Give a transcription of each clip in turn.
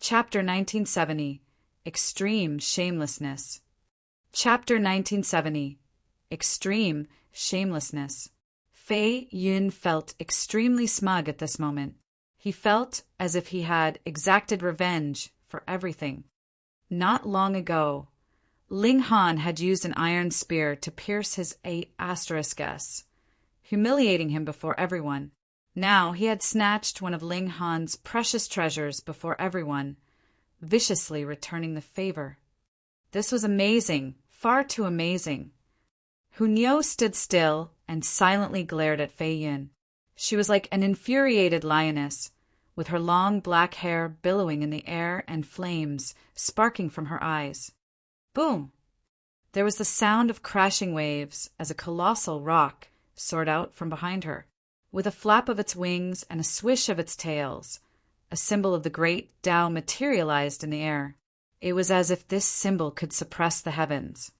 Chapter 1970 Extreme Shamelessness. Chapter 1970 Extreme Shamelessness. Fei Yun felt extremely smug at this moment. He felt as if he had exacted revenge for everything. Not long ago, Ling Han had used an iron spear to pierce his *S, humiliating him before everyone. Now he had snatched one of Ling Han's precious treasures before everyone, viciously returning the favor. This was amazing, far too amazing. Hunyo stood still and silently glared at Fei Yun. She was like an infuriated lioness, with her long black hair billowing in the air and flames sparking from her eyes. Boom! There was the sound of crashing waves as a colossal rock soared out from behind her, with a flap of its wings and a swish of its tails. A symbol of the great Tao materialized in the air. It was as if this symbol could suppress the heavens.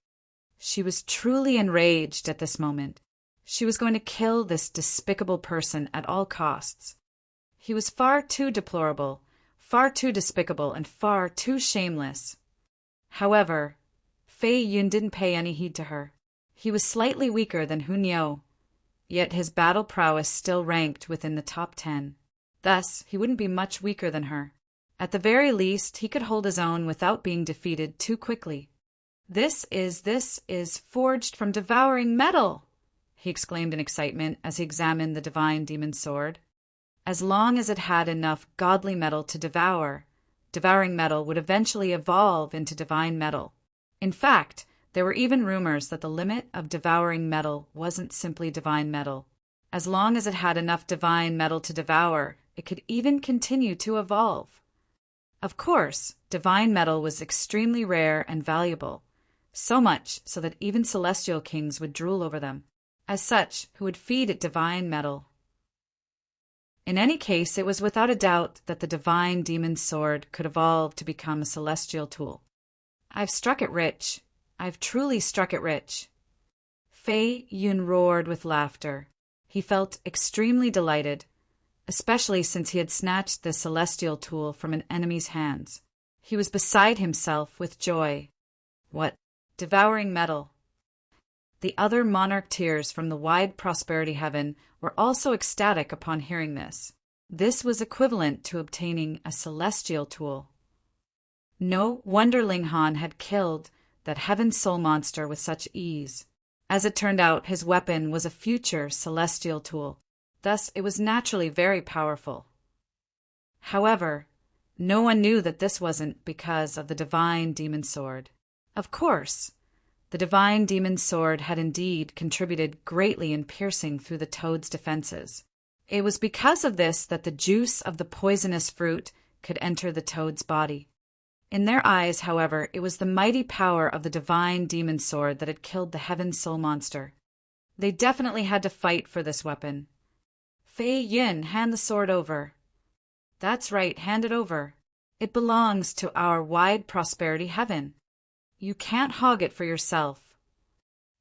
She was truly enraged at this moment. She was going to kill this despicable person at all costs. He was far too deplorable, far too despicable, and far too shameless. However, Fei Yun didn't pay any heed to her. He was slightly weaker than Hunyo, yet his battle prowess still ranked within the top 10. Thus, he wouldn't be much weaker than her. At the very least, he could hold his own without being defeated too quickly. This is forged from devouring metal!" he exclaimed in excitement as he examined the divine demon sword. As long as it had enough godly metal to devour, devouring metal would eventually evolve into divine metal. In fact, there were even rumors that the limit of devouring metal wasn't simply divine metal. As long as it had enough divine metal to devour, it could even continue to evolve. Of course, divine metal was extremely rare and valuable, so much so that even celestial kings would drool over them, as such who would feed it divine metal. In any case, it was without a doubt that the divine demon sword could evolve to become a celestial tool. "I've struck it rich. I've truly struck it rich." Fei Yun roared with laughter. He felt extremely delighted, especially since he had snatched the celestial tool from an enemy's hands. He was beside himself with joy. What? Devouring metal. The other monarch tiers from the wide prosperity heaven were also ecstatic upon hearing this. This was equivalent to obtaining a celestial tool. No wonder Ling Han had killed that heaven soul monster with such ease. As it turned out, his weapon was a future celestial tool. Thus, it was naturally very powerful. However, no one knew that this wasn't because of the divine demon sword. Of course, the divine demon sword had indeed contributed greatly in piercing through the toad's defenses. It was because of this that the juice of the poisonous fruit could enter the toad's body. In their eyes, however, it was the mighty power of the divine demon sword that had killed the heaven soul monster. They definitely had to fight for this weapon. "Fei Yun, hand the sword over." "That's right, hand it over. It belongs to our wide prosperity heaven. You can't hog it for yourself."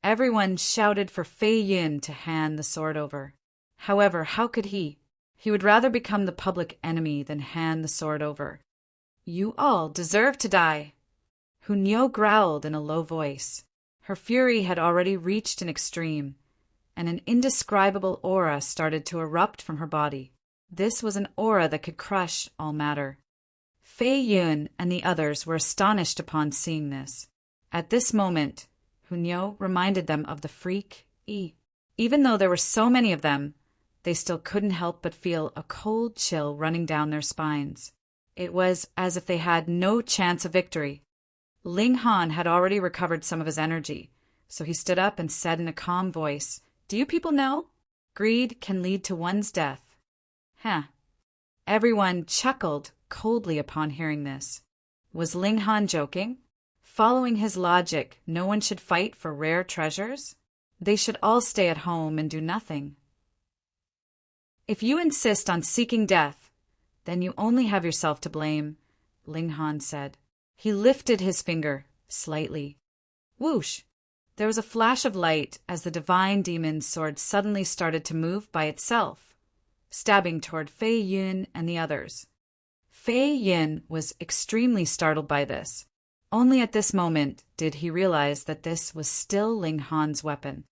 Everyone shouted for Fei Yun to hand the sword over. However, how could he? He would rather become the public enemy than hand the sword over. "You all deserve to die." Hunyo growled in a low voice. Her fury had already reached an extreme, and an indescribable aura started to erupt from her body. This was an aura that could crush all matter. Fei Yun and the others were astonished upon seeing this. At this moment, Hunyo reminded them of the freak Yi. Even though there were so many of them, they still couldn't help but feel a cold chill running down their spines. It was as if they had no chance of victory. Ling Han had already recovered some of his energy, so he stood up and said in a calm voice, "Do you people know? Greed can lead to one's death." Everyone chuckled coldly upon hearing this. Was Ling Han joking? Following his logic, no one should fight for rare treasures? They should all stay at home and do nothing. "If you insist on seeking death, then you only have yourself to blame," Ling Han said. He lifted his finger slightly. Whoosh! There was a flash of light as the divine demon's sword suddenly started to move by itself, stabbing toward Fei Yun and the others. Fei Yin was extremely startled by this. Only at this moment did he realize that this was still Ling Han's weapon.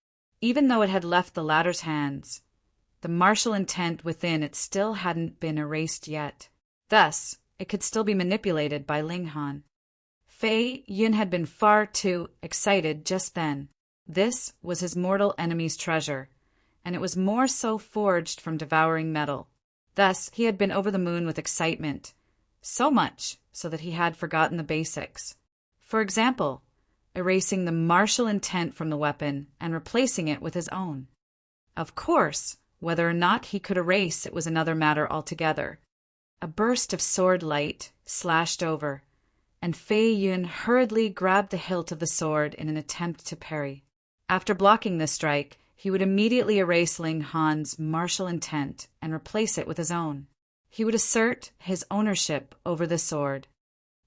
Even though it had left the latter's hands, the martial intent within it still hadn't been erased yet. Thus, it could still be manipulated by Ling Han. Fei Yin had been far too excited just then. This was his mortal enemy's treasure, and it was more so forged from devouring metal. Thus, he had been over the moon with excitement, so much so that he had forgotten the basics. For example, erasing the martial intent from the weapon and replacing it with his own. Of course, whether or not he could erase it was another matter altogether. A burst of sword light slashed over, and Fei Yun hurriedly grabbed the hilt of the sword in an attempt to parry. After blocking this strike, he would immediately erase Ling Han's martial intent and replace it with his own. He would assert his ownership over the sword.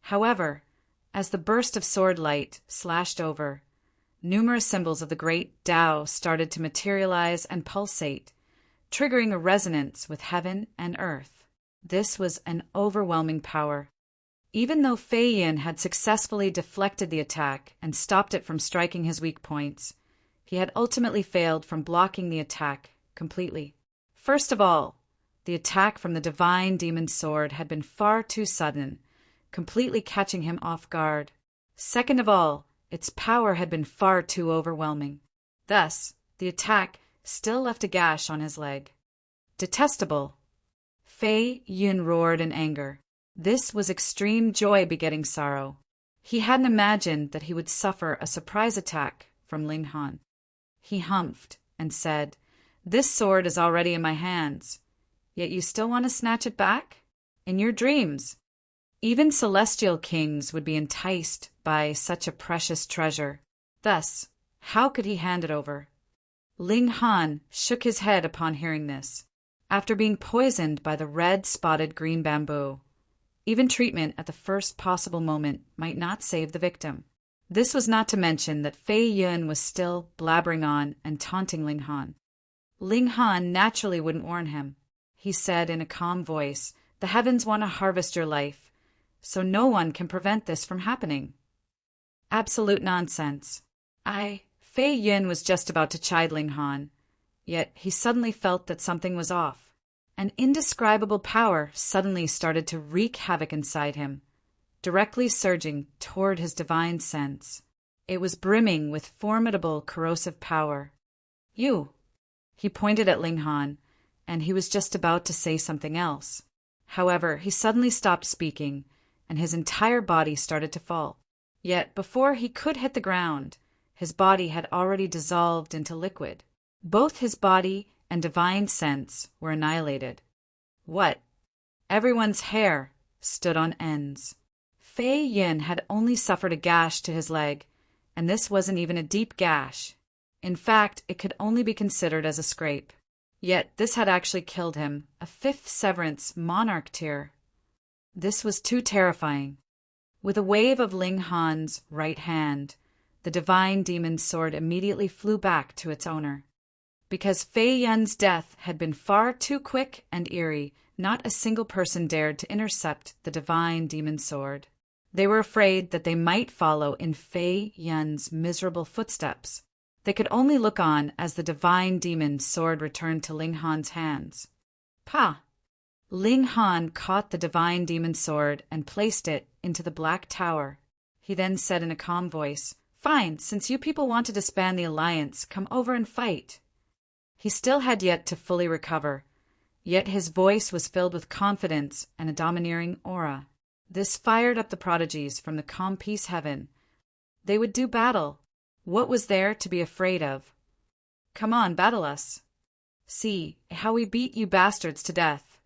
However, as the burst of sword light slashed over, numerous symbols of the great Tao started to materialize and pulsate, triggering a resonance with heaven and earth. This was an overwhelming power. Even though Fei Yin had successfully deflected the attack and stopped it from striking his weak points, he had ultimately failed from blocking the attack completely. First of all, the attack from the divine demon sword had been far too sudden, completely catching him off guard. Second of all, its power had been far too overwhelming. Thus, the attack still left a gash on his leg. Detestable! Fei Yun roared in anger. This was extreme joy begetting sorrow. He hadn't imagined that he would suffer a surprise attack from Ling Han. He humphed and said, "This sword is already in my hands, yet you still want to snatch it back? In your dreams! Even celestial kings would be enticed by such a precious treasure. Thus, how could he hand it over?" Ling Han shook his head upon hearing this. After being poisoned by the red-spotted green bamboo, even treatment at the first possible moment might not save the victim. This was not to mention that Fei Yun was still blabbering on and taunting Ling Han. Ling Han naturally wouldn't warn him. He said in a calm voice, "The heavens want to harvest your life, so no one can prevent this from happening." Absolute nonsense. Fei Yun was just about to chide Ling Han, yet he suddenly felt that something was off. An indescribable power suddenly started to wreak havoc inside him, directly surging toward his divine sense. It was brimming with formidable corrosive power. "You!" He pointed at Ling Han, and he was just about to say something else. However, he suddenly stopped speaking, and his entire body started to fall. Yet before he could hit the ground, his body had already dissolved into liquid. Both his body and divine sense were annihilated. What? Everyone's hair stood on ends. Fei Yin had only suffered a gash to his leg, and this wasn't even a deep gash. In fact, it could only be considered as a scrape. Yet this had actually killed him, a fifth severance monarch tier. This was too terrifying. With a wave of Ling Han's right hand, the divine demon's sword immediately flew back to its owner. Because Fei Yun's death had been far too quick and eerie, not a single person dared to intercept the divine demon's sword. They were afraid that they might follow in Fei Yun's miserable footsteps. They could only look on as the divine demon's sword returned to Ling Han's hands. "Pa!" Ling Han caught the divine demon's sword and placed it into the Black Tower. He then said in a calm voice, "Fine, since you people want to disband the alliance, come over and fight." He still had yet to fully recover, yet his voice was filled with confidence and a domineering aura. This fired up the prodigies from the calm peace heaven. They would do battle. What was there to be afraid of? "Come on, battle us. See how we beat you bastards to death."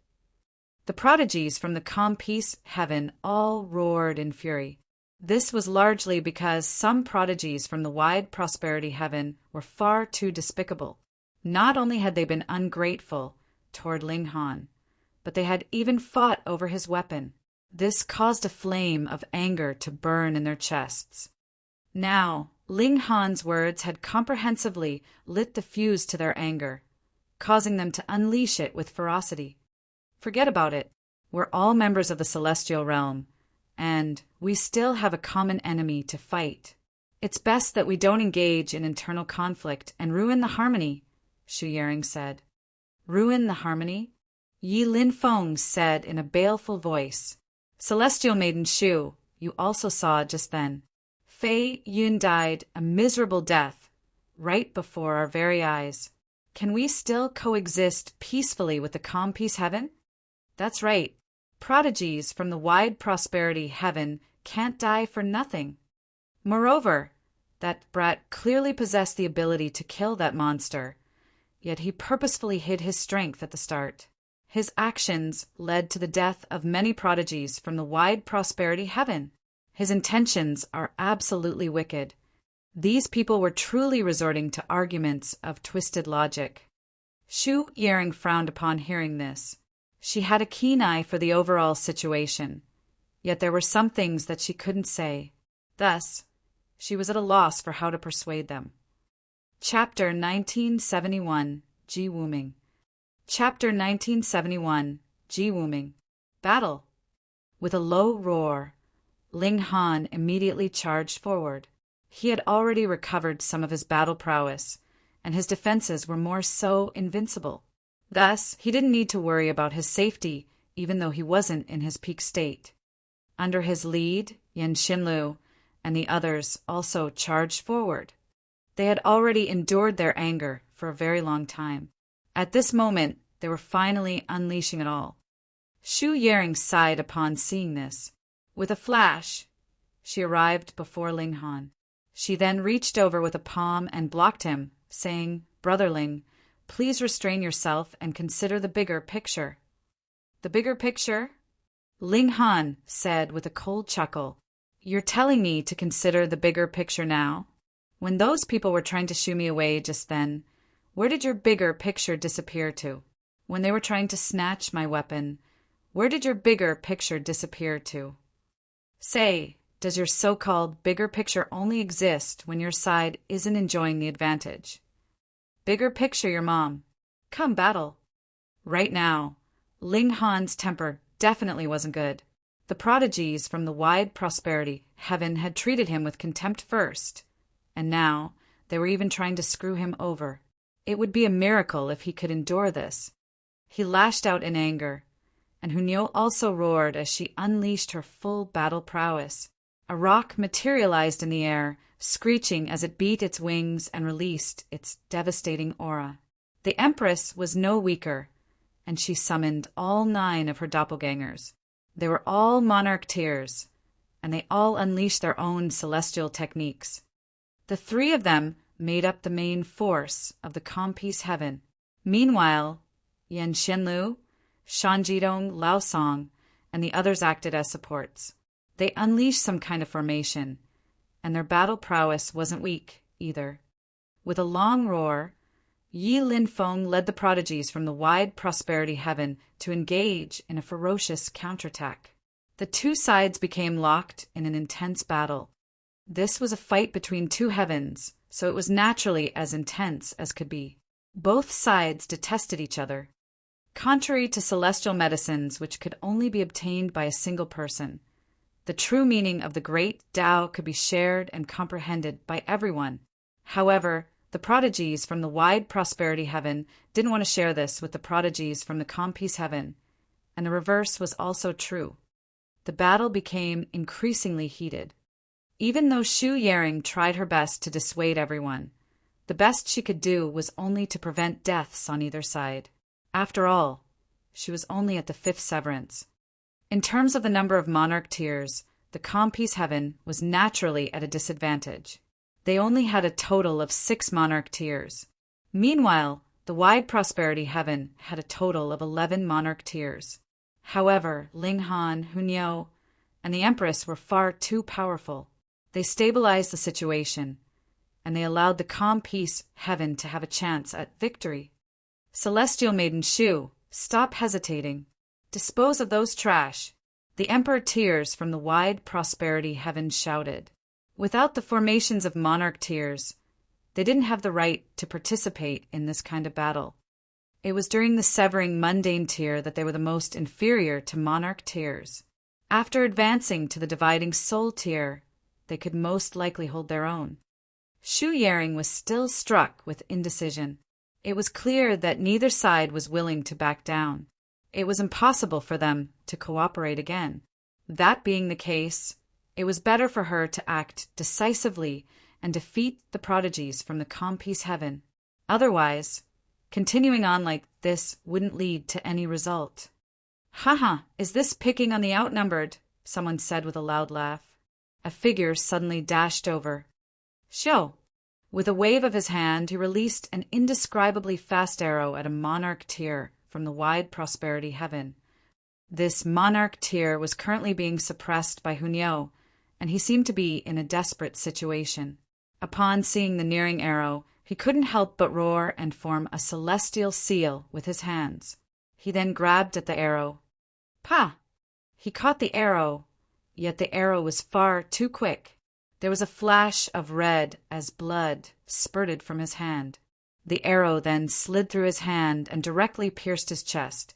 The prodigies from the calm peace heaven all roared in fury. This was largely because some prodigies from the wide prosperity heaven were far too despicable. Not only had they been ungrateful toward Ling Han, but they had even fought over his weapon. This caused a flame of anger to burn in their chests. Now, Ling Han's words had comprehensively lit the fuse to their anger, causing them to unleash it with ferocity. Forget about it. We're all members of the celestial realm, and we still have a common enemy to fight. It's best that we don't engage in internal conflict and ruin the harmony, Shu Yaring said. Ruin the harmony? Yi Linfeng said in a baleful voice. Celestial Maiden Shu, you also saw just then. Fei Yun died a miserable death right before our very eyes. Can we still coexist peacefully with the calm peace heaven? That's right. Prodigies from the wide prosperity heaven can't die for nothing. Moreover, that brat clearly possessed the ability to kill that monster, yet he purposefully hid his strength at the start. His actions led to the death of many prodigies from the wide prosperity heaven. His intentions are absolutely wicked. These people were truly resorting to arguments of twisted logic. Shu Yaring frowned upon hearing this. She had a keen eye for the overall situation, yet there were some things that she couldn't say. Thus, she was at a loss for how to persuade them. Chapter 1971, Ji Wuming. Chapter 1971, Ji Wuming. Battle. With a low roar, Ling Han immediately charged forward. He had already recovered some of his battle prowess, and his defenses were more so invincible. Thus, he didn't need to worry about his safety, even though he wasn't in his peak state. Under his lead, Yan Xinlu and the others also charged forward. They had already endured their anger for a very long time. At this moment, they were finally unleashing it all. Shu Yaring sighed upon seeing this. With a flash, she arrived before Ling Han. She then reached over with a palm and blocked him, saying, "Brother Ling, please restrain yourself and consider the bigger picture." "The bigger picture?" Ling Han said with a cold chuckle. "You're telling me to consider the bigger picture now? When those people were trying to shoo me away just then, where did your bigger picture disappear to? When they were trying to snatch my weapon, where did your bigger picture disappear to? Say, does your so-called bigger picture only exist when your side isn't enjoying the advantage? Bigger picture, your mom. Come battle." Right now, Ling Han's temper definitely wasn't good. The prodigies from the wide prosperity heaven had treated him with contempt first, and now they were even trying to screw him over. It would be a miracle if he could endure this. He lashed out in anger, and Hunyo also roared as she unleashed her full battle prowess. A rock materialized in the air, screeching as it beat its wings and released its devastating aura. The Empress was no weaker, and she summoned all 9 of her doppelgangers. They were all monarch tears, and they all unleashed their own celestial techniques. The 3 of them made up the main force of the Compice Heaven. Meanwhile, Yan Xinlu, Shan Jidong, Lao Song, and the others acted as supports. They unleashed some kind of formation, and their battle prowess wasn't weak, either. With a long roar, Yi Linfeng led the prodigies from the wide prosperity heaven to engage in a ferocious counterattack. The 2 sides became locked in an intense battle. This was a fight between 2 heavens, so it was naturally as intense as could be. Both sides detested each other. Contrary to celestial medicines which could only be obtained by a single person, the true meaning of the great Tao could be shared and comprehended by everyone. However, the prodigies from the wide prosperity heaven didn't want to share this with the prodigies from the Compice Heaven, and the reverse was also true. The battle became increasingly heated. Even though Shu Yaring tried her best to dissuade everyone, the best she could do was only to prevent deaths on either side. After all, she was only at the 5th severance. In terms of the number of monarch tiers, the Compice Heaven was naturally at a disadvantage. They only had a total of 6 monarch tiers. Meanwhile, the wide prosperity heaven had a total of 11 monarch tiers. However, Ling Han, Hunyo, and the Empress were far too powerful. They stabilized the situation, and they allowed the Compice Heaven to have a chance at victory. Celestial Maiden Shu, stop hesitating. Dispose of those trash. The Emperor Tears from the wide prosperity heaven shouted. Without the formations of monarch tiers, they didn't have the right to participate in this kind of battle. It was during the severing mundane tier that they were the most inferior to monarch tiers. After advancing to the dividing soul tier, they could most likely hold their own. Shu Yaring was still struck with indecision. It was clear that neither side was willing to back down. It was impossible for them to cooperate again. That being the case, it was better for her to act decisively and defeat the prodigies from the Compiece heaven. Otherwise, continuing on like this wouldn't lead to any result. "Haha, is this picking on the outnumbered?" someone said with a loud laugh. A figure suddenly dashed over. "Show!" With a wave of his hand, he released an indescribably fast arrow at a monarch tier from the wide prosperity heaven. This monarch tier was currently being suppressed by Hunyao, and he seemed to be in a desperate situation. Upon seeing the nearing arrow, he couldn't help but roar and form a celestial seal with his hands. He then grabbed at the arrow. "Pa!" He caught the arrow, yet the arrow was far too quick. There was a flash of red as blood spurted from his hand. The arrow then slid through his hand and directly pierced his chest.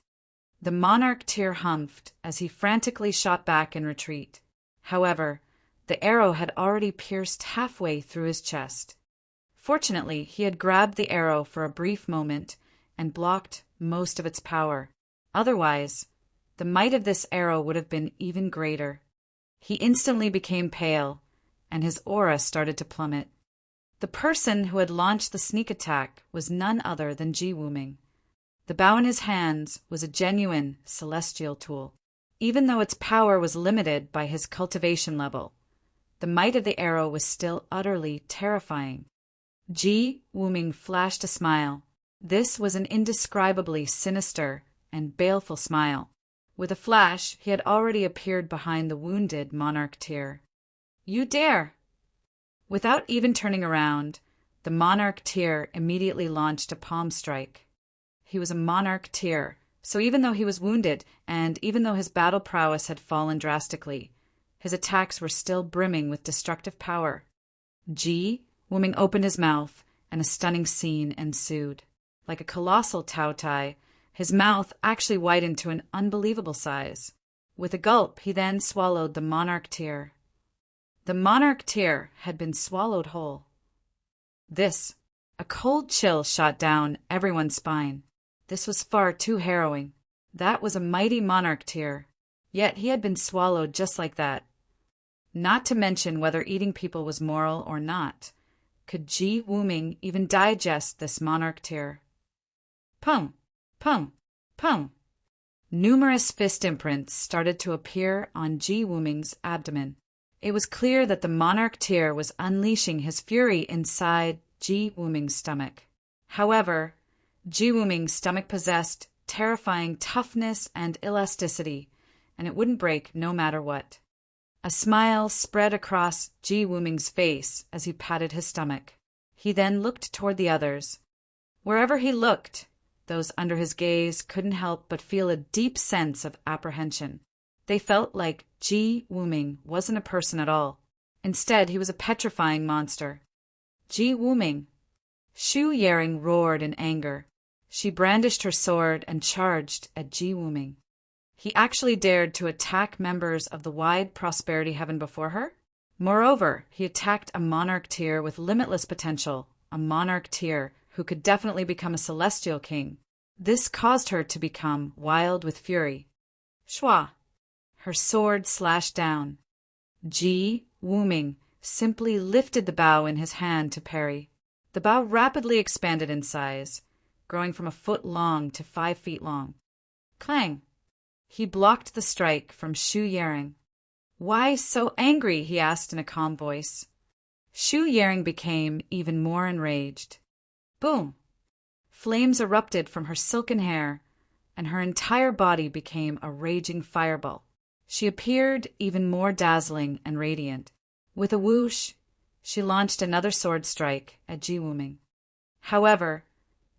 The monarch tier humphed as he frantically shot back in retreat. However, the arrow had already pierced halfway through his chest. Fortunately, he had grabbed the arrow for a brief moment and blocked most of its power. Otherwise, the might of this arrow would have been even greater. He instantly became pale, and his aura started to plummet. The person who had launched the sneak attack was none other than Ji Wuming. The bow in his hands was a genuine celestial tool. Even though its power was limited by his cultivation level, the might of the arrow was still utterly terrifying. Ji Wuming flashed a smile. This was an indescribably sinister and baleful smile. With a flash, he had already appeared behind the wounded monarch tier. "You dare!" Without even turning around, the monarch tier immediately launched a palm strike. He was a monarch tier, so even though he was wounded, and even though his battle prowess had fallen drastically, his attacks were still brimming with destructive power. Ji Wuming opened his mouth, and a stunning scene ensued. Like a colossal Taotai, his mouth actually widened to an unbelievable size. With a gulp, he then swallowed the monarch tier. The monarch tier had been swallowed whole. A cold chill shot down everyone's spine. This was far too harrowing. That was a mighty monarch tier. Yet he had been swallowed just like that. Not to mention whether eating people was moral or not. Could Ji Wuming even digest this monarch tier? Pum! Pum! Pum! Numerous fist imprints started to appear on Ji Wuming's abdomen. It was clear that the monarch tier was unleashing his fury inside Ji Wuming's stomach. However, Ji Wuming's stomach possessed terrifying toughness and elasticity, and it wouldn't break no matter what. A smile spread across Ji Wuming's face as he patted his stomach. He then looked toward the others. Wherever he looked, those under his gaze couldn't help but feel a deep sense of apprehension. They felt like Ji Wuming wasn't a person at all. Instead, he was a petrifying monster. Ji Wuming! Shu Yaring roared in anger. She brandished her sword and charged at Ji Wuming. He actually dared to attack members of the wide prosperity heaven before her? Moreover, he attacked a monarch tier with limitless potential, a monarch tier who could definitely become a celestial king. This caused her to become wild with fury. Shwa! Her sword slashed down. Ji Wuming simply lifted the bow in his hand to parry. The bow rapidly expanded in size, growing from a foot long to 5 feet long. Clang! He blocked the strike from Shu Yaring. "Why so angry?" he asked in a calm voice. Shu Yaring became even more enraged. Boom! Flames erupted from her silken hair, and her entire body became a raging fireball. She appeared even more dazzling and radiant. With a whoosh, she launched another sword strike at Ji Wuming. However,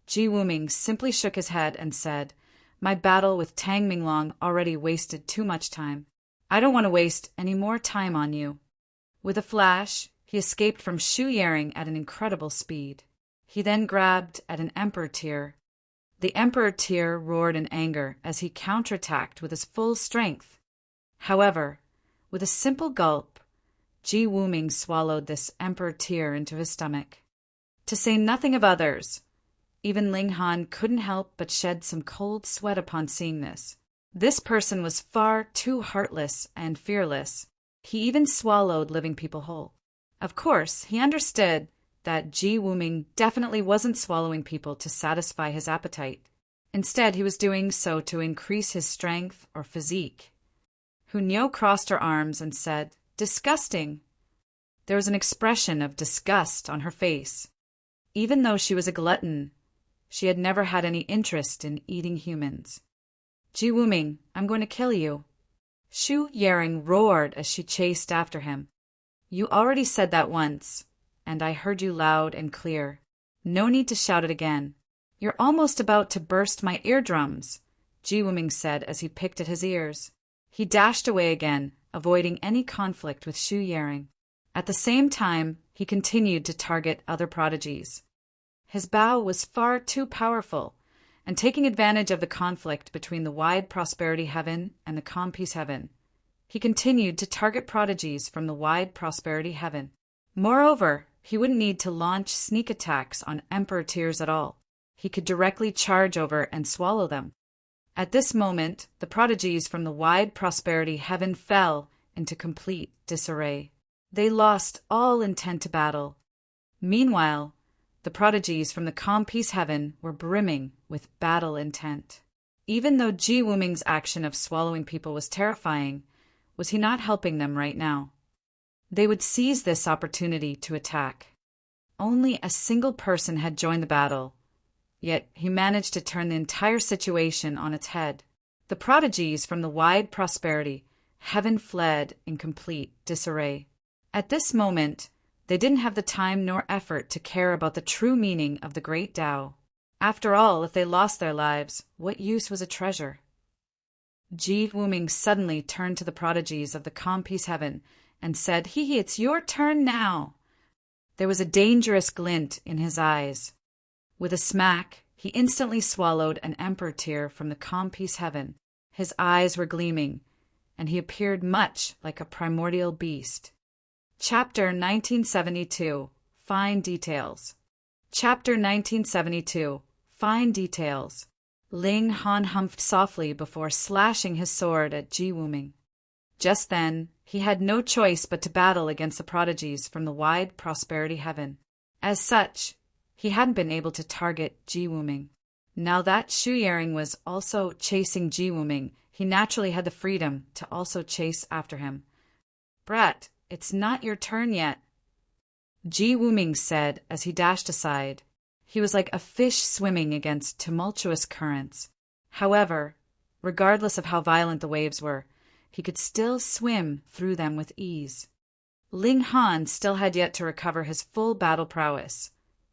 Ji Wuming simply shook his head and said, "My battle with Tang Minglong already wasted too much time. I don't want to waste any more time on you." With a flash, he escaped from Shu Yaring at an incredible speed. He then grabbed at an emperor tier. The Emperor Tyr roared in anger as he counterattacked with his full strength. However, with a simple gulp, Ji Wuming swallowed this Emperor Tyr into his stomach. To say nothing of others, even Ling Han couldn't help but shed some cold sweat upon seeing this. This person was far too heartless and fearless. He even swallowed living people whole. Of course, he understood that Ji Wuming definitely wasn't swallowing people to satisfy his appetite. Instead, he was doing so to increase his strength or physique. Hunyeo crossed her arms and said, "Disgusting." There was an expression of disgust on her face. Even though she was a glutton, she had never had any interest in eating humans. "Ji Wuming, I'm going to kill you." Shu Yaring roared as she chased after him. "You already said that once, and I heard you loud and clear. No need to shout it again. You're almost about to burst my eardrums," Ji Wuming said as he picked at his ears. He dashed away again, avoiding any conflict with Shu Yaring. At the same time, he continued to target other prodigies. His bow was far too powerful, and taking advantage of the conflict between the wide prosperity heaven and the calm peace heaven, he continued to target prodigies from the wide prosperity heaven. Moreover, he wouldn't need to launch sneak attacks on Emperor Tyrs at all. He could directly charge over and swallow them. At this moment, the prodigies from the wide prosperity heaven fell into complete disarray. They lost all intent to battle. Meanwhile, the prodigies from the calm peace heaven were brimming with battle intent. Even though Ji Wuming's action of swallowing people was terrifying, was he not helping them right now? They would seize this opportunity to attack. Only a single person had joined the battle, yet he managed to turn the entire situation on its head. The prodigies from the wide prosperity heaven fled in complete disarray. At this moment, they didn't have the time nor effort to care about the true meaning of the great Tao. After all, if they lost their lives, what use was a treasure? Ji Wuming suddenly turned to the prodigies of the calm peace heaven and said, "Hee, it's your turn now." There was a dangerous glint in his eyes. With a smack, he instantly swallowed an Emperor Tyr from the calm peace heaven. His eyes were gleaming, and he appeared much like a primordial beast. Chapter 1972. Fine Details. Chapter 1972. Fine Details. Ling Han humphed softly before slashing his sword at Ji Wuming. Just then, he had no choice but to battle against the prodigies from the wide prosperity heaven. As such, he hadn't been able to target Ji Wuming. Now that Shu Yaring was also chasing Ji Wuming, he naturally had the freedom to also chase after him. "Brat, it's not your turn yet," Ji Wuming said as he dashed aside. He was like a fish swimming against tumultuous currents. However, regardless of how violent the waves were, he could still swim through them with ease. Ling Han still had yet to recover his full battle prowess,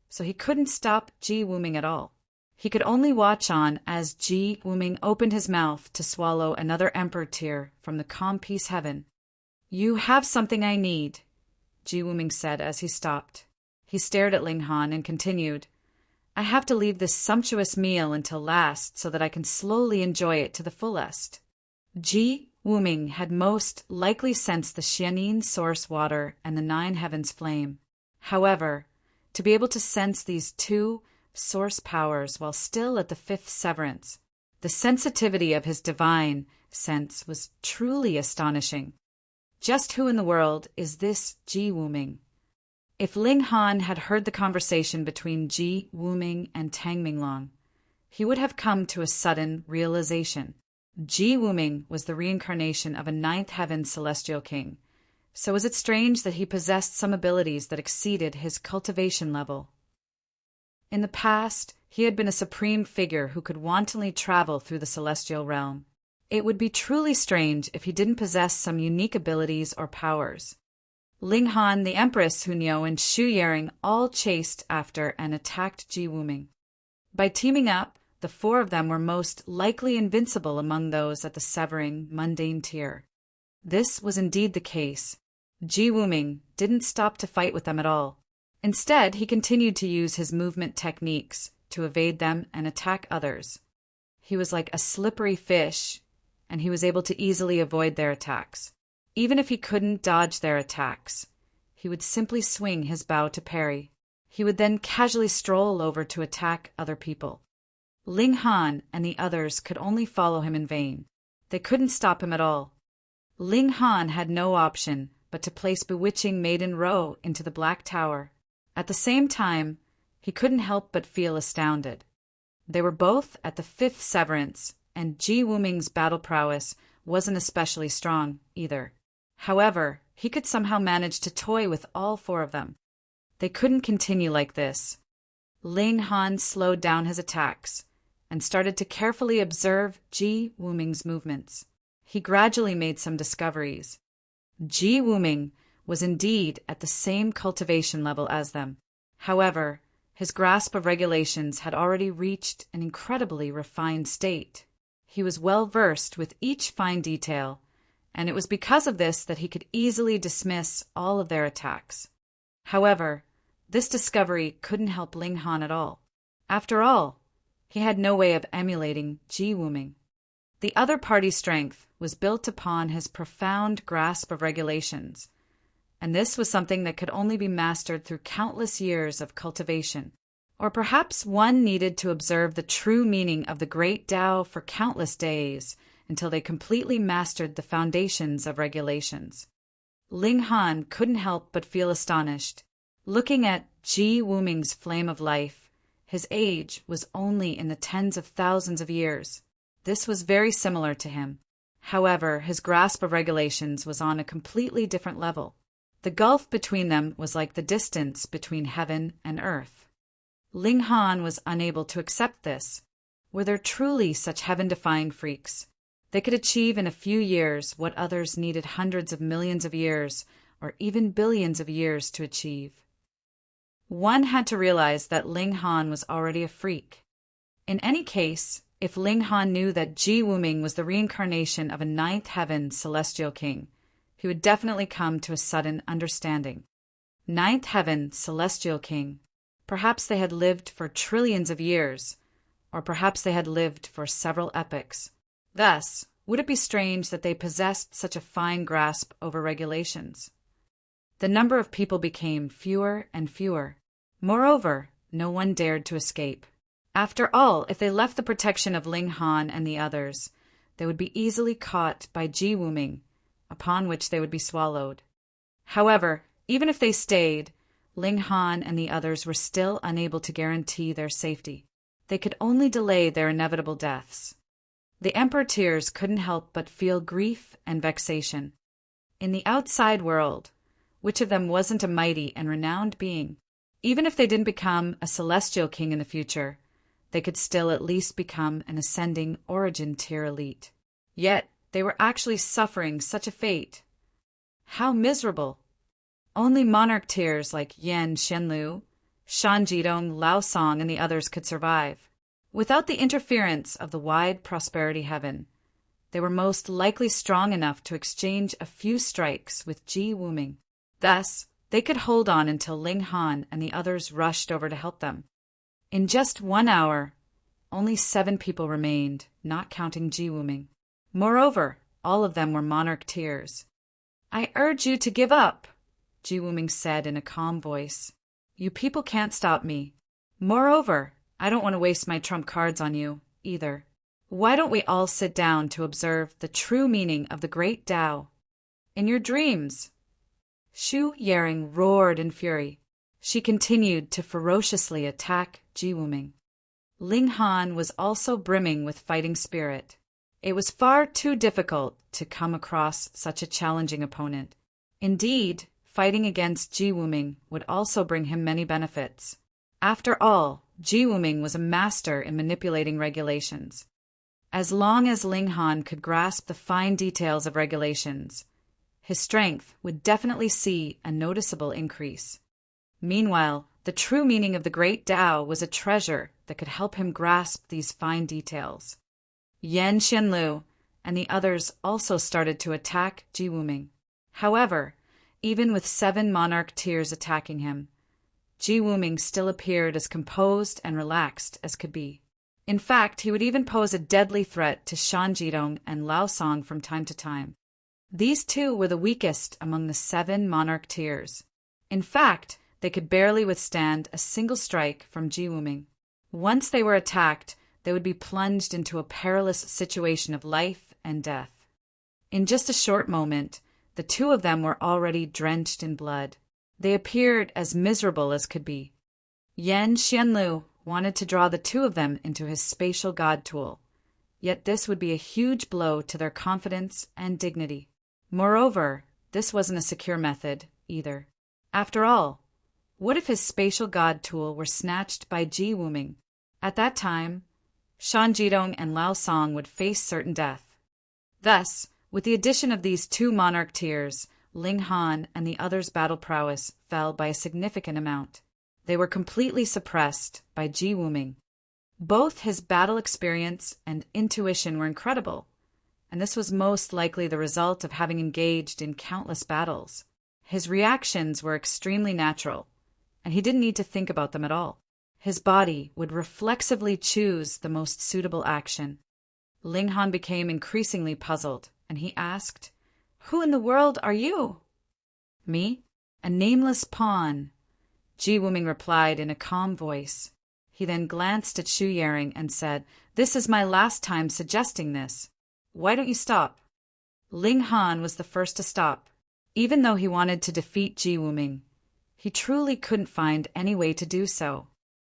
so he couldn't stop Ji Wuming at all. He could only watch on as Ji Wuming opened his mouth to swallow another Emperor Tyr from the calm peace heaven. "You have something I need," Ji Wuming said as he stopped. He stared at Ling Han and continued, "I have to leave this sumptuous meal until last so that I can slowly enjoy it to the fullest." Ji Wuming had most likely sensed the Xianin source water and the Nine Heavens flame. However, to be able to sense these two source powers while still at the fifth severance, the sensitivity of his divine sense was truly astonishing. Just who in the world is this Ji Wuming? If Ling Han had heard the conversation between Ji Wuming and Tang Minglong, he would have come to a sudden realization. Ji Wuming was the reincarnation of a ninth heaven celestial king, so was it strange that he possessed some abilities that exceeded his cultivation level? In the past, he had been a supreme figure who could wantonly travel through the celestial realm. It would be truly strange if he didn't possess some unique abilities or powers. Ling Han, the Empress Hunyeo, and Shu Yaring all chased after and attacked Ji Wuming. By teaming up, the four of them were most likely invincible among those at the severing mundane tier. This was indeed the case. Ji Wuming didn't stop to fight with them at all. Instead, he continued to use his movement techniques to evade them and attack others. He was like a slippery fish, and he was able to easily avoid their attacks. Even if he couldn't dodge their attacks, he would simply swing his bow to parry. He would then casually stroll over to attack other people. Ling Han and the others could only follow him in vain. They couldn't stop him at all. Ling Han had no option but to place bewitching Maiden Ro into the Black Tower. At the same time, he couldn't help but feel astounded. They were both at the 5th severance, and Ji Wuming's battle prowess wasn't especially strong, either. However, he could somehow manage to toy with all 4 of them. They couldn't continue like this. Ling Han slowed down his attacks and started to carefully observe Ji Wuming's movements. He gradually made some discoveries. Ji Wuming was indeed at the same cultivation level as them. However, his grasp of regulations had already reached an incredibly refined state. He was well versed with each fine detail, and it was because of this that he could easily dismiss all of their attacks. However, this discovery couldn't help Ling Han at all. After all, he had no way of emulating Ji Wuming. The other party's strength was built upon his profound grasp of regulations, and this was something that could only be mastered through countless years of cultivation. Or perhaps one needed to observe the true meaning of the great Tao for countless days until they completely mastered the foundations of regulations. Ling Han couldn't help but feel astonished. Looking at Ji Wuming's flame of life, his age was only in the tens of thousands of years. This was very similar to him. However, his grasp of regulations was on a completely different level. The gulf between them was like the distance between heaven and earth. Ling Han was unable to accept this. Were there truly such heaven-defying freaks? They could achieve in a few years what others needed hundreds of millions of years or even billions of years to achieve. One had to realize that Ling Han was already a freak. In any case, if Ling Han knew that Ji Wuming was the reincarnation of a 9th heaven celestial king, he would definitely come to a sudden understanding. 9th heaven celestial king. Perhaps they had lived for trillions of years, or perhaps they had lived for several epochs. Thus, would it be strange that they possessed such a fine grasp over regulations? The number of people became fewer and fewer. Moreover, no one dared to escape. After all, if they left the protection of Ling Han and the others, they would be easily caught by Ji Wuming, upon which they would be swallowed. However, even if they stayed, Ling Han and the others were still unable to guarantee their safety. They could only delay their inevitable deaths. The Emperor Tears couldn't help but feel grief and vexation. In the outside world, which of them wasn't a mighty and renowned being? Even if they didn't become a celestial king in the future, they could still at least become an ascending origin tier elite. Yet, they were actually suffering such a fate. How miserable! Only monarch tiers like Yan Shenlu, Shan Jidong, Lao Song, and the others could survive. Without the interference of the wide prosperity heaven, they were most likely strong enough to exchange a few strikes with Ji Wuming. Thus, they could hold on until Ling Han and the others rushed over to help them. In just 1 hour, only 7 people remained, not counting Ji Wuming. Moreover, all of them were monarch tiers. "I urge you to give up," Ji Wuming said in a calm voice. "You people can't stop me. Moreover, I don't want to waste my trump cards on you, either. Why don't we all sit down to observe the true meaning of the great Tao? In your dreams." Shu Yaring roared in fury. She continued to ferociously attack Ji Wuming. Ling Han was also brimming with fighting spirit. It was far too difficult to come across such a challenging opponent. Indeed, fighting against Ji Wuming would also bring him many benefits. After all, Ji Wuming was a master in manipulating regulations. As long as Ling Han could grasp the fine details of regulations, his strength would definitely see a noticeable increase. Meanwhile, the true meaning of the great Tao was a treasure that could help him grasp these fine details. Yan Shenlu and the others also started to attack Ji Wuming. However, even with 7 monarch tiers attacking him, Ji Wuming still appeared as composed and relaxed as could be. In fact, he would even pose a deadly threat to Shan Jidong and Lao Song from time to time. These two were the weakest among the 7 monarch tiers. In fact, they could barely withstand a single strike from Ji Wuming. Once they were attacked, they would be plunged into a perilous situation of life and death. In just a short moment, the two of them were already drenched in blood. They appeared as miserable as could be. Yan Xianlu wanted to draw the two of them into his spatial god tool, yet this would be a huge blow to their confidence and dignity. Moreover, this wasn't a secure method, either. After all, what if his spatial god tool were snatched by Ji Wuming? At that time, Shan Jidong and Lao Song would face certain death. Thus, with the addition of these 2 monarch tiers, Ling Han and the others' battle prowess fell by a significant amount. They were completely suppressed by Ji Wuming. Both his battle experience and intuition were incredible, and this was most likely the result of having engaged in countless battles. His reactions were extremely natural, and he didn't need to think about them at all. His body would reflexively choose the most suitable action. Ling Han became increasingly puzzled, and he asked, "Who in the world are you?" "Me? A nameless pawn," Ji Wuming replied in a calm voice. He then glanced at Xu Yaring and said, "This is my last time suggesting this. Why don't you stop?" Ling Han was the first to stop. Even though he wanted to defeat Ji Wuming, he truly couldn't find any way to do so.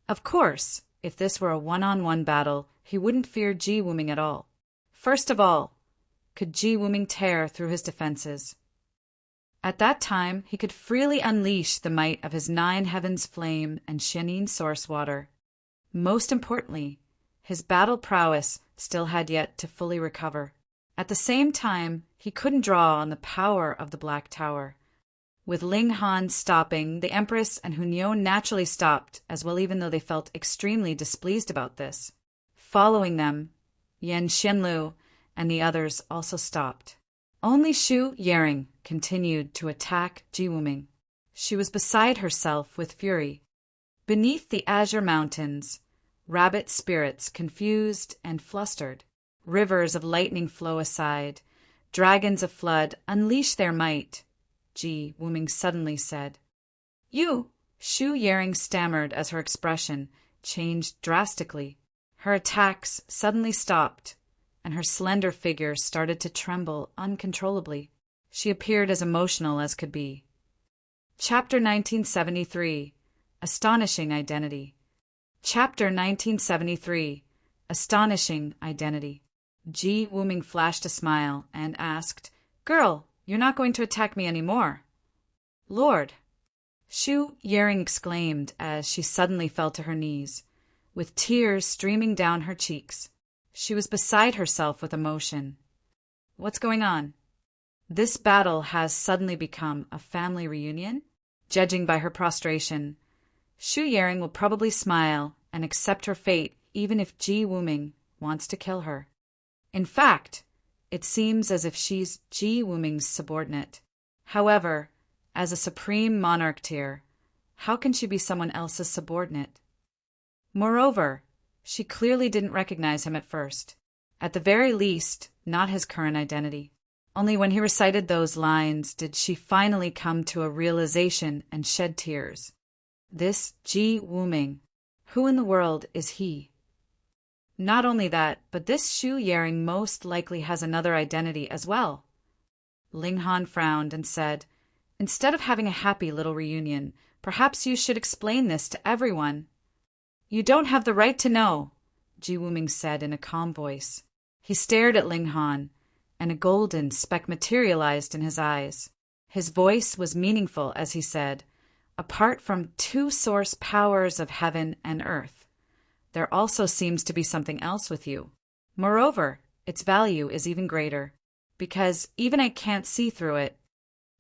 Of course, if this were a one-on-one battle, he wouldn't fear Ji Wuming at all. First of all, could Ji Wuming tear through his defenses? At that time, he could freely unleash the might of his 9 heavens flame and Xianin source water. Most importantly, his battle prowess still had yet to fully recover. At the same time, he couldn't draw on the power of the Black Tower. With Ling Han stopping, the Empress and Hunyo naturally stopped as well, even though they felt extremely displeased about this. Following them, Yan Xianlu and the others also stopped. Only Xu Yaring continued to attack Ji Wuming. She was beside herself with fury. Beneath the azure mountains, rabbit spirits confused and flustered. Rivers of lightning flow aside. Dragons of flood unleash their might, Ji Wuming suddenly said. "You!" Xu Yaring stammered as her expression changed drastically. Her attacks suddenly stopped, and her slender figure started to tremble uncontrollably. She appeared as emotional as could be. Chapter 1973. Astonishing Identity. Chapter 1973. Astonishing Identity. Ji Wuming flashed a smile and asked, "Girl, you're not going to attack me anymore?" "Lord!" Xu Yaring exclaimed as she suddenly fell to her knees, with tears streaming down her cheeks. She was beside herself with emotion. "What's going on?" This battle has suddenly become a family reunion? Judging by her prostration, Xu Yaring will probably smile and accept her fate even if Ji Wuming wants to kill her. In fact, it seems as if she's Ji Wuming's subordinate. However, as a supreme monarch tier, how can she be someone else's subordinate? Moreover, she clearly didn't recognize him at first. At the very least, not his current identity. Only when he recited those lines did she finally come to a realization and shed tears. This Ji Wuming, who in the world is he? Not only that, but this Xu Yaring most likely has another identity as well. Ling Han frowned and said, "Instead of having a happy little reunion, perhaps you should explain this to everyone." "You don't have the right to know," Ji Wuming said in a calm voice. He stared at Ling Han, and a golden speck materialized in his eyes. His voice was meaningful as he said, "Apart from 2 source powers of heaven and earth, there also seems to be something else with you. Moreover, its value is even greater, because even I can't see through it."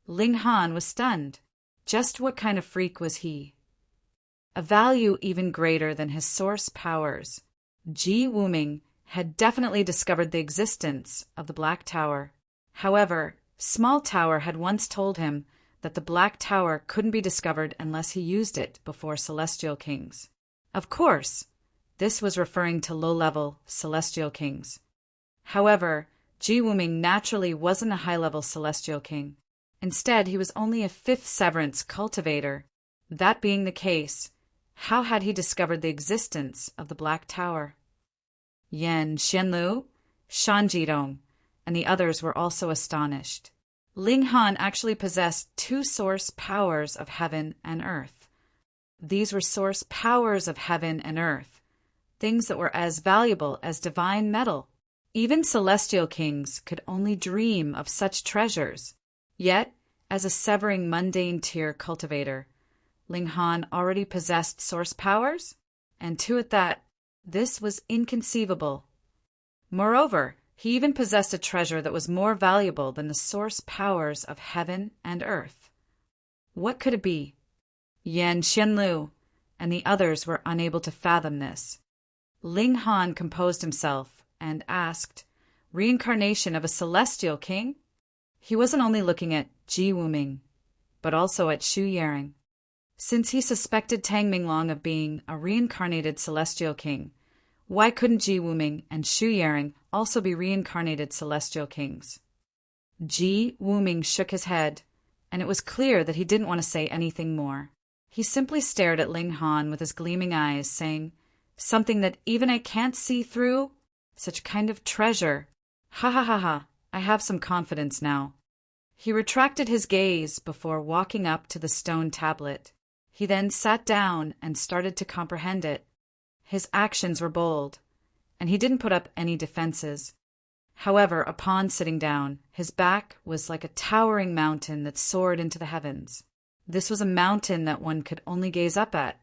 Ling Han was stunned. Just what kind of freak was he? A value even greater than his source powers. Ji Wuming had definitely discovered the existence of the Black Tower. However, Small Tower had once told him that the Black Tower couldn't be discovered unless he used it before celestial kings. Of course, this was referring to low-level celestial kings. However, Ji Wuming naturally wasn't a high-level celestial king. Instead, he was only a fifth severance cultivator. That being the case, how had he discovered the existence of the Black Tower? Yan Xianlu, Shan Jidong, and the others were also astonished. Ling Han actually possessed two source powers of heaven and earth. These were source powers of heaven and earth, things that were as valuable as divine metal. Even celestial kings could only dream of such treasures. Yet, as a severing mundane tier cultivator, Ling Han already possessed source powers, and two at that. This was inconceivable. Moreover, he even possessed a treasure that was more valuable than the source powers of heaven and earth. What could it be? Yan Xianlu and the others were unable to fathom this. Ling Han composed himself and asked, "Reincarnation of a celestial king?" He wasn't only looking at Ji Wuming, but also at Xu Yaring. Since he suspected Tang Minglong of being a reincarnated celestial king, why couldn't Ji Wuming and Xu Yaring also be reincarnated celestial kings? Ji Wuming shook his head, and it was clear that he didn't want to say anything more. He simply stared at Ling Han with his gleaming eyes, saying, "Something that even I can't see through? Such kind of treasure. Ha ha ha ha, I have some confidence now." He retracted his gaze before walking up to the stone tablet. He then sat down and started to comprehend it. His actions were bold, and he didn't put up any defenses. However, upon sitting down, his back was like a towering mountain that soared into the heavens. This was a mountain that one could only gaze up at.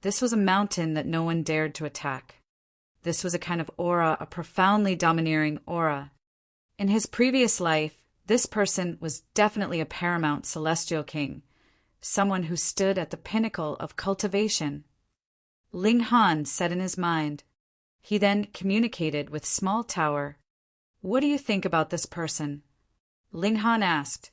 This was a mountain that no one dared to attack. This was a kind of aura, a profoundly domineering aura. In his previous life, this person was definitely a paramount celestial king, someone who stood at the pinnacle of cultivation. Ling Han said in his mind. He then communicated with Small Tower. "What do you think about this person?" Ling Han asked.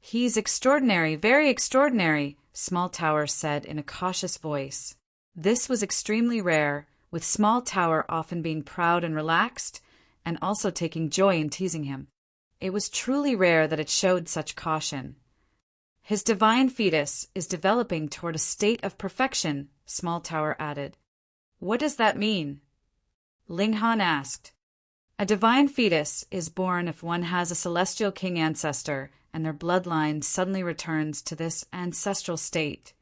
"He's extraordinary, very extraordinary," Small Tower said in a cautious voice. This was extremely rare, with Small Tower often being proud and relaxed, and also taking joy in teasing him. It was truly rare that it showed such caution. "His divine fetus is developing toward a state of perfection," Small Tower added. "What does that mean?" Ling Han asked. "A divine fetus is born if one has a celestial king ancestor and their bloodline suddenly returns to this ancestral state,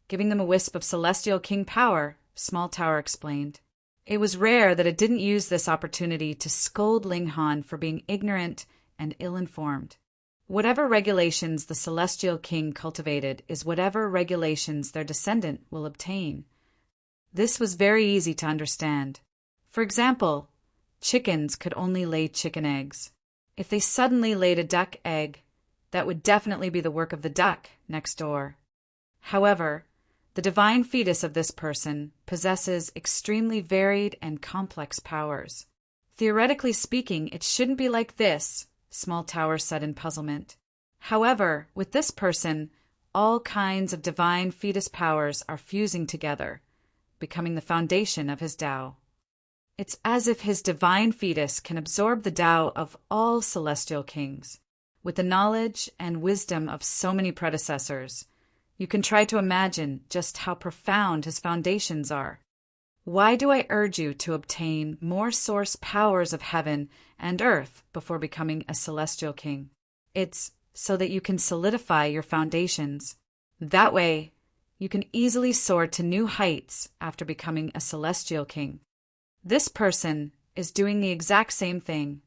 giving them a wisp of celestial king power," Small Tower explained. It was rare that it didn't use this opportunity to scold Ling Han for being ignorant and ill-informed. Whatever regulations the celestial king cultivated is whatever regulations their descendant will obtain. This was very easy to understand. For example, chickens could only lay chicken eggs. If they suddenly laid a duck egg, that would definitely be the work of the duck next door. However, the divine fetus of this person possesses extremely varied and complex powers. Theoretically speaking, it shouldn't be like this, Small Tower said in puzzlement. However, with this person, all kinds of divine fetus powers are fusing together, becoming the foundation of his Tao. It's as if his divine fetus can absorb the Tao of all celestial kings. With the knowledge and wisdom of so many predecessors, you can try to imagine just how profound his foundations are. Why do I urge you to obtain more source powers of heaven and earth before becoming a celestial king? It's so that you can solidify your foundations. That way, you can easily soar to new heights after becoming a celestial king. This person is doing the exact same thing.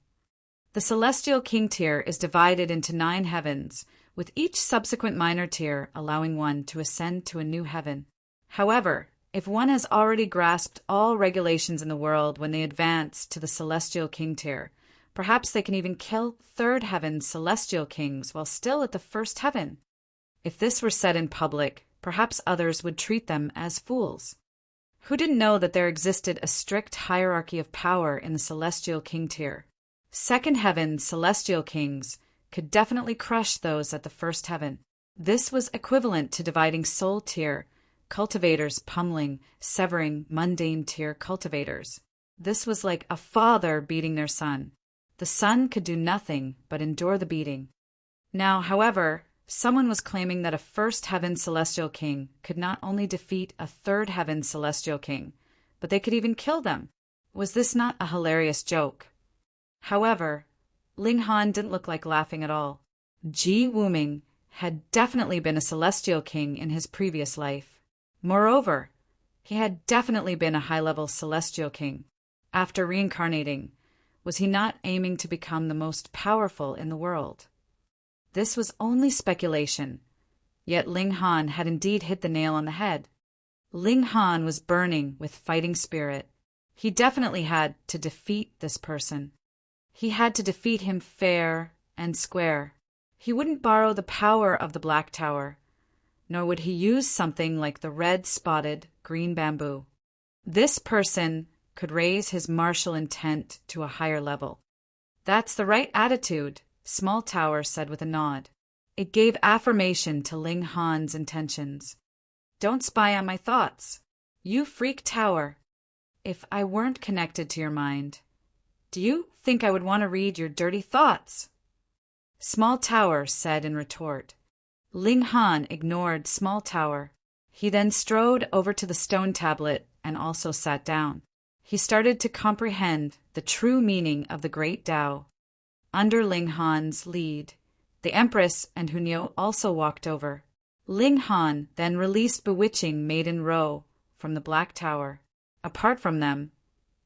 The celestial king tier is divided into 9 heavens, with each subsequent minor tier allowing one to ascend to a new heaven. However, if one has already grasped all regulations in the world when they advance to the celestial king tier, perhaps they can even kill third heaven celestial kings while still at the first heaven. If this were said in public, perhaps others would treat them as fools. Who didn't know that there existed a strict hierarchy of power in the celestial king tier? Second heaven celestial kings could definitely crush those at the first heaven. This was equivalent to dividing soul tier cultivators pummeling, severing mundane tier cultivators. This was like a father beating their son. The son could do nothing but endure the beating. Now, however, someone was claiming that a first heaven celestial king could not only defeat a third heaven celestial king, but they could even kill them. Was this not a hilarious joke? However, Ling Han didn't look like laughing at all. Ji Wuming had definitely been a celestial king in his previous life. Moreover, he had definitely been a high-level celestial king. After reincarnating, was he not aiming to become the most powerful in the world? This was only speculation, yet Ling Han had indeed hit the nail on the head. Ling Han was burning with fighting spirit. He definitely had to defeat this person. He had to defeat him fair and square. He wouldn't borrow the power of the Black Tower, nor would he use something like the red-spotted green bamboo. This person could raise his martial intent to a higher level. That's the right attitude, Small Tower said with a nod. It gave affirmation to Ling Han's intentions. Don't spy on my thoughts. You freak tower. If I weren't connected to your mind, do you think I would want to read your dirty thoughts? Small Tower said in retort. Ling Han ignored Small Tower. He then strode over to the stone tablet and also sat down. He started to comprehend the true meaning of the Great Tao. Under Ling Han's lead, the Empress and Hunyo also walked over. Ling Han then released bewitching Maiden Ro from the Black Tower. Apart from them,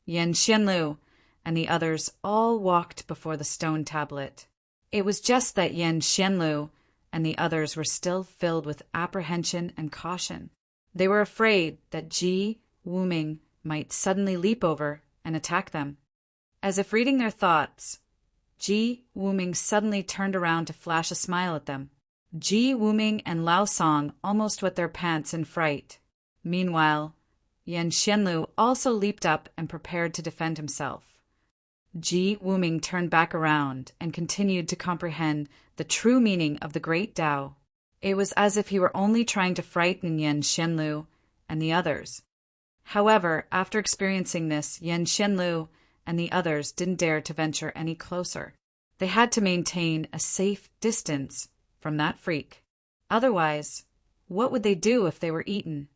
Yen Xianlu and the others all walked before the stone tablet. It was just that Yen Xianlu and the others were still filled with apprehension and caution. They were afraid that Ji Wuming might suddenly leap over and attack them. As if reading their thoughts, Ji Wuming suddenly turned around to flash a smile at them. Ji Wuming and Lao Song almost wet their pants in fright. Meanwhile, Yen Xianlu also leaped up and prepared to defend himself. Ji Wuming turned back around and continued to comprehend the true meaning of the Great Tao. It was as if he were only trying to frighten Yen Xianlu and the others. However, after experiencing this, Yen Xianlu and the others didn't dare to venture any closer. They had to maintain a safe distance from that freak. Otherwise, what would they do if they were eaten?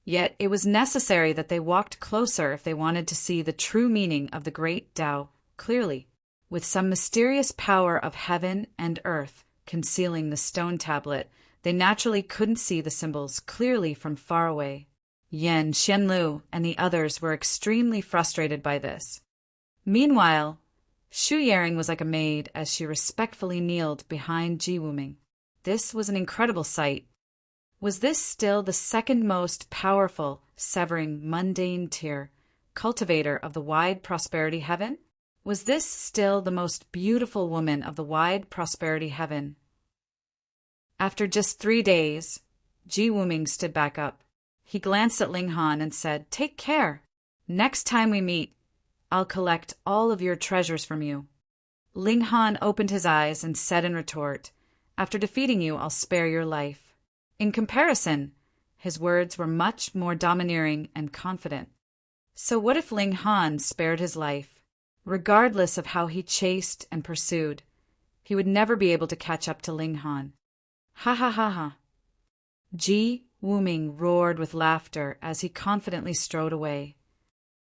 Yet it was necessary that they walked closer if they wanted to see the true meaning of the Great Tao clearly. With some mysterious power of heaven and earth concealing the stone tablet, they naturally couldn't see the symbols clearly from far away. Yen Xianlu and the others were extremely frustrated by this. Meanwhile, Shu Yaring was like a maid as she respectfully kneeled behind Ji Wuming. This was an incredible sight. Was this still the second most powerful, severing mundane tier cultivator of the wide prosperity heaven? Was this still the most beautiful woman of the wide prosperity heaven? After just 3 days, Ji Wuming stood back up. He glanced at Ling Han and said, "Take care. Next time we meet, I'll collect all of your treasures from you." Ling Han opened his eyes and said in retort, "After defeating you, I'll spare your life." In comparison, his words were much more domineering and confident. So what if Ling Han spared his life? Regardless of how he chased and pursued, he would never be able to catch up to Ling Han. Ha ha ha ha. Ji Wuming roared with laughter as he confidently strode away.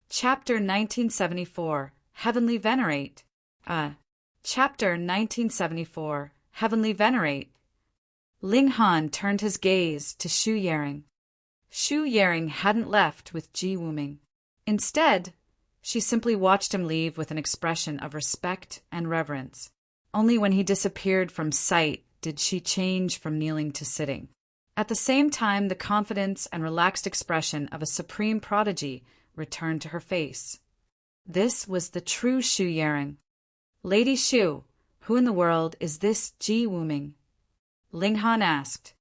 Chapter 1974, Heavenly Venerate. Chapter 1974, Heavenly Venerate. Ling Han turned his gaze to Shu Yaring. Shu Yaring hadn't left with Ji Wuming. Instead, she simply watched him leave with an expression of respect and reverence. Only when he disappeared from sight did she change from kneeling to sitting. At the same time, the confidence and relaxed expression of a supreme prodigy returned to her face. This was the true Shu Yaring. "Lady Shu, who in the world is this Ji Wuming?" Ling Han asked.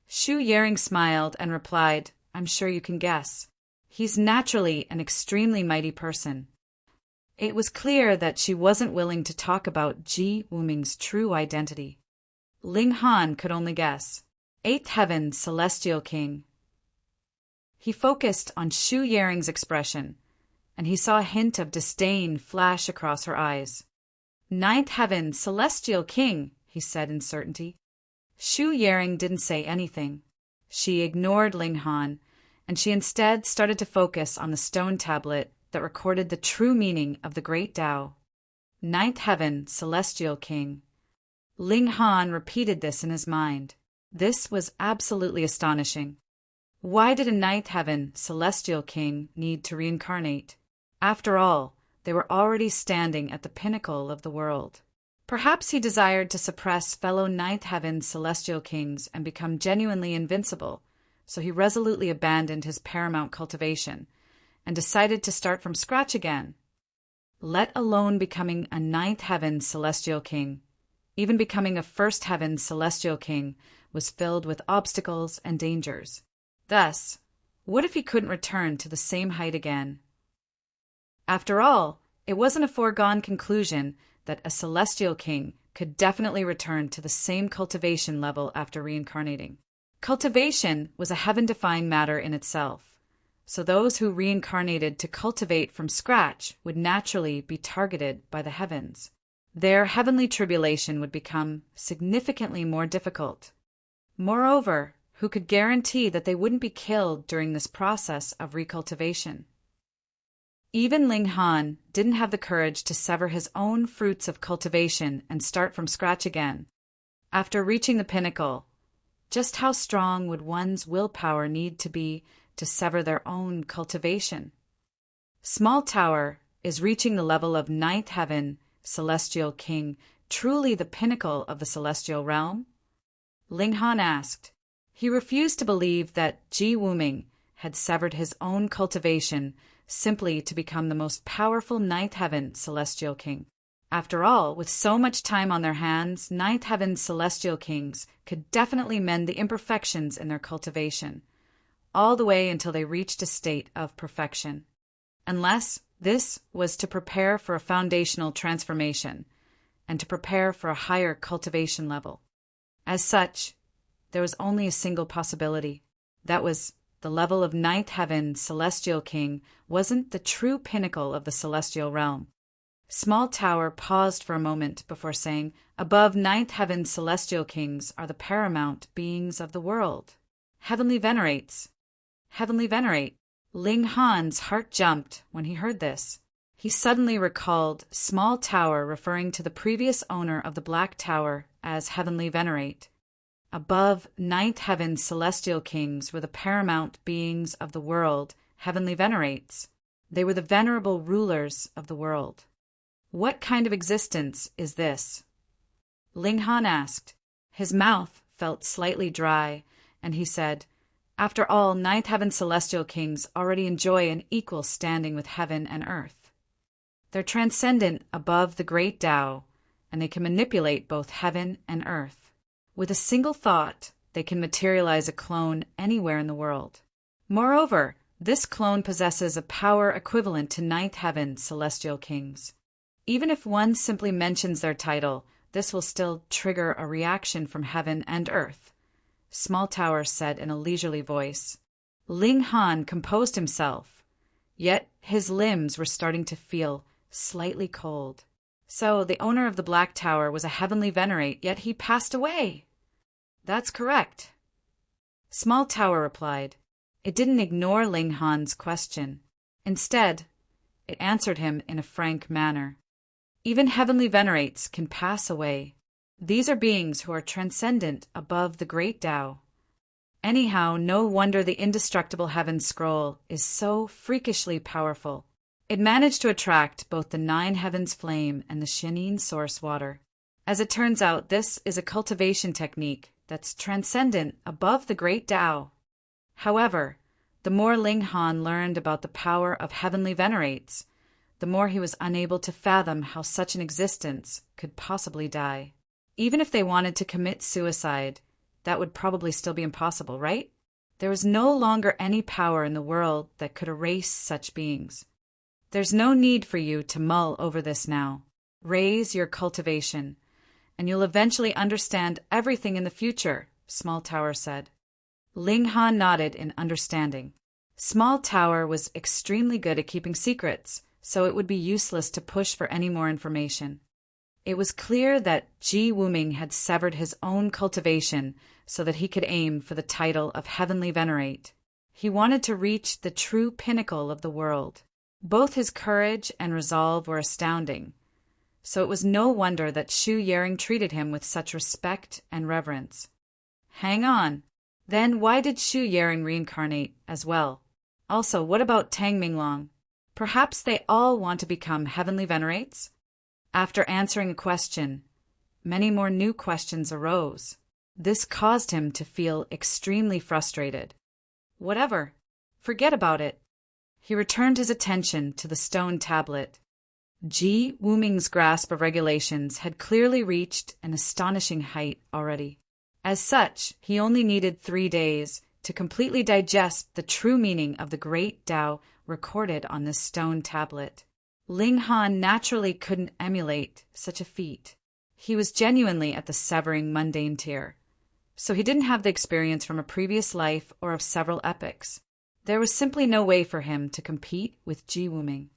Shu Yaring smiled and replied, "I'm sure you can guess. He's naturally an extremely mighty person." It was clear that she wasn't willing to talk about Ji Wuming's true identity. Ling Han could only guess. Eighth heaven, celestial king. He focused on Shu Yaring's expression, and he saw a hint of disdain flash across her eyes. Ninth heaven, celestial king, he said in certainty. Shu Yaring didn't say anything. She ignored Ling Han, and she instead started to focus on the stone tablet that recorded the true meaning of the great Tao. Ninth heaven, celestial king. Ling Han repeated this in his mind. This was absolutely astonishing. Why did a ninth heaven, celestial king, need to reincarnate? After all, they were already standing at the pinnacle of the world. Perhaps he desired to suppress fellow ninth heaven celestial kings and become genuinely invincible, so he resolutely abandoned his paramount cultivation and decided to start from scratch again. Let alone becoming a ninth heaven celestial king. Even becoming a first heaven celestial king was filled with obstacles and dangers. Thus, what if he couldn't return to the same height again? After all, it wasn't a foregone conclusion that a celestial king could definitely return to the same cultivation level after reincarnating. Cultivation was a heaven-defying matter in itself, so those who reincarnated to cultivate from scratch would naturally be targeted by the heavens. Their heavenly tribulation would become significantly more difficult. Moreover, who could guarantee that they wouldn't be killed during this process of recultivation? Even Ling Han didn't have the courage to sever his own fruits of cultivation and start from scratch again. After reaching the pinnacle, just how strong would one's willpower need to be to sever their own cultivation? Small Tower is reaching the level of ninth heaven, celestial king, truly the pinnacle of the celestial realm? Ling Han asked. He refused to believe that Ji Wuming had severed his own cultivation simply to become the most powerful ninth heaven celestial king. After all, with so much time on their hands, ninth heaven celestial kings could definitely mend the imperfections in their cultivation, all the way until they reached a state of perfection. Unless this was to prepare for a foundational transformation and to prepare for a higher cultivation level. As such, there was only a single possibility. That was, the level of ninth heaven celestial king wasn't the true pinnacle of the celestial realm. Small Tower paused for a moment before saying, above ninth heaven celestial kings are the paramount beings of the world. Heavenly venerates. Heavenly venerate. Ling Han's heart jumped when he heard this. He suddenly recalled Small Tower referring to the previous owner of the Black Tower as Heavenly Venerate. Above ninth heaven celestial kings were the paramount beings of the world, Heavenly Venerates. They were the venerable rulers of the world. What kind of existence is this? Ling Han asked. His mouth felt slightly dry, and he said, after all, ninth heaven celestial kings already enjoy an equal standing with heaven and earth. They're transcendent above the great Tao, and they can manipulate both heaven and earth. With a single thought, they can materialize a clone anywhere in the world. Moreover, this clone possesses a power equivalent to ninth heaven celestial kings. Even if one simply mentions their title, this will still trigger a reaction from heaven and earth, Small Tower said in a leisurely voice. Ling Han composed himself, yet his limbs were starting to feel slightly cold. So the owner of the Black Tower was a heavenly venerate, yet he passed away. That's correct. Small Tower replied. It didn't ignore Ling Han's question. Instead, it answered him in a frank manner. Even heavenly venerates can pass away. These are beings who are transcendent above the great Tao. Anyhow, no wonder the indestructible heaven scroll is so freakishly powerful. It managed to attract both the nine heavens flame and the Shenin source water. As it turns out, this is a cultivation technique that's transcendent above the great Tao. However, the more Ling Han learned about the power of heavenly venerates, the more he was unable to fathom how such an existence could possibly die. Even if they wanted to commit suicide, that would probably still be impossible, right? There was no longer any power in the world that could erase such beings. There's no need for you to mull over this now. Raise your cultivation, and you'll eventually understand everything in the future, Small Tower said. Ling Han nodded in understanding. Small Tower was extremely good at keeping secrets, so it would be useless to push for any more information. It was clear that Ji Wuming had severed his own cultivation so that he could aim for the title of Heavenly Venerate. He wanted to reach the true pinnacle of the world. Both his courage and resolve were astounding, so it was no wonder that Shu Yaring treated him with such respect and reverence. Hang on. Then why did Shu Yaring reincarnate as well? Also, what about Tang Minglong? Perhaps they all want to become Heavenly Venerates? After answering a question, many more new questions arose. This caused him to feel extremely frustrated. Whatever. Forget about it. He returned his attention to the stone tablet. Ji Wuming's grasp of regulations had clearly reached an astonishing height already. As such, he only needed 3 days to completely digest the true meaning of the great Tao recorded on this stone tablet. Ling Han naturally couldn't emulate such a feat. He was genuinely at the severing mundane tier, so he didn't have the experience from a previous life or of several epochs. There was simply no way for him to compete with Ji Wuming.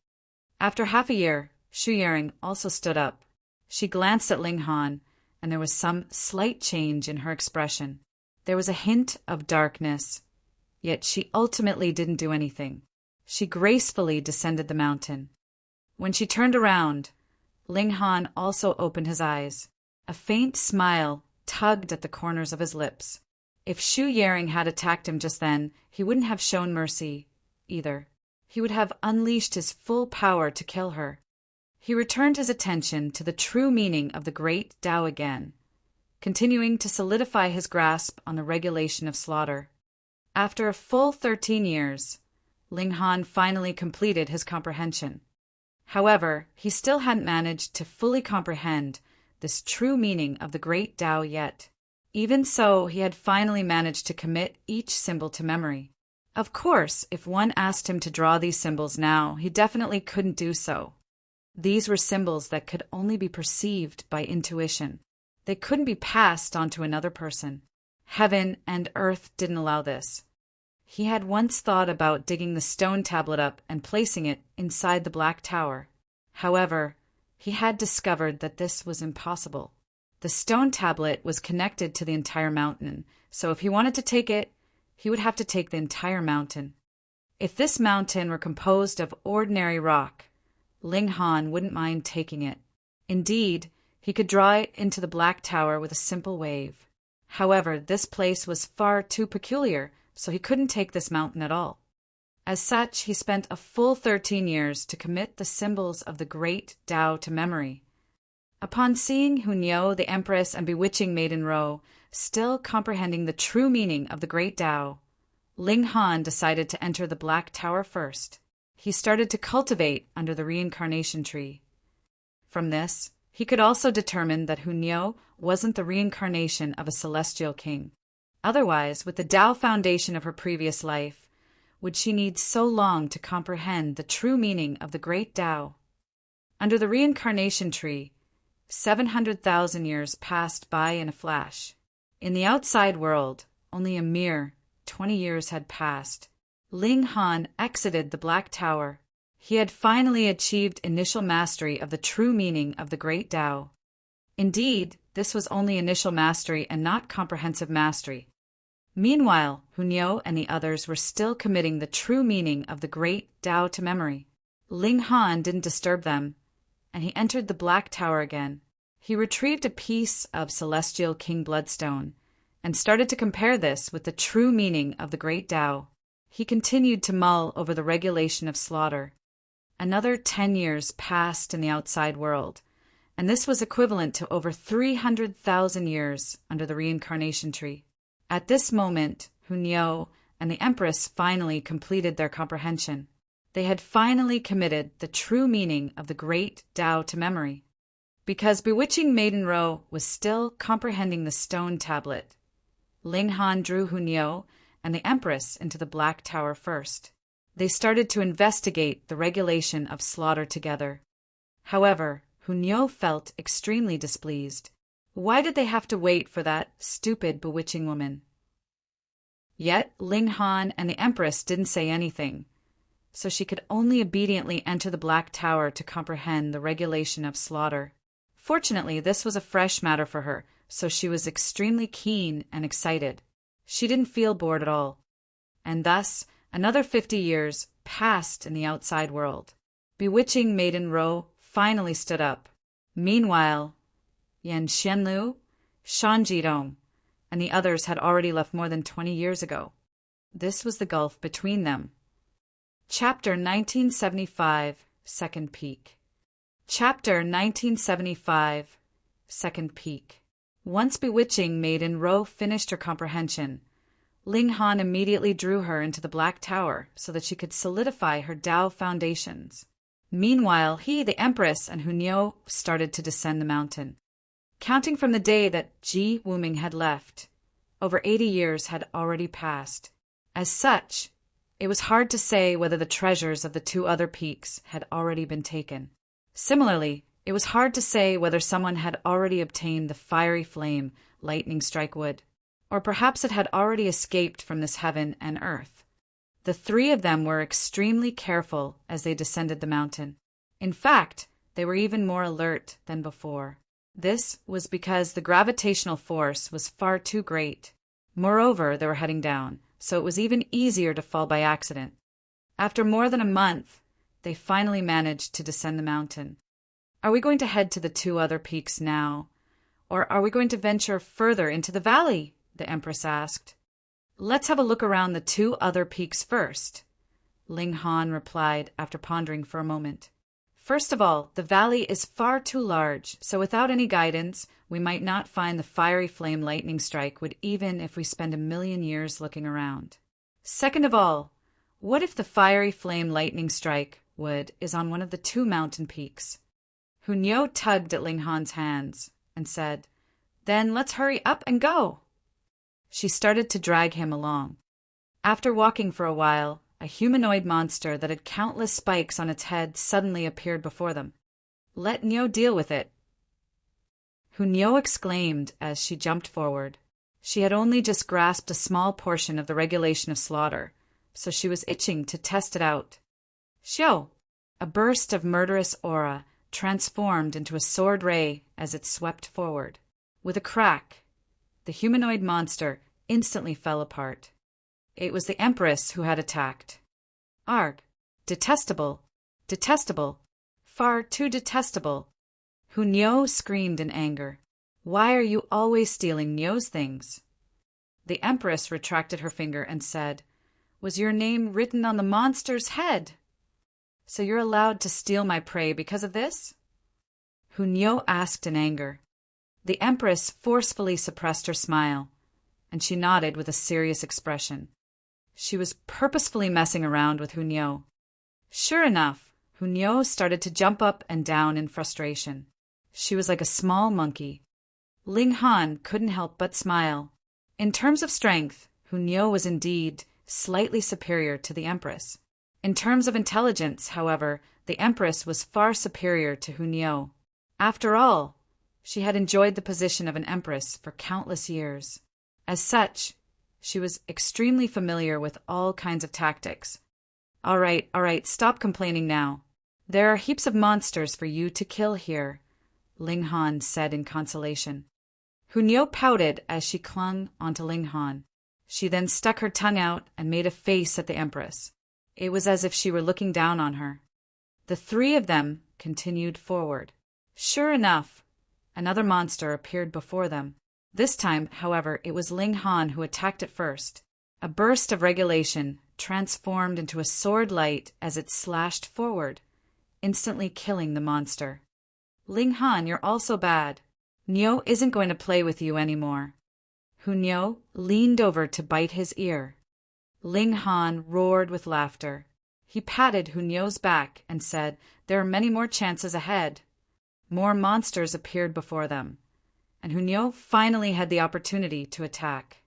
After half a year, Shu Yaring also stood up. She glanced at Ling Han, and there was some slight change in her expression. There was a hint of darkness, yet she ultimately didn't do anything. She gracefully descended the mountain. When she turned around, Ling Han also opened his eyes. A faint smile tugged at the corners of his lips. If Shu Yaring had attacked him just then, he wouldn't have shown mercy, either. He would have unleashed his full power to kill her. He returned his attention to the true meaning of the great Tao again, continuing to solidify his grasp on the regulation of slaughter. After a full 13 years, Ling Han finally completed his comprehension. However, he still hadn't managed to fully comprehend this true meaning of the great Tao yet. Even so, he had finally managed to commit each symbol to memory. Of course, if one asked him to draw these symbols now, he definitely couldn't do so. These were symbols that could only be perceived by intuition. They couldn't be passed on to another person. Heaven and earth didn't allow this. He had once thought about digging the stone tablet up and placing it inside the Black Tower. However, he had discovered that this was impossible. The stone tablet was connected to the entire mountain, so if he wanted to take it, he would have to take the entire mountain. If this mountain were composed of ordinary rock, Ling Han wouldn't mind taking it. Indeed, he could draw it into the Black Tower with a simple wave. However, this place was far too peculiar, so he couldn't take this mountain at all. As such, he spent a full 13 years to commit the symbols of the great Tao to memory. Upon seeing Hunyao, the Empress, and bewitching Maiden Ro still comprehending the true meaning of the great Tao, Ling Han decided to enter the Black Tower first. He started to cultivate under the reincarnation tree. From this, he could also determine that Hunyao wasn't the reincarnation of a celestial king. Otherwise, with the Tao foundation of her previous life, would she need so long to comprehend the true meaning of the great Tao? Under the reincarnation tree, 700,000 years passed by in a flash. In the outside world, only a mere 20 years had passed. Ling Han exited the Black Tower. He had finally achieved initial mastery of the true meaning of the great Tao. Indeed, this was only initial mastery and not comprehensive mastery. Meanwhile, Hunyao and the others were still committing the true meaning of the great Tao to memory. Ling Han didn't disturb them, and he entered the Black Tower again. He retrieved a piece of Celestial King Bloodstone and started to compare this with the true meaning of the great Tao. He continued to mull over the regulation of slaughter. Another 10 years passed in the outside world, and this was equivalent to over 300,000 years under the reincarnation tree. At this moment, Hunyao and the Empress finally completed their comprehension. They had finally committed the true meaning of the great Tao to memory. Because bewitching Maiden Ro was still comprehending the stone tablet, Ling Han drew Hunyao and the Empress into the Black Tower first. They started to investigate the regulation of slaughter together. However, Hunyao felt extremely displeased. Why did they have to wait for that stupid, bewitching woman? Yet Ling Han and the Empress didn't say anything, so she could only obediently enter the Black Tower to comprehend the regulation of slaughter. Fortunately, this was a fresh matter for her, so she was extremely keen and excited. She didn't feel bored at all. And thus, another 50 years passed in the outside world. Bewitching Maiden Ro finally stood up. Meanwhile, Yan Xianlu, Shan Jidong, and the others had already left more than 20 years ago. This was the gulf between them. Chapter 1975, Second Peak. Chapter 1975, Second Peak. Once bewitching Maiden Ro finished her comprehension, Ling Han immediately drew her into the Black Tower so that she could solidify her Tao foundations. Meanwhile, he, the Empress, and Hunyao started to descend the mountain. Counting from the day that Ji Wuming had left, over 80 years had already passed. As such, it was hard to say whether the treasures of the two other peaks had already been taken. Similarly, it was hard to say whether someone had already obtained the fiery flame lightning strike wood, or perhaps it had already escaped from this heaven and earth. The three of them were extremely careful as they descended the mountain. In fact, they were even more alert than before. This was because the gravitational force was far too great. Moreover, they were heading down, so it was even easier to fall by accident. After more than a month, they finally managed to descend the mountain. Are we going to head to the two other peaks now, or are we going to venture further into the valley? The Empress asked. Let's have a look around the two other peaks first, Ling Han replied after pondering for a moment. First of all, the valley is far too large, so without any guidance, we might not find the fiery flame lightning strike would even if we spend 1,000,000 years looking around. Second of all, what if the fiery flame lightning strike wood is on one of the two mountain peaks? Hunyao tugged at Ling Han's hands and said, Then let's hurry up and go. She started to drag him along. After walking for a while, a humanoid monster that had countless spikes on its head suddenly appeared before them. Let Nyo deal with it, Hunyao exclaimed as she jumped forward. She had only just grasped a small portion of the regulation of slaughter, so she was itching to test it out. Xiao! A burst of murderous aura transformed into a sword ray as it swept forward. With a crack, the humanoid monster instantly fell apart. It was the Empress who had attacked. Arg! Detestable! Detestable! Far too detestable! Hunyao screamed in anger. Why are you always stealing Nyo's things? The Empress retracted her finger and said, Was your name written on the monster's head? So you're allowed to steal my prey because of this? Hunyao asked in anger. The Empress forcefully suppressed her smile, and she nodded with a serious expression. She was purposefully messing around with Hunyao. Sure enough, Hunyao started to jump up and down in frustration. She was like a small monkey. Ling Han couldn't help but smile. In terms of strength, Hunyao was indeed slightly superior to the Empress. In terms of intelligence, however, the Empress was far superior to Hunyao. After all, she had enjoyed the position of an Empress for countless years. As such, she was extremely familiar with all kinds of tactics. All right, stop complaining now. There are heaps of monsters for you to kill here, Ling Han said in consolation. Hunyao pouted as she clung onto Ling Han. She then stuck her tongue out and made a face at the Empress. It was as if she were looking down on her. The three of them continued forward. Sure enough, another monster appeared before them. This time, however, it was Ling Han who attacked it first. A burst of regulation transformed into a sword light as it slashed forward, instantly killing the monster. Ling Han, you're also bad. Nyo isn't going to play with you anymore. Hunyao leaned over to bite his ear. Ling Han roared with laughter. He patted Hunyao's back and said, There are many more chances ahead. More monsters appeared before them, and Hunyao finally had the opportunity to attack.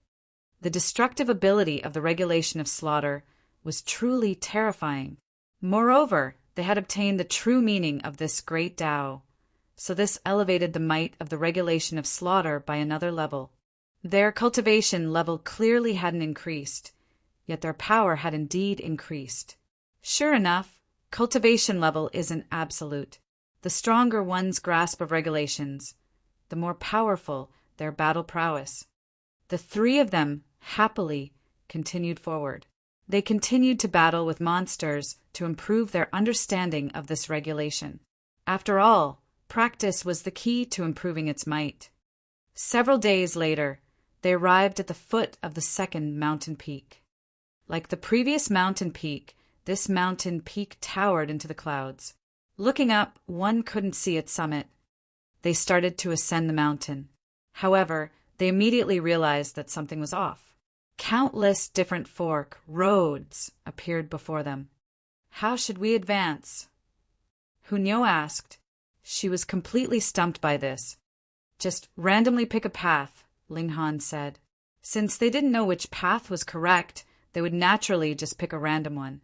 The destructive ability of the regulation of slaughter was truly terrifying. Moreover, they had obtained the true meaning of this great Tao. so this elevated the might of the regulation of slaughter by another level. Their cultivation level clearly hadn't increased, yet their power had indeed increased. Sure enough, cultivation level isn't absolute. The stronger one's grasp of regulations, the more powerful their battle prowess. The three of them, happily, continued forward. They continued to battle with monsters to improve their understanding of this regulation. After all, practice was the key to improving its might. Several days later, they arrived at the foot of the second mountain peak. Like the previous mountain peak, this mountain peak towered into the clouds. Looking up, one couldn't see its summit. They started to ascend the mountain. However, they immediately realized that something was off. Countless different fork roads appeared before them. How should we advance? Hunyo asked. She was completely stumped by this. Just randomly pick a path, Ling Han said. Since they didn't know which path was correct, they would naturally just pick a random one.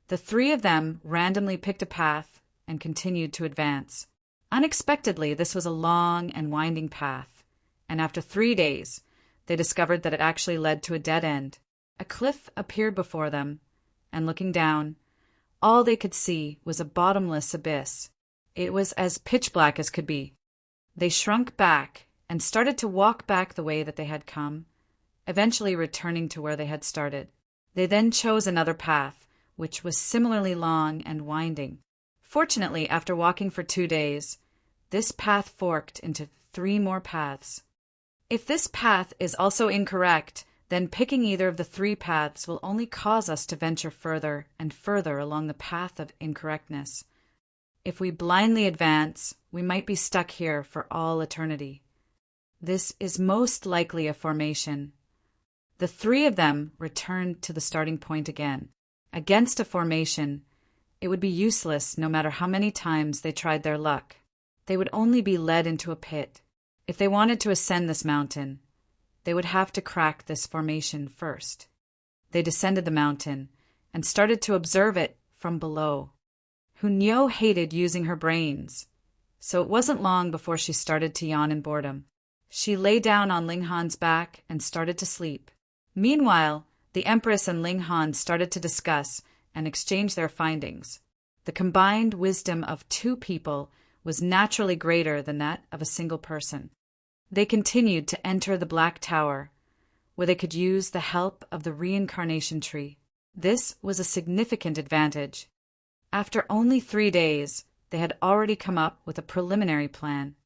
The three of them randomly picked a path and continued to advance. Unexpectedly, this was a long and winding path, and after 3 days, they discovered that it actually led to a dead end. A cliff appeared before them, and looking down, all they could see was a bottomless abyss. It was as pitch black as could be. They shrunk back and started to walk back the way that they had come, eventually returning to where they had started. They then chose another path, which was similarly long and winding. Fortunately, after walking for 2 days, this path forked into 3 more paths. If this path is also incorrect, then picking either of the 3 paths will only cause us to venture further and further along the path of incorrectness. If we blindly advance, we might be stuck here for all eternity. This is most likely a formation. The 3 of them returned to the starting point again. Against a formation, it would be useless no matter how many times they tried their luck. They would only be led into a pit. If they wanted to ascend this mountain, they would have to crack this formation first. They descended the mountain and started to observe it from below. Hunyo hated using her brains, so it wasn't long before she started to yawn in boredom. She lay down on Ling Han's back and started to sleep. Meanwhile, the Empress and Ling Han started to discuss and exchange their findings. The combined wisdom of 2 people was naturally greater than that of a single person. They continued to enter the Black Tower, where they could use the help of the reincarnation tree. This was a significant advantage. After only 3 days, they had already come up with a preliminary plan.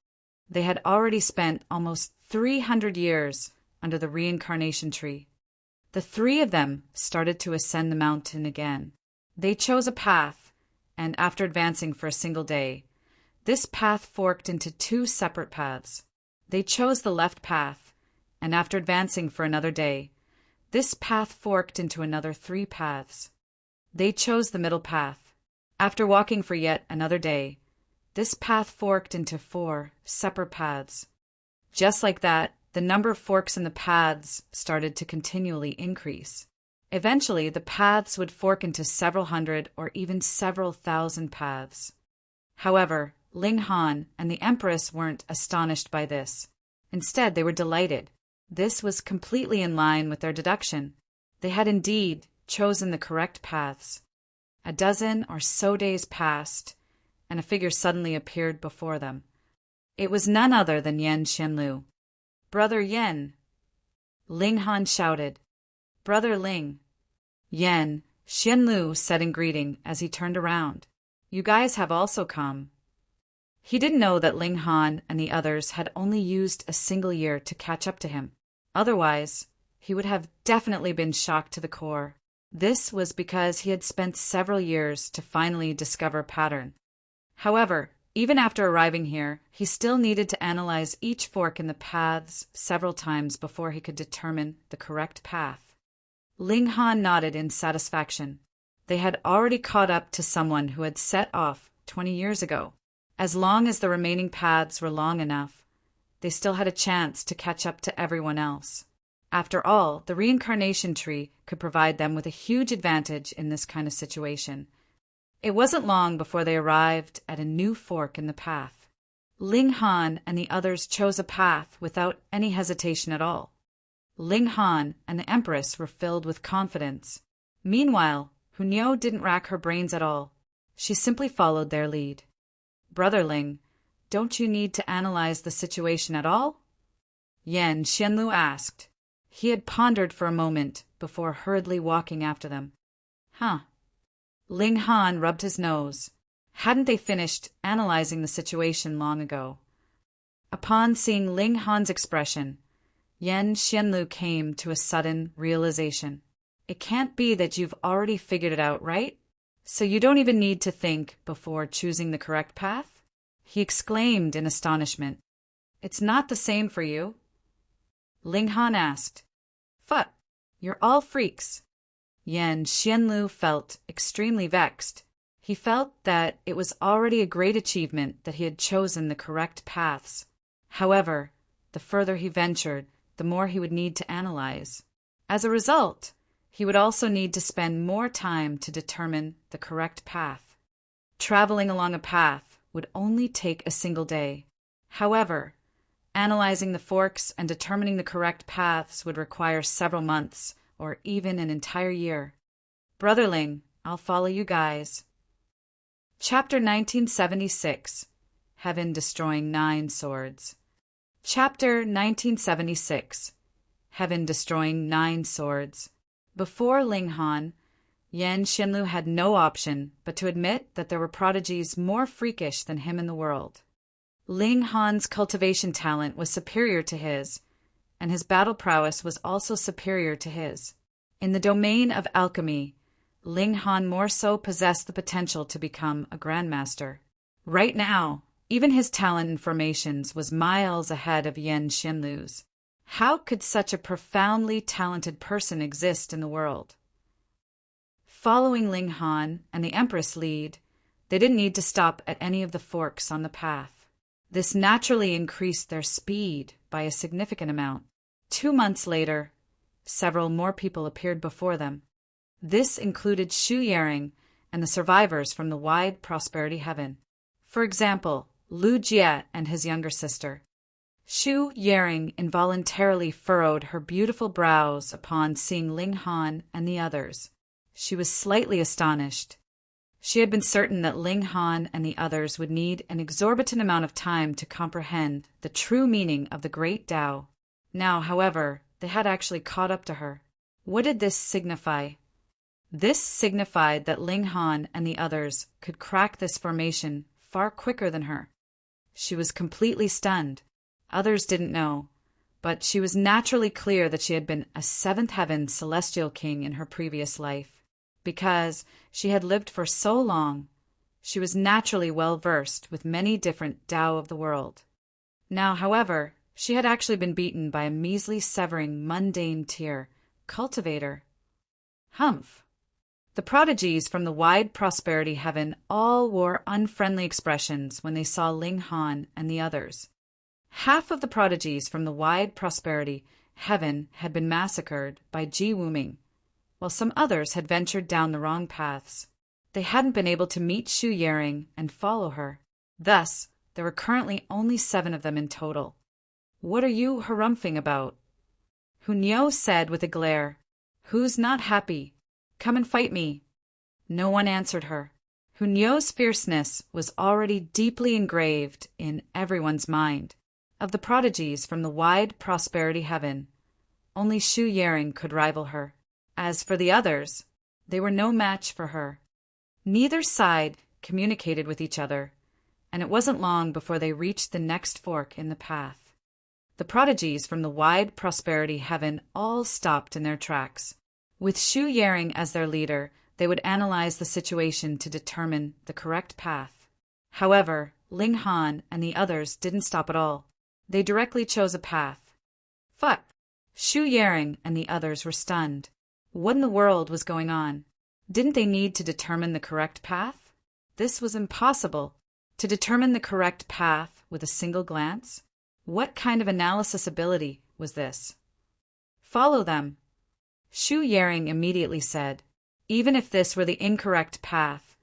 They had already spent almost 300 years under the reincarnation tree. The 3 of them started to ascend the mountain again. They chose a path, and after advancing for a single day, this path forked into 2 separate paths. They chose the left path, and after advancing for another day, this path forked into another 3 paths. They chose the middle path. After walking for yet another day, this path forked into 4 separate paths. Just like that, the number of forks in the paths started to continually increase. Eventually, the paths would fork into several hundred or even several thousand paths. However, Ling Han and the Empress weren't astonished by this. Instead, they were delighted. This was completely in line with their deduction. They had indeed chosen the correct paths. A dozen or so days passed, and a figure suddenly appeared before them. It was none other than Yen Xianlu. "Brother Yen!" Ling Han shouted. "Brother Ling!" Yen Xianlu said in greeting as he turned around. "You guys have also come." He didn't know that Ling Han and the others had only used a single year to catch up to him. Otherwise, he would have definitely been shocked to the core. This was because he had spent several years to finally discover a pattern. However, even after arriving here, he still needed to analyze each fork in the paths several times before he could determine the correct path. Ling Han nodded in satisfaction. They had already caught up to someone who had set off 20 years ago. As long as the remaining paths were long enough, they still had a chance to catch up to everyone else. After all, the reincarnation tree could provide them with a huge advantage in this kind of situation. It wasn't long before they arrived at a new fork in the path. Ling Han and the others chose a path without any hesitation at all. Ling Han and the Empress were filled with confidence. Meanwhile, Hunyao didn't rack her brains at all. She simply followed their lead. "Brother Ling, don't you need to analyze the situation at all?" Yan Xianlu asked. He had pondered for a moment before hurriedly walking after them. Huh. Ling Han rubbed his nose. Hadn't they finished analyzing the situation long ago? Upon seeing Ling Han's expression, Yan Xianlu came to a sudden realization. It can't be that you've already figured it out, right? So you don't even need to think before choosing the correct path? He exclaimed in astonishment. It's not the same for you? Ling Han asked. Phut, you're all freaks. Yan Xianlu felt extremely vexed. He felt that it was already a great achievement that he had chosen the correct paths. However, the further he ventured, the more he would need to analyze. As a result, he would also need to spend more time to determine the correct path. Traveling along a path would only take a single day. However, analyzing the forks and determining the correct paths would require several months, or even an entire year. Brother Ling, I'll follow you guys. Chapter 1976, Heaven Destroying 9 Swords. Chapter 1976, Heaven Destroying 9 Swords. Before Ling Han, Yan Xianlu had no option but to admit that there were prodigies more freakish than him in the world. Ling Han's cultivation talent was superior to his, and his battle prowess was also superior to his. In the domain of alchemy, Ling Han more so possessed the potential to become a grandmaster. Right now, even his talent in formations was miles ahead of Yan Xianlu's. How could such a profoundly talented person exist in the world? Following Ling Han and the Empress lead, they didn't need to stop at any of the forks on the path. This naturally increased their speed by a significant amount. 2 months later, several more people appeared before them. This included Xu Yaring and the survivors from the wide prosperity heaven. For example, Lu Jie and his younger sister. Xu Yaring involuntarily furrowed her beautiful brows upon seeing Ling Han and the others. She was slightly astonished. She had been certain that Ling Han and the others would need an exorbitant amount of time to comprehend the true meaning of the great Tao. Now, however, they had actually caught up to her. What did this signify? This signified that Ling Han and the others could crack this formation far quicker than her. She was completely stunned. Others didn't know, but she was naturally clear that she had been a seventh heaven celestial king in her previous life. Because she had lived for so long, she was naturally well versed with many different Tao of the world. Now, however, she had actually been beaten by a measly severing mundane tier, cultivator. Humph! The prodigies from the wide prosperity heaven all wore unfriendly expressions when they saw Ling Han and the others. Half of the prodigies from the wide prosperity heaven had been massacred by Ji Wuming, while some others had ventured down the wrong paths. They hadn't been able to meet Xu Yaring and follow her. Thus, there were currently only 7 of them in total. What are you harumphing about? Hunyao said with a glare. Who's not happy? Come and fight me. No one answered her. Hunyao's fierceness was already deeply engraved in everyone's mind. Of the prodigies from the wide prosperity heaven, only Xu Yaring could rival her. As for the others, they were no match for her. Neither side communicated with each other, and it wasn't long before they reached the next fork in the path. The prodigies from the wide prosperity heaven all stopped in their tracks. With Xu Yaring as their leader, they would analyze the situation to determine the correct path. However, Ling Han and the others didn't stop at all. They directly chose a path. Phut! Xu Yaring and the others were stunned. What in the world was going on? Didn't they need to determine the correct path? This was impossible. To determine the correct path with a single glance? What kind of analysis ability was this? Follow them. Xu Yaring immediately said. Even if this were the incorrect path,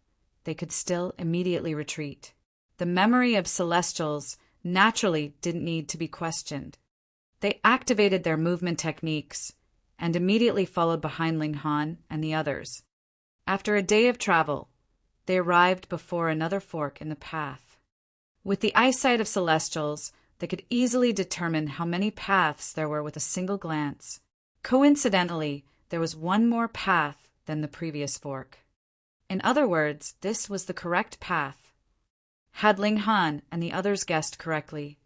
they could still immediately retreat. The memory of celestials naturally didn't need to be questioned. They activated their movement techniques and immediately followed behind Ling Han and the others. After a day of travel, they arrived before another fork in the path. With the eyesight of Celestials, they could easily determine how many paths there were with a single glance. Coincidentally, there was one more path than the previous fork. In other words, this was the correct path. Had Ling Han and the others guessed correctly?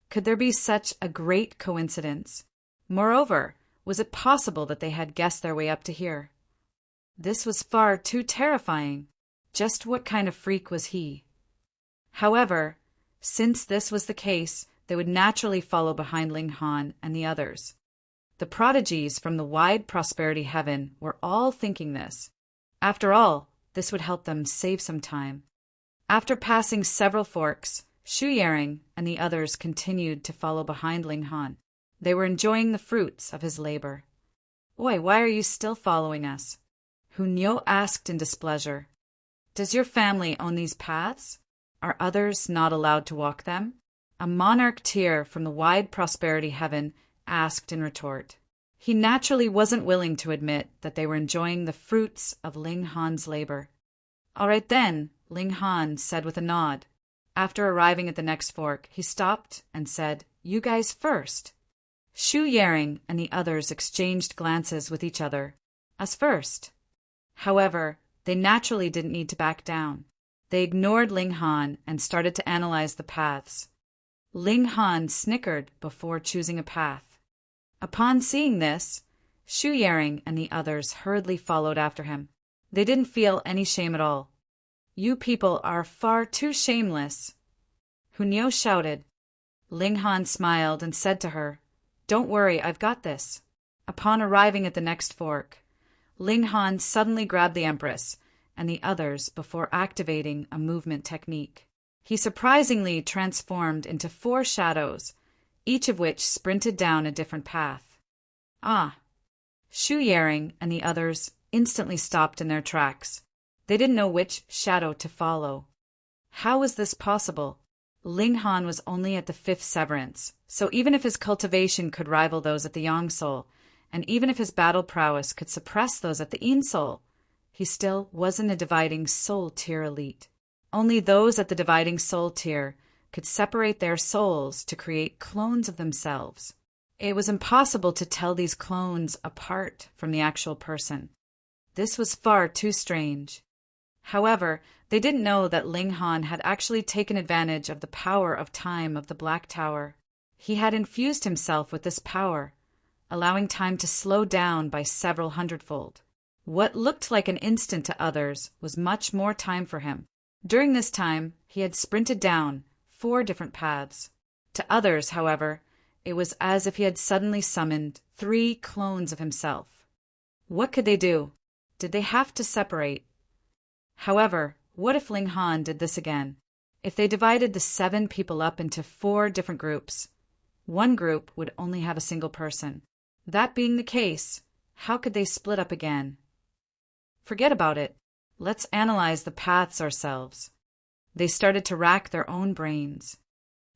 Could there be such a great coincidence? Moreover, was it possible that they had guessed their way up to here? This was far too terrifying. Just what kind of freak was he? However, since this was the case, they would naturally follow behind Ling Han and the others. The prodigies from the wide prosperity heaven were all thinking this. After all, this would help them save some time. After passing several forks, Shu Yaring and the others continued to follow behind Ling Han. They were enjoying the fruits of his labor. "Oi, why are you still following us?" Hunyo asked in displeasure. "Does your family own these paths? Are others not allowed to walk them?" A monarch tear from the wide prosperity heaven asked in retort. He naturally wasn't willing to admit that they were enjoying the fruits of Ling Han's labor. "All right then," Ling Han said with a nod. After arriving at the next fork, he stopped and said, "You guys first." Shu Yaring and the others exchanged glances with each other. Us first. However, they naturally didn't need to back down. They ignored Ling Han and started to analyze the paths. Ling Han snickered before choosing a path. Upon seeing this, Shu Yaring and the others hurriedly followed after him. They didn't feel any shame at all. "You people are far too shameless," Hunyo shouted. Ling Han smiled and said to her, "Don't worry, I've got this." Upon arriving at the next fork, Ling Han suddenly grabbed the Empress and the others before activating a movement technique. He surprisingly transformed into 4 shadows, each of which sprinted down a different path. Ah! Shu Yaring and the others instantly stopped in their tracks. They didn't know which shadow to follow. How was this possible? Ling Han was only at the 5th severance, so even if his cultivation could rival those at the Yang Soul, and even if his battle prowess could suppress those at the Yin Soul, he still wasn't a dividing soul tier elite. Only those at the dividing soul tier could separate their souls to create clones of themselves. It was impossible to tell these clones apart from the actual person. This was far too strange. However, they didn't know that Ling Han had actually taken advantage of the power of time of the Black Tower. He had infused himself with this power, allowing time to slow down by several hundredfold. What looked like an instant to others was much more time for him. During this time, he had sprinted down 4 different paths. To others, however, it was as if he had suddenly summoned 3 clones of himself. What could they do? Did they have to separate? However, what if Ling Han did this again? If they divided the 7 people up into 4 different groups, one group would only have a single person. That being the case, how could they split up again? Forget about it. Let's analyze the paths ourselves. They started to rack their own brains.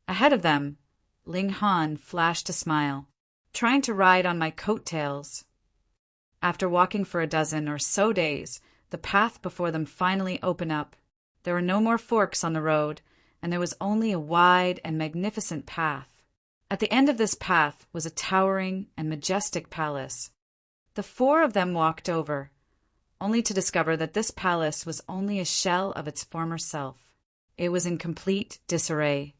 Ahead of them, Ling Han flashed a smile, trying to ride on my coattails. After walking for a dozen or so days, the path before them finally opened up. There were no more forks on the road, and there was only a wide and magnificent path. At the end of this path was a towering and majestic palace. The 4 of them walked over, only to discover that this palace was only a shell of its former self. It was in complete disarray.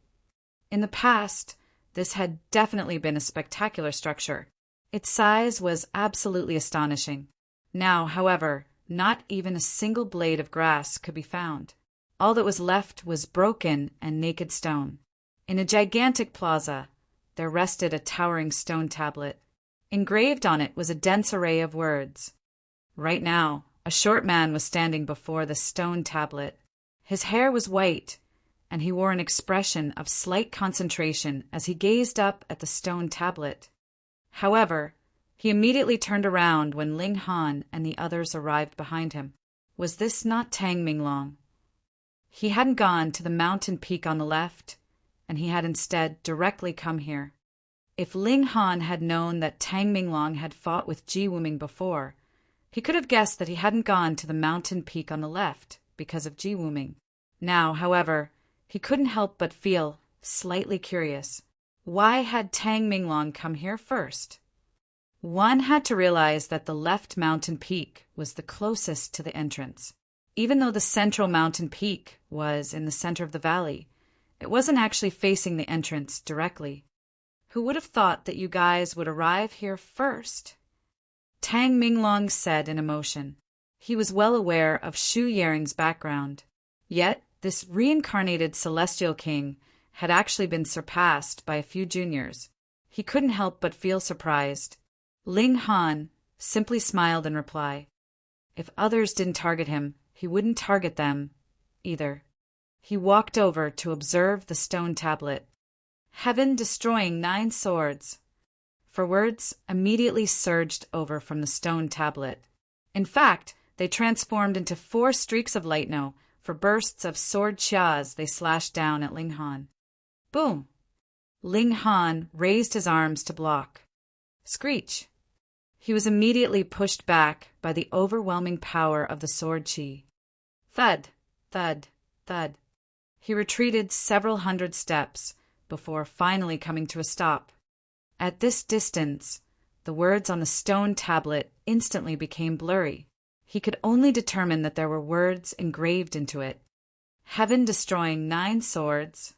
In the past, this had definitely been a spectacular structure. Its size was absolutely astonishing. Now, however, not even a single blade of grass could be found. All that was left was broken and naked stone. In a gigantic plaza, there rested a towering stone tablet. Engraved on it was a dense array of words. Right now, a short man was standing before the stone tablet. His hair was white, and he wore an expression of slight concentration as he gazed up at the stone tablet. However, he immediately turned around when Ling Han and the others arrived behind him. Was this not Tang Minglong? He hadn't gone to the mountain peak on the left, and he had instead directly come here. If Ling Han had known that Tang Minglong had fought with Ji Wuming before, he could have guessed that he hadn't gone to the mountain peak on the left because of Ji Wuming. Now, however, he couldn't help but feel slightly curious. Why had Tang Minglong come here first? One had to realize that the left mountain peak was the closest to the entrance. Even though the central mountain peak was in the center of the valley, it wasn't actually facing the entrance directly. Who would have thought that you guys would arrive here first? Tang Minglong said in emotion. He was well aware of Shu Yaring's background. Yet, this reincarnated celestial king had actually been surpassed by a few juniors. He couldn't help but feel surprised. Ling Han simply smiled in reply. If others didn't target him, he wouldn't target them either. He walked over to observe the stone tablet. Heaven destroying 9 swords. For words immediately surged over from the stone tablet. In fact, they transformed into 4 streaks of light now. For bursts of sword chias they slashed down at Ling Han. Boom! Ling Han raised his arms to block. Screech! He was immediately pushed back by the overwhelming power of the sword chi. Thud! Thud! Thud! He retreated several hundred steps before finally coming to a stop. At this distance, the words on the stone tablet instantly became blurry. He could only determine that there were words engraved into it. Heaven destroying 9 swords.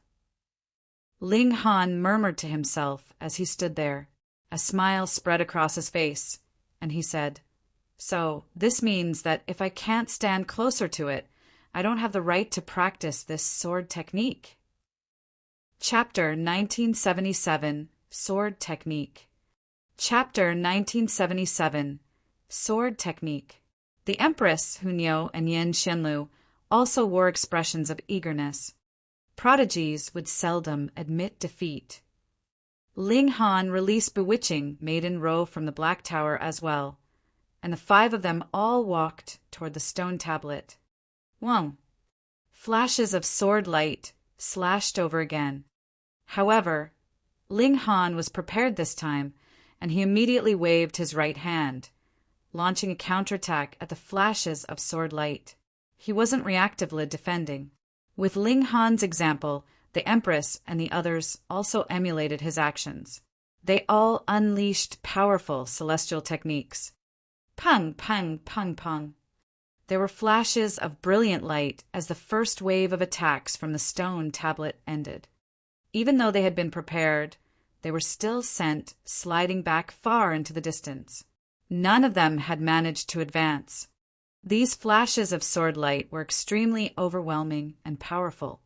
Ling Han murmured to himself as he stood there. A smile spread across his face, and he said, "So, this means that if I can't stand closer to it, I don't have the right to practice this sword technique." Chapter 1977, Sword Technique. Chapter 1977, Sword Technique. The Empress, Hunyao, and Yen Xianlu also wore expressions of eagerness. Prodigies would seldom admit defeat. Ling Han released Bewitching Maiden Ro from the Black Tower as well, and the 5 of them all walked toward the stone tablet. Wong! Flashes of sword light slashed over again. However, Ling Han was prepared this time, and he immediately waved his right hand, launching a counterattack at the flashes of sword light. He wasn't reactively defending. With Ling Han's example, the Empress and the others also emulated his actions. They all unleashed powerful celestial techniques. Pung, pung, pung, pung. There were flashes of brilliant light as the first wave of attacks from the stone tablet ended. Even though they had been prepared, they were still sent sliding back far into the distance. None of them had managed to advance. These flashes of sword light were extremely overwhelming and powerful.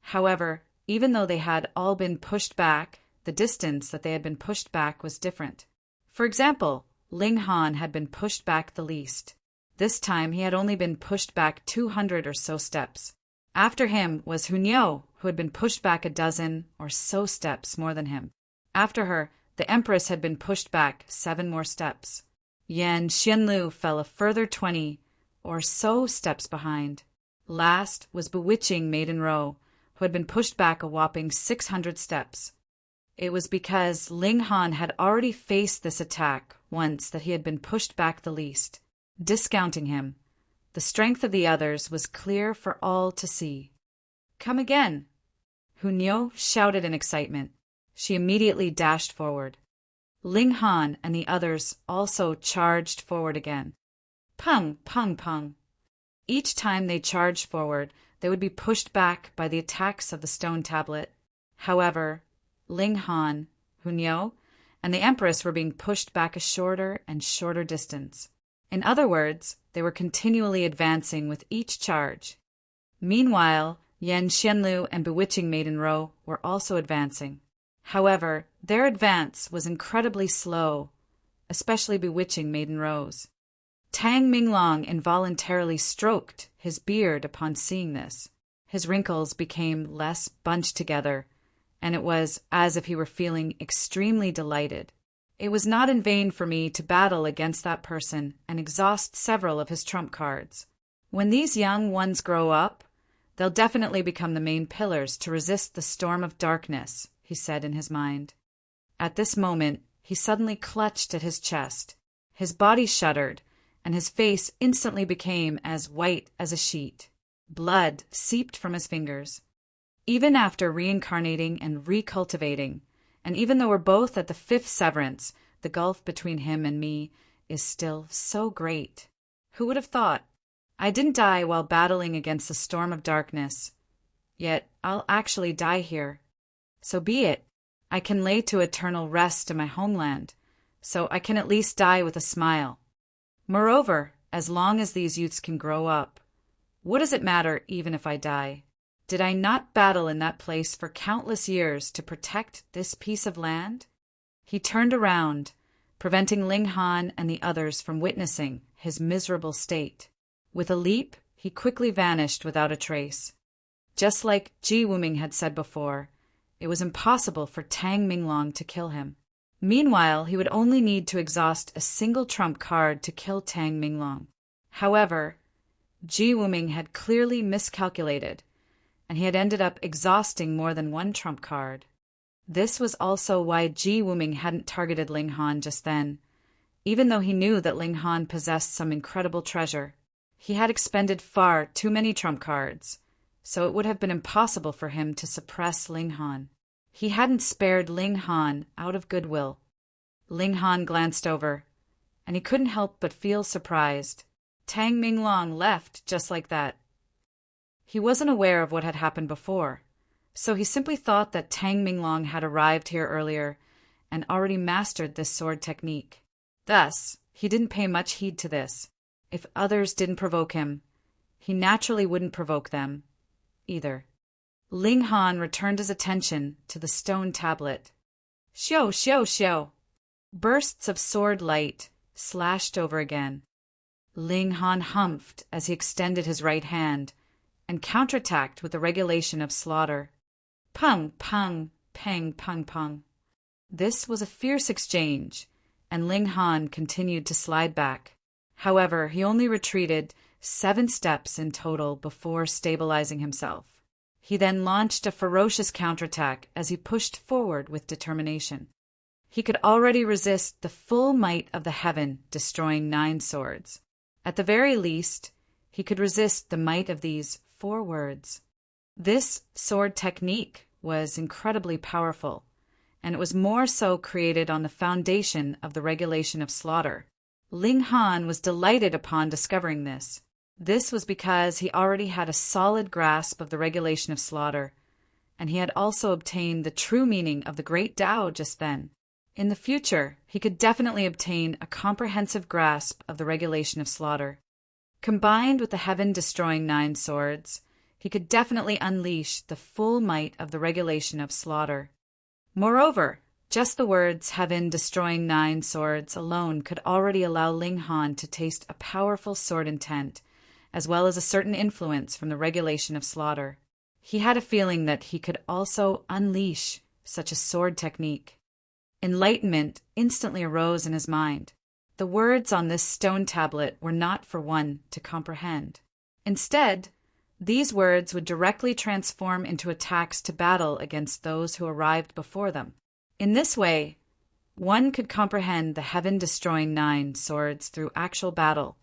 However, even though they had all been pushed back, the distance that they had been pushed back was different. For example, Ling Han had been pushed back the least. This time he had only been pushed back 200 or so steps. After him was Hunyao, who had been pushed back a dozen or so steps more than him. After her, the Empress had been pushed back 7 more steps. Yen Xianlu fell a further 20 or so steps behind. Last was Bewitching Maiden Ro, who had been pushed back a whopping 600 steps. It was because Ling Han had already faced this attack once that he had been pushed back the least. Discounting him, the strength of the others was clear for all to see. "Come again!" Hunyao shouted in excitement. She immediately dashed forward. Ling Han and the others also charged forward again. Pung, pung, pung. Each time they charged forward, they would be pushed back by the attacks of the stone tablet. However, Ling Han, Hunyao, and the Empress were being pushed back a shorter and shorter distance. In other words, they were continually advancing with each charge. Meanwhile, Yen Xianlu and Bewitching Maiden Ro were also advancing. However, their advance was incredibly slow, especially Bewitching Maiden Ro's. Tang Minglong involuntarily stroked his beard upon seeing this. His wrinkles became less bunched together, and it was as if he were feeling extremely delighted. It was not in vain for me to battle against that person and exhaust several of his trump cards. When these young ones grow up, They'll definitely become the main pillars to resist the storm of darkness, he said in his mind. At this moment, he suddenly clutched at his chest. His body shuddered, and his face instantly became as white as a sheet. Blood seeped from his fingers. Even after reincarnating and recultivating, and even though we're both at the 5th severance, the gulf between him and me is still so great. Who would have thought? I didn't die while battling against the storm of darkness. Yet I'll actually die here. So be it. I can lay to eternal rest in my homeland, so I can at least die with a smile. Moreover, as long as these youths can grow up, what does it matter even if I die? Did I not battle in that place for countless years to protect this piece of land? He turned around, preventing Ling Han and the others from witnessing his miserable state. With a leap, he quickly vanished without a trace. Just like Ji Wuming had said before, it was impossible for Tang Minglong to kill him. Meanwhile, he would only need to exhaust a single trump card to kill Tang Minglong. However, Ji Wuming had clearly miscalculated, and he had ended up exhausting more than one trump card. This was also why Ji Wuming hadn't targeted Ling Han just then, even though he knew that Ling Han possessed some incredible treasure. He had expended far too many trump cards, so it would have been impossible for him to suppress Ling Han. He hadn't spared Ling Han out of goodwill. Ling Han glanced over, and he couldn't help but feel surprised. Tang Minglong left just like that. He wasn't aware of what had happened before, so he simply thought that Tang Minglong had arrived here earlier and already mastered this sword technique. Thus, he didn't pay much heed to this. If others didn't provoke him, he naturally wouldn't provoke them either. Ling Han returned his attention to the stone tablet. Xiao, xiao, xiao. Bursts of sword light slashed over again. Ling Han humphed as he extended his right hand and counterattacked with the regulation of slaughter. Pung, pung, pang, pung, pung. This was a fierce exchange, and Ling Han continued to slide back. However, he only retreated 7 steps in total before stabilizing himself. He then launched a ferocious counterattack as he pushed forward with determination. He could already resist the full might of the heaven-destroying 9 swords. At the very least, he could resist the might of these 4 words. This sword technique was incredibly powerful, and it was more so created on the foundation of the regulation of slaughter. Ling Han was delighted upon discovering this. This was because he already had a solid grasp of the regulation of slaughter, and he had also obtained the true meaning of the great Tao just then. In the future, he could definitely obtain a comprehensive grasp of the regulation of slaughter. Combined with the heaven-destroying 9 swords, he could definitely unleash the full might of the regulation of slaughter. Moreover, just the words heaven-destroying 9 swords alone could already allow Ling Han to taste a powerful sword intent, as well as a certain influence from the regulation of slaughter. He had a feeling that he could also unleash such a sword technique. Enlightenment instantly arose in his mind. The words on this stone tablet were not for one to comprehend. Instead, these words would directly transform into attacks to battle against those who arrived before them. In this way, one could comprehend the heaven-destroying 9 swords through actual battle.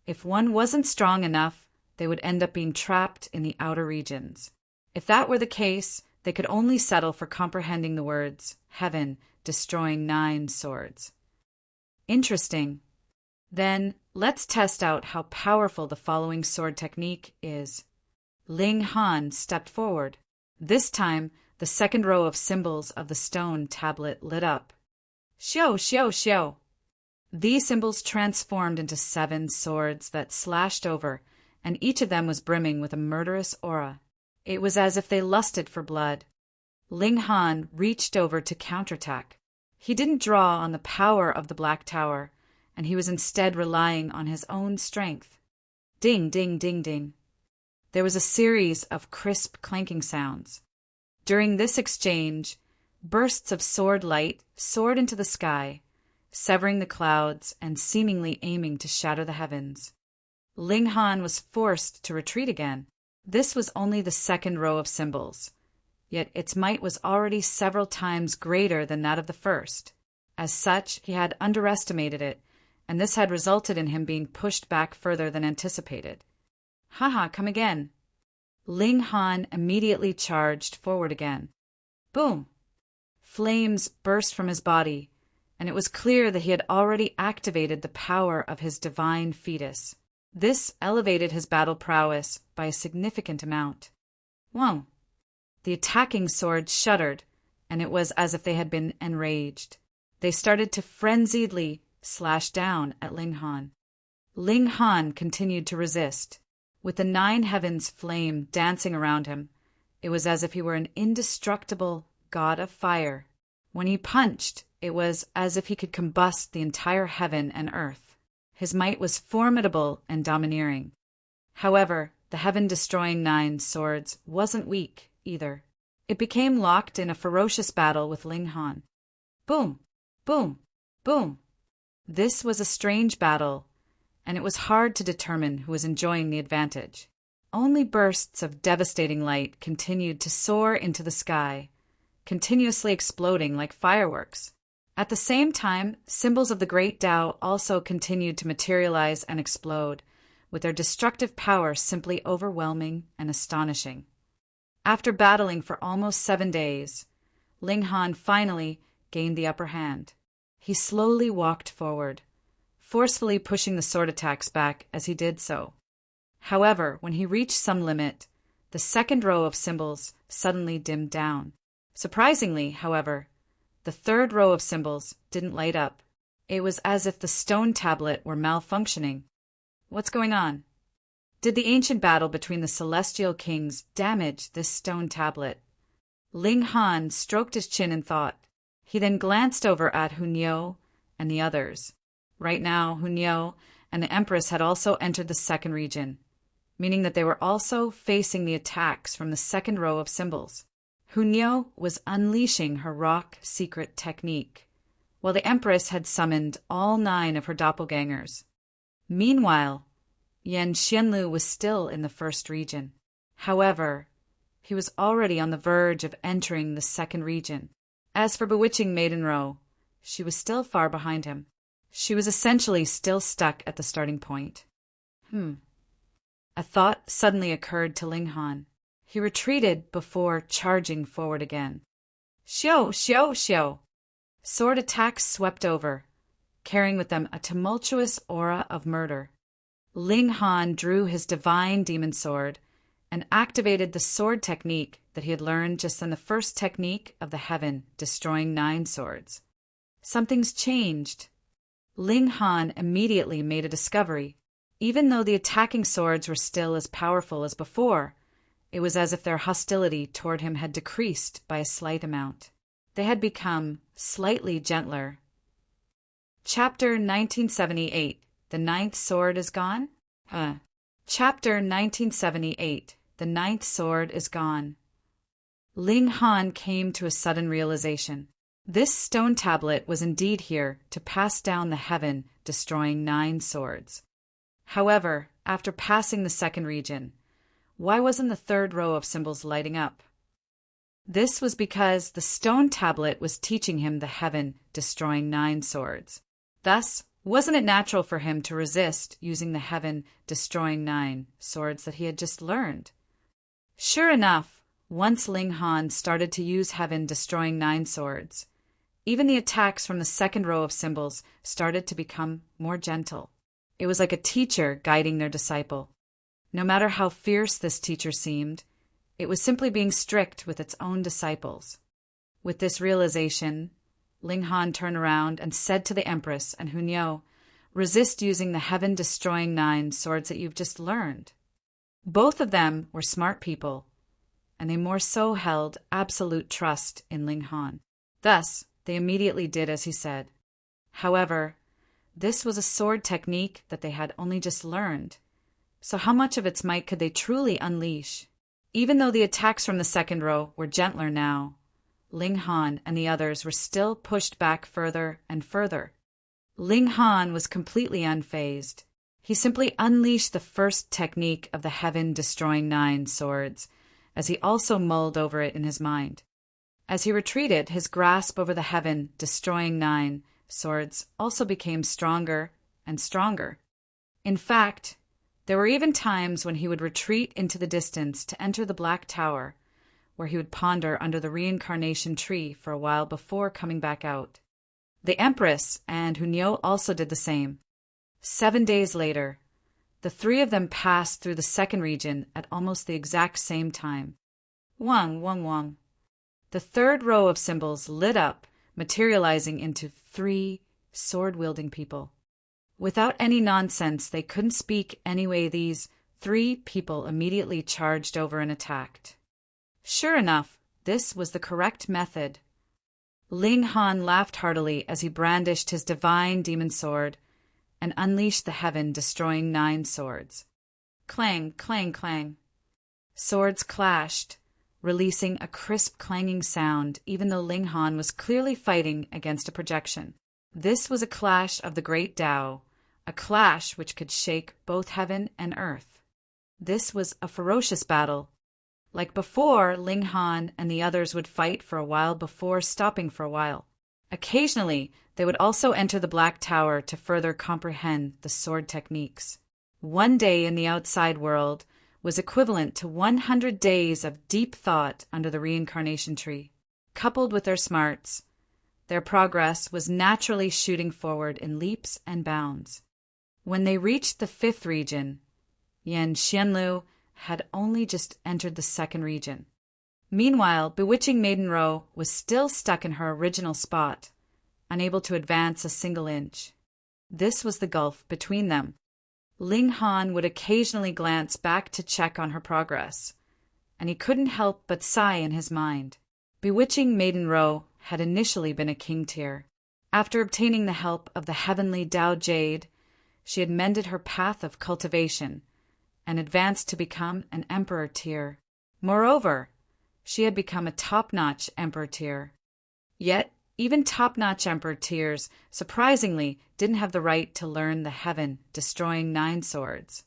If one wasn't strong enough, they would end up being trapped in the outer regions. If that were the case, they could only settle for comprehending the words heaven-destroying 9 swords. Interesting. Then, let's test out how powerful the following sword technique is. Ling Han stepped forward. This time, the second row of symbols of the stone tablet lit up. Xiao, xiao, xiao. These symbols transformed into 7 swords that slashed over, and each of them was brimming with a murderous aura. It was as if they lusted for blood. Ling Han reached over to counterattack. He didn't draw on the power of the Black Tower, and he was instead relying on his own strength. Ding, ding, ding, ding. There was a series of crisp clanking sounds. During this exchange, bursts of sword light soared into the sky, severing the clouds and seemingly aiming to shatter the heavens. Ling Han was forced to retreat again. This was only the second row of symbols, yet its might was already several times greater than that of the first. As such, he had underestimated it, and this had resulted in him being pushed back further than anticipated. Haha, come again. Ling Han immediately charged forward again. Boom! Flames burst from his body, and it was clear that he had already activated the power of his divine fetus. This elevated his battle prowess by a significant amount. Whoa! The attacking swords shuddered, and it was as if they had been enraged. They started to frenziedly slash down at Ling Han. Ling Han continued to resist. With the 9 heavens flame dancing around him, it was as if he were an indestructible god of fire. When he punched, it was as if he could combust the entire heaven and earth. His might was formidable and domineering. However, the heaven-destroying 9 swords wasn't weak either. It became locked in a ferocious battle with Ling Han. Boom! Boom! Boom! This was a strange battle, and it was hard to determine who was enjoying the advantage. Only bursts of devastating light continued to soar into the sky, continuously exploding like fireworks. At the same time, symbols of the Great Tao also continued to materialize and explode, with their destructive power simply overwhelming and astonishing. After battling for almost 7 days, Ling Han finally gained the upper hand. He slowly walked forward, forcefully pushing the sword attacks back as he did so. However, when he reached some limit, the second row of symbols suddenly dimmed down. Surprisingly, however, the third row of symbols didn't light up. It was as if the stone tablet were malfunctioning. What's going on? Did the ancient battle between the celestial kings damage this stone tablet? Ling Han stroked his chin in thought. He then glanced over at Hunyao and the others. Right now, Hunyao and the Empress had also entered the second region, meaning that they were also facing the attacks from the second row of symbols. Hunyao was unleashing her rock secret technique, while the Empress had summoned all 9 of her doppelgangers. Meanwhile, Yan Xianlu was still in the first region. However, he was already on the verge of entering the second region. As for bewitching Maiden Row, she was still far behind him. She was essentially still stuck at the starting point. A thought suddenly occurred to Ling Han. He retreated before charging forward again. Xiao, xiao, xiao! Sword attacks swept over, carrying with them a tumultuous aura of murder. Ling Han drew his divine demon sword and activated the sword technique that he had learned just in the first technique of the heaven, destroying 9 swords. Something's changed. Ling Han immediately made a discovery. Even though the attacking swords were still as powerful as before, it was as if their hostility toward him had decreased by a slight amount. They had become slightly gentler. Chapter 1978. The 9th Sword is Gone? Chapter 1978. The 9th Sword is Gone. Ling Han came to a sudden realization. This stone tablet was indeed here to pass down the heaven, destroying 9 swords. However, after passing the second region, why wasn't the third row of symbols lighting up? This was because the stone tablet was teaching him the heaven, destroying 9 swords. Thus, wasn't it natural for him to resist using the heaven, destroying 9 swords that he had just learned? Sure enough, once Ling Han started to use heaven, destroying 9 swords, even the attacks from the second row of symbols started to become more gentle. It was like a teacher guiding their disciple. No matter how fierce this teacher seemed, it was simply being strict with its own disciples. With this realization, Ling Han turned around and said to the Empress and Hunyao, "Resist using the heaven-destroying 9 swords that you've just learned." Both of them were smart people, and they more so held absolute trust in Ling Han. Thus, they immediately did as he said. However, this was a sword technique that they had only just learned, so how much of its might could they truly unleash? Even though the attacks from the second row were gentler now, Ling Han and the others were still pushed back further and further. Ling Han was completely unfazed. He simply unleashed the first technique of the heaven-destroying 9 swords, as he also mulled over it in his mind. As he retreated, his grasp over the heaven-destroying 9 swords also became stronger and stronger. In fact, there were even times when he would retreat into the distance to enter the Black Tower, where he would ponder under the reincarnation tree for a while before coming back out. The Empress and Hunyo also did the same. 7 days later, the 3 of them passed through the second region at almost the exact same time. Wang, wang, wang. The third row of symbols lit up, materializing into 3 sword-wielding people. Without any nonsense, they couldn't speak anyway. These 3 people immediately charged over and attacked. Sure enough, this was the correct method. Ling Han laughed heartily as he brandished his divine demon sword and unleashed the heaven-destroying 9 swords. Clang, clang, clang. Swords clashed, releasing a crisp clanging sound, even though Ling Han was clearly fighting against a projection. This was a clash of the great Tao, a clash which could shake both heaven and earth. This was a ferocious battle. Like before, Ling Han and the others would fight for a while before stopping for a while. Occasionally, they would also enter the Black Tower to further comprehend the sword techniques. 1 day in the outside world was equivalent to 100 days of deep thought under the reincarnation tree. Coupled with their smarts, their progress was naturally shooting forward in leaps and bounds. When they reached the 5th region, Yan Xianlu had only just entered the 2nd region. Meanwhile, Bewitching Maiden Row was still stuck in her original spot, unable to advance a single inch. This was the gulf between them. Ling Han would occasionally glance back to check on her progress, and he couldn't help but sigh in his mind. Bewitching Maiden Row had initially been a king tier. After obtaining the help of the heavenly Tao Jade, she had mended her path of cultivation and advanced to become an emperor tier. Moreover, she had become a top-notch emperor tier. Yet, even top-notch emperor tiers, surprisingly, didn't have the right to learn the heaven-destroying 9 swords.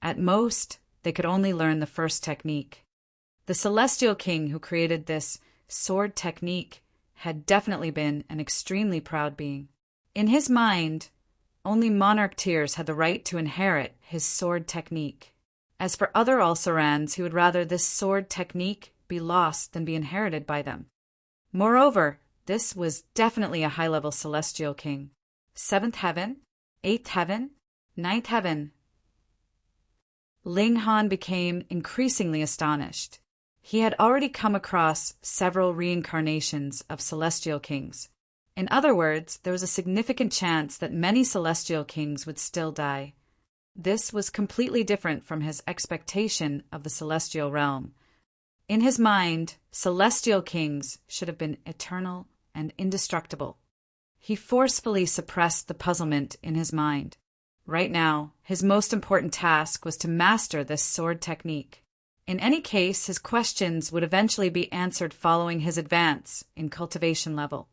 At most, they could only learn the first technique. The celestial king who created this sword technique had definitely been an extremely proud being. In his mind, only monarch tiers had the right to inherit his sword technique. As for other Alsorans, he would rather this sword technique be lost than be inherited by them. Moreover, this was definitely a high-level celestial king. 7th heaven, 8th heaven, 9th heaven. Ling Han became increasingly astonished. He had already come across several reincarnations of celestial kings. In other words, there was a significant chance that many celestial kings would still die. This was completely different from his expectation of the celestial realm. In his mind, celestial kings should have been eternal and indestructible. He forcefully suppressed the puzzlement in his mind. Right now, his most important task was to master this sword technique. In any case, his questions would eventually be answered following his advance in cultivation level.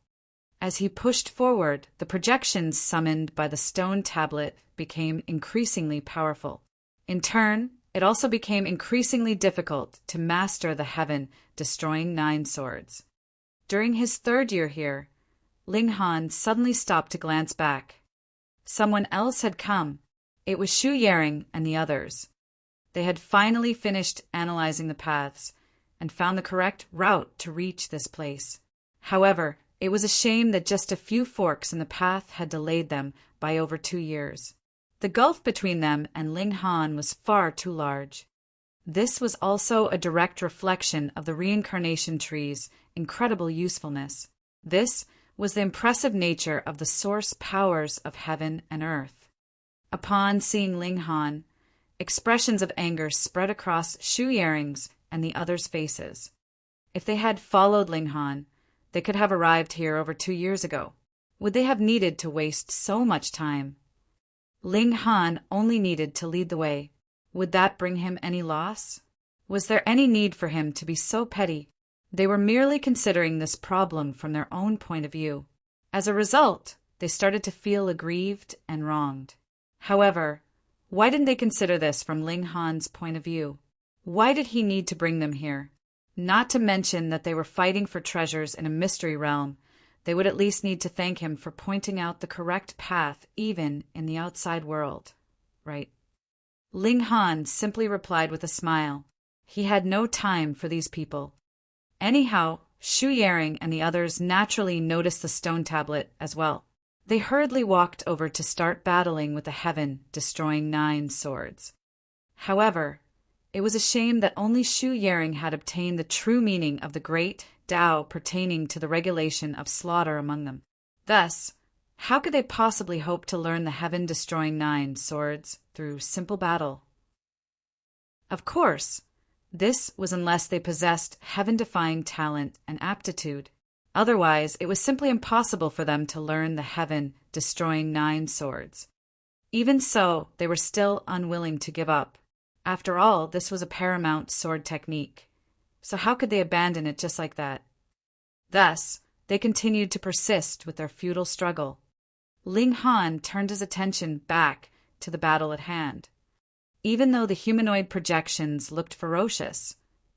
As he pushed forward, the projections summoned by the stone tablet became increasingly powerful. In turn, it also became increasingly difficult to master the heaven-destroying 9 swords. During his 3rd year here, Ling Han suddenly stopped to glance back. Someone else had come. It was Shu Yaring and the others. They had finally finished analyzing the paths and found the correct route to reach this place. However, it was a shame that just a few forks in the path had delayed them by over 2 years. The gulf between them and Ling Han was far too large. This was also a direct reflection of the reincarnation tree's incredible usefulness. This was the impressive nature of the source powers of heaven and earth. Upon seeing Ling Han, expressions of anger spread across Shu Yaring's and the others' faces. If they had followed Ling Han, they could have arrived here over 2 years ago. Would they have needed to waste so much time? Ling Han only needed to lead the way. Would that bring him any loss? Was there any need for him to be so petty? They were merely considering this problem from their own point of view. As a result, they started to feel aggrieved and wronged. However, Why didn't they consider this from Ling Han's point of view? Why did he need to bring them here? Not to mention that they were fighting for treasures in a mystery realm. They would at least need to thank him for pointing out the correct path even in the outside world. Right? Ling Han simply replied with a smile. He had no time for these people. Anyhow, Shu Yaring and the others naturally noticed the stone tablet as well. They hurriedly walked over to start battling with the heaven-destroying 9 swords. However, it was a shame that only Shu Yaring had obtained the true meaning of the great Tao pertaining to the regulation of slaughter among them. Thus, how could they possibly hope to learn the heaven-destroying 9 swords through simple battle? Of course, this was unless they possessed heaven-defying talent and aptitude. Otherwise, it was simply impossible for them to learn the heaven-destroying 9 swords. Even so, they were still unwilling to give up. After all, this was a paramount sword technique. So how could they abandon it just like that? Thus, they continued to persist with their futile struggle. Ling Han turned his attention back to the battle at hand. Even though the humanoid projections looked ferocious,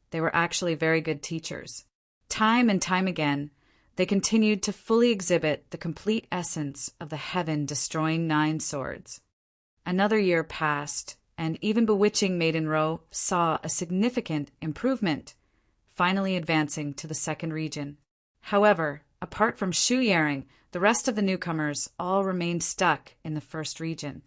they were actually very good teachers. Time and time again, they continued to fully exhibit the complete essence of the heaven-destroying 9 swords. Another year passed, and even bewitching Maiden Ro saw a significant improvement, finally advancing to the 2nd region. However, apart from Shu Yaring, the rest of the newcomers all remained stuck in the 1st region.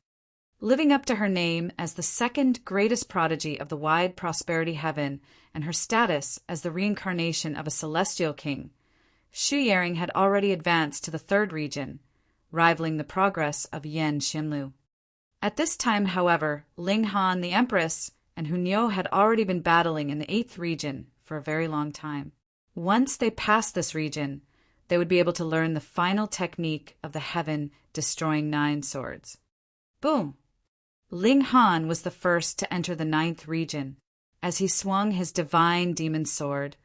Living up to her name as the 2nd greatest prodigy of the wide prosperity heaven and her status as the reincarnation of a celestial king, Shu Yaring had already advanced to the 3rd region, rivaling the progress of Yan Xinlu. At this time, however, Ling Han, the Empress, and Hunyo had already been battling in the 8th region for a very long time. Once they passed this region, they would be able to learn the final technique of the heaven-destroying 9 swords. Boom! Ling Han was the first to enter the 9th region. As he swung his divine demon sword,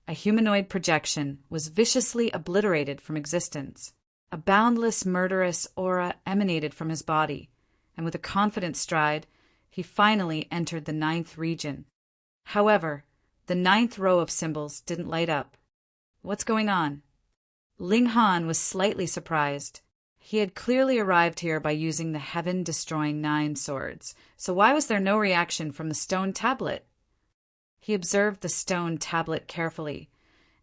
a humanoid projection was viciously obliterated from existence. A boundless, murderous aura emanated from his body, and with a confident stride, he finally entered the 9th region. However, the 9th row of symbols didn't light up. What's going on? Ling Han was slightly surprised. He had clearly arrived here by using the heaven-destroying 9 swords, so why was there no reaction from the stone tablet? He observed the stone tablet carefully,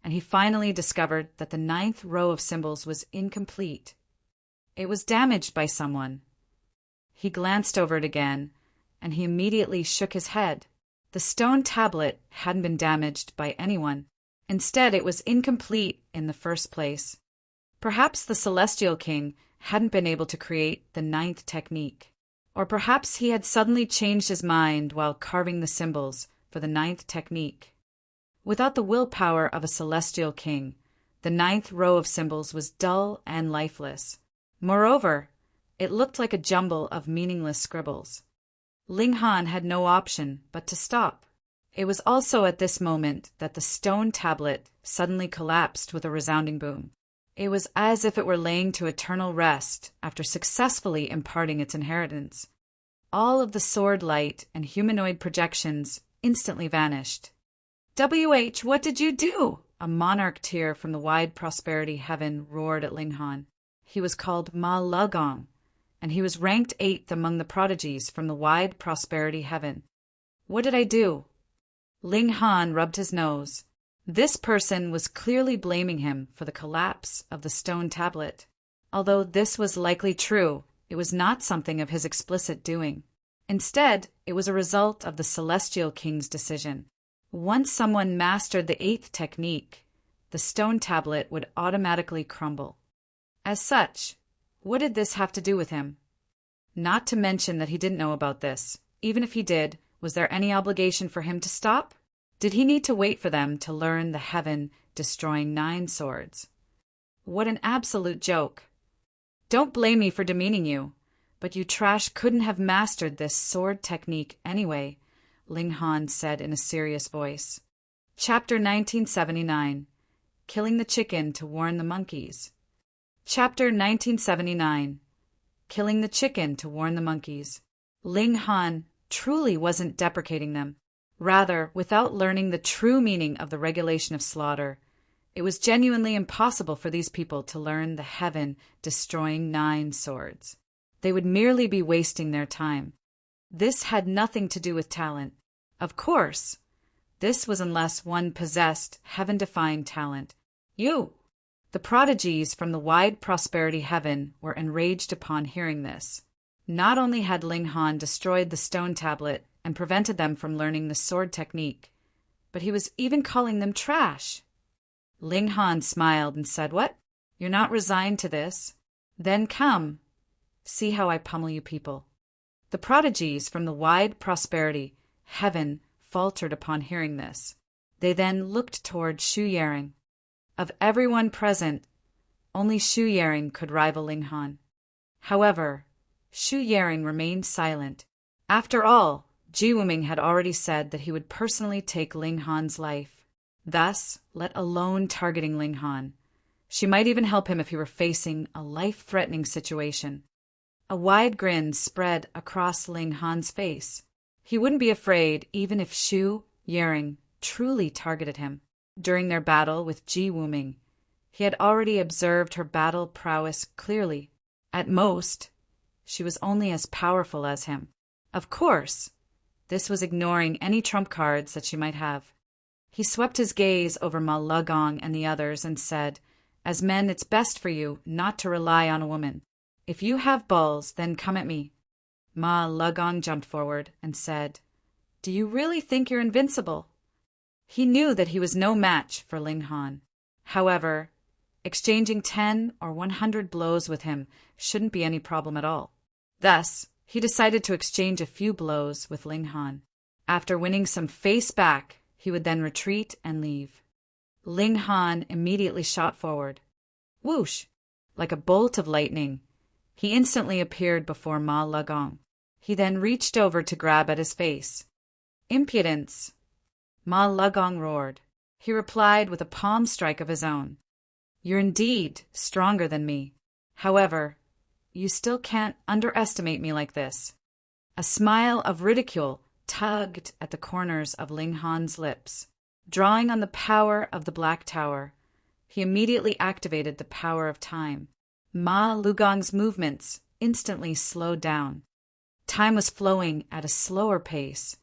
and he finally discovered that the 9th row of symbols was incomplete. It was damaged by someone. He glanced over it again, and he immediately shook his head. The stone tablet hadn't been damaged by anyone. Instead, it was incomplete in the first place. Perhaps the Celestial King hadn't been able to create the 9th technique. Or perhaps he had suddenly changed his mind while carving the symbols for the 9th technique. Without the willpower of a Celestial King, the 9th row of symbols was dull and lifeless. Moreover, it looked like a jumble of meaningless scribbles. Ling Han had no option but to stop. It was also at this moment that the stone tablet suddenly collapsed with a resounding boom. It was as if it were laying to eternal rest after successfully imparting its inheritance. All of the sword light and humanoid projections instantly vanished. "WH, what did you do?" A monarch tear from the wide prosperity heaven roared at Ling Han. He was called Ma Lugong, and he was ranked 8th among the prodigies from the wide prosperity heaven. What did I do? Ling Han rubbed his nose. This person was clearly blaming him for the collapse of the stone tablet. Although this was likely true, it was not something of his explicit doing. Instead, it was a result of the Celestial King's decision. Once someone mastered the 8th technique, the stone tablet would automatically crumble. As such, what did this have to do with him? Not to mention that he didn't know about this. Even if he did, was there any obligation for him to stop? Did he need to wait for them to learn the heaven-destroying 9 swords? What an absolute joke. Don't blame me for demeaning you, but you trash couldn't have mastered this sword technique anyway, Ling Han said in a serious voice. Chapter 1979. Killing the Chicken to Warn the Monkeys. Chapter 1979. Killing the Chicken to Warn the Monkeys. Ling Han truly wasn't deprecating them. Rather, without learning the true meaning of the regulation of slaughter, it was genuinely impossible for these people to learn the heaven-destroying 9 swords. They would merely be wasting their time. This had nothing to do with talent. Of course, this was unless one possessed heaven-defying talent. You! The prodigies from the wide prosperity heaven were enraged upon hearing this. Not only had Ling Han destroyed the stone tablet and prevented them from learning the sword technique, but he was even calling them trash. Ling Han smiled and said, "What? You're not resigned to this? Then come, see how I pummel you people." The prodigies from the wide prosperity heaven faltered upon hearing this. They then looked toward Shu Yaring. Of everyone present, only Shu Yaring could rival Ling Han. However, Shu Yaring remained silent. After all, Ji Wuming had already said that he would personally take Ling Han's life. Thus, let alone targeting Ling Han, she might even help him if he were facing a life-threatening situation. A wide grin spread across Ling Han's face. He wouldn't be afraid even if Shu Yaring truly targeted him. During their battle with Ji Wuming, he had already observed her battle prowess clearly. At most, she was only as powerful as him. Of course, this was ignoring any trump cards that she might have. He swept his gaze over Ma Legong and the others and said, "As men, it's best for you not to rely on a woman. If you have balls, then come at me." Ma Legong jumped forward and said, "Do you really think you're invincible?" He knew that he was no match for Ling Han. However, exchanging 10 or 100 blows with him shouldn't be any problem at all. Thus, he decided to exchange a few blows with Ling Han. After winning some face back, he would then retreat and leave. Ling Han immediately shot forward. Whoosh! Like a bolt of lightning, he instantly appeared before Ma Legong. He then reached over to grab at his face. "Impudence!" Ma Legong roared. He replied with a palm strike of his own. "You're indeed stronger than me. However, you still can't underestimate me like this." A smile of ridicule tugged at the corners of Ling Han's lips. Drawing on the power of the Black Tower, he immediately activated the power of time. Ma Legong's movements instantly slowed down. Time was flowing at a slower pace.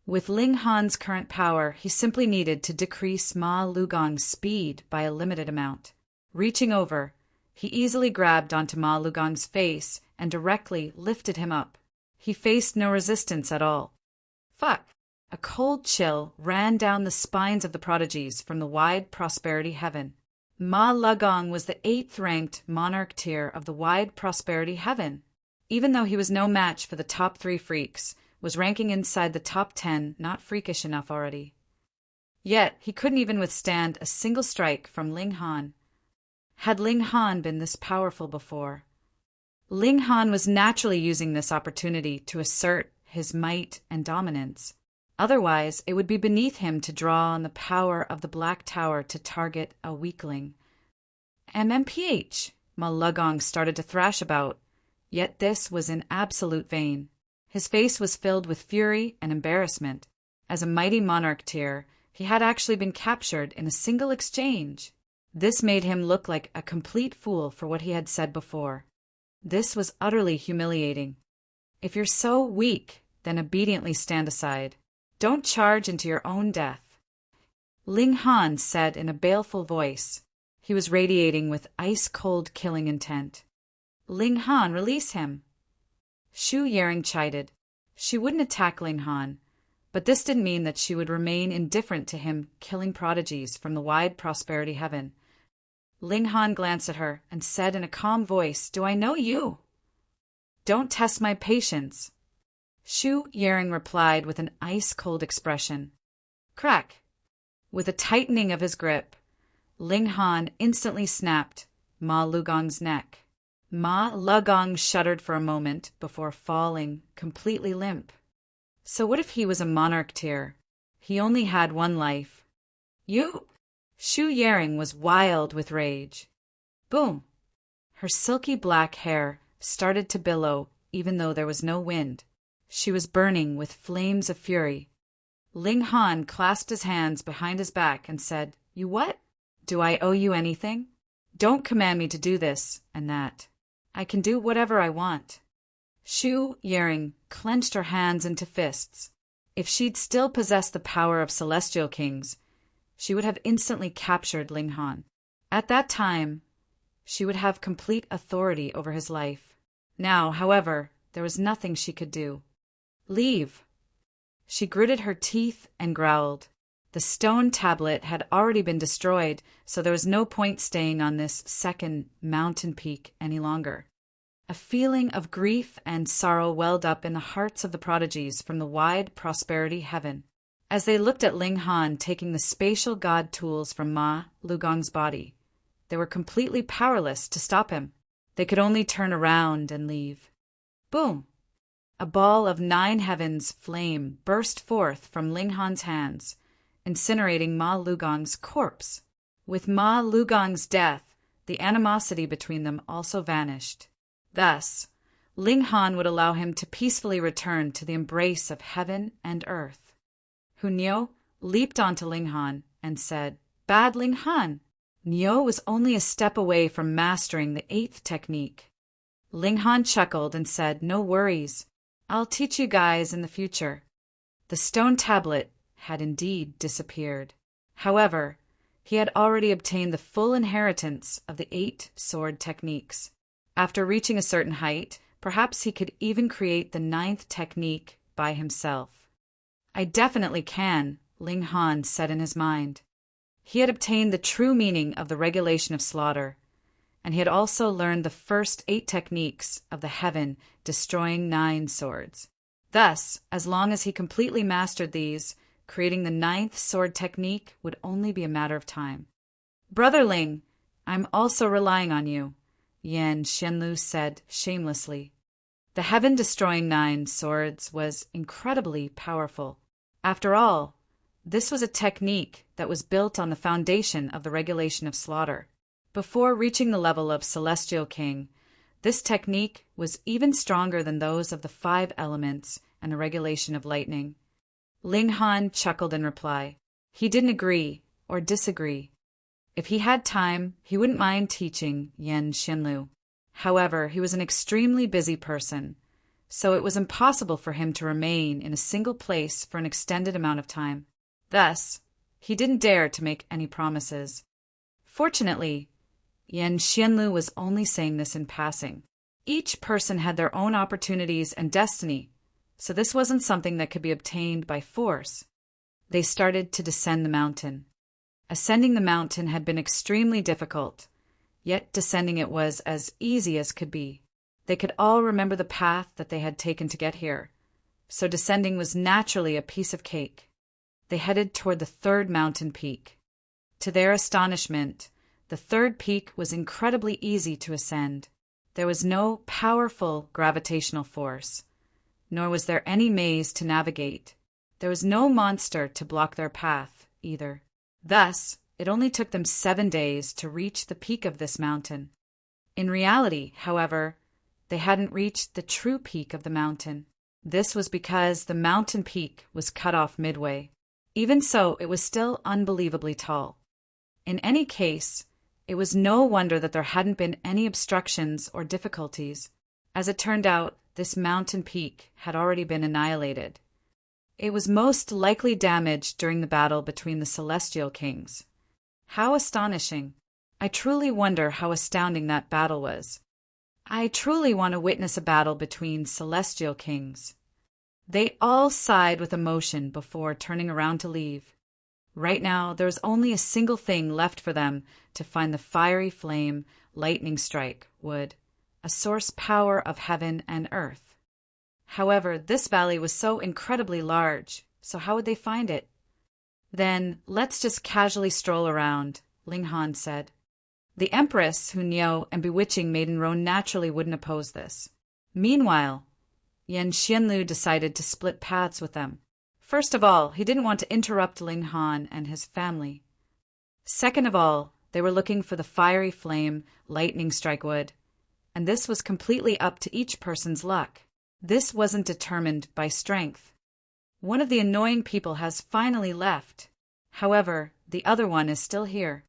With Ling Han's current power, he simply needed to decrease Ma Legong's speed by a limited amount. Reaching over, he easily grabbed onto Ma Legong's face and directly lifted him up. He faced no resistance at all. Fuck! A cold chill ran down the spines of the prodigies from the wide prosperity heaven. Ma Legong was the 8th-ranked monarch tier of the wide prosperity heaven. Even though he was no match for the top 3 freaks, was ranking inside the top 10 not freakish enough already. Yet, he couldn't even withstand a single strike from Ling Han. Had Ling Han been this powerful before? Ling Han was naturally using this opportunity to assert his might and dominance. Otherwise, it would be beneath him to draw on the power of the Black Tower to target a weakling. MMPH! Ma Legong started to thrash about, yet this was in absolute vain. His face was filled with fury and embarrassment. As a mighty monarch tier, he had actually been captured in a single exchange. This made him look like a complete fool for what he had said before. This was utterly humiliating. If you're so weak, then obediently stand aside. Don't charge into your own death. Ling Han said in a baleful voice. He was radiating with ice-cold killing intent. Ling Han, release him. Shu Yaring chided. She wouldn't attack Ling Han, but this didn't mean that she would remain indifferent to him killing prodigies from the wide prosperity heaven. Ling Han glanced at her and said in a calm voice, "Do I know you?" "Don't test my patience." Shu Yaring replied with an ice-cold expression. Crack! With a tightening of his grip, Ling Han instantly snapped Ma Legong's neck. Ma Legong shuddered for a moment before falling completely limp. So what if he was a monarch tier? He only had 1 life. You! Shu Yaring was wild with rage. Boom! Her silky black hair started to billow even though there was no wind. She was burning with flames of fury. Ling Han clasped his hands behind his back and said, "You what? Do I owe you anything? Don't command me to do this and that. I can do whatever I want." Shu Yering clenched her hands into fists. If she'd still possessed the power of celestial kings, she would have instantly captured Ling Han. At that time, she would have complete authority over his life. Now, however, there was nothing she could do. "Leave." She gritted her teeth and growled. The stone tablet had already been destroyed, so there was no point staying on this second mountain peak any longer. A feeling of grief and sorrow welled up in the hearts of the prodigies from the wide prosperity heaven. As they looked at Ling Han taking the spatial god tools from Ma Lugong's body, they were completely powerless to stop him. They could only turn around and leave. Boom! A ball of 9 heavens flame burst forth from Ling Han's hands, incinerating Ma Lugong's corpse. With Ma Lugong's death, the animosity between them also vanished. Thus, Ling Han would allow him to peacefully return to the embrace of heaven and earth. Hunyo leaped onto Ling Han and said, "Bad Ling Han!" Nyo was only a step away from mastering the 8th technique. Ling Han chuckled and said, "No worries. I'll teach you guys in the future." The stone tablet had indeed disappeared. However, he had already obtained the full inheritance of the 8 sword techniques. After reaching a certain height, perhaps he could even create the 9th technique by himself. "I definitely can," Ling Han said in his mind. He had obtained the true meaning of the regulation of slaughter, and he had also learned the first 8 techniques of the heaven destroying 9 swords. Thus, as long as he completely mastered these, creating the 9th sword technique would only be a matter of time. "Brother Ling, I'm also relying on you," Yan Xianlu said shamelessly. The heaven-destroying 9 swords was incredibly powerful. After all, this was a technique that was built on the foundation of the regulation of slaughter. Before reaching the level of Celestial King, this technique was even stronger than those of the 5 elements and the regulation of lightning. Ling Han chuckled in reply. He didn't agree or disagree. If he had time, he wouldn't mind teaching Yan Xianlu. However, he was an extremely busy person, so it was impossible for him to remain in a single place for an extended amount of time. Thus, he didn't dare to make any promises. Fortunately, Yan Xianlu was only saying this in passing. Each person had their own opportunities and destiny, so this wasn't something that could be obtained by force. They started to descend the mountain. Ascending the mountain had been extremely difficult, yet descending it was as easy as could be. They could all remember the path that they had taken to get here, so descending was naturally a piece of cake. They headed toward the 3rd mountain peak. To their astonishment, the 3rd peak was incredibly easy to ascend. There was no powerful gravitational force, nor was there any maze to navigate. There was no monster to block their path, either. Thus, it only took them 7 days to reach the peak of this mountain. In reality, however, they hadn't reached the true peak of the mountain. This was because the mountain peak was cut off midway. Even so, it was still unbelievably tall. In any case, it was no wonder that there hadn't been any obstructions or difficulties. As it turned out, this mountain peak had already been annihilated. It was most likely damaged during the battle between the Celestial Kings. How astonishing! I truly wonder how astounding that battle was. I truly want to witness a battle between Celestial Kings. They all sighed with emotion before turning around to leave. Right now, there was only a single thing left for them to find the fiery flame lightning strike wood, a source power of heaven and earth. However, this valley was so incredibly large, so how would they find it? "Then let's just casually stroll around," Ling Han said. The Empress, Hunyo, and bewitching Maiden Roan naturally wouldn't oppose this. Meanwhile, Yan Xianlu decided to split paths with them. First of all, he didn't want to interrupt Ling Han and his family. Second of all, they were looking for the fiery flame lightning strike wood, and this was completely up to each person's luck. This wasn't determined by strength. One of the annoying people has finally left. However, the other one is still here,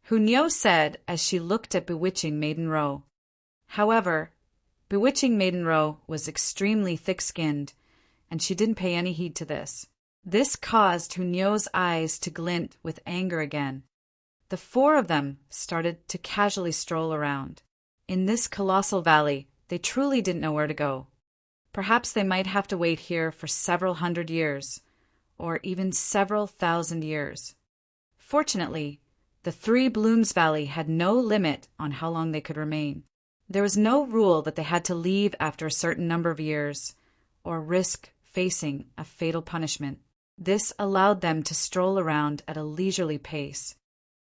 Hunyo said as she looked at Bewitching Maiden Row. However, Bewitching Maiden Row was extremely thick-skinned, and she didn't pay any heed to this. This caused Hunyo's eyes to glint with anger again. The four of them started to casually stroll around. In this colossal valley, they truly didn't know where to go. Perhaps they might have to wait here for several hundred years, or even several thousand years. Fortunately, the Three Blooms Valley had no limit on how long they could remain. There was no rule that they had to leave after a certain number of years, or risk facing a fatal punishment. This allowed them to stroll around at a leisurely pace.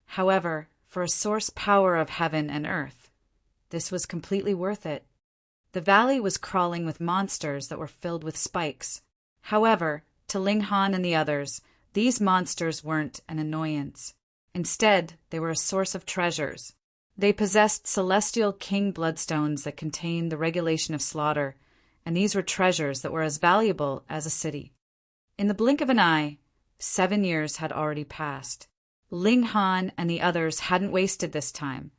However, for a source power of heaven and earth, this was completely worth it. The valley was crawling with monsters that were filled with spikes. However, to Ling Han and the others, these monsters weren't an annoyance. Instead, they were a source of treasures. They possessed celestial king bloodstones that contained the regulation of slaughter, and these were treasures that were as valuable as a city. In the blink of an eye, 7 years had already passed. Ling Han and the others hadn't wasted this time,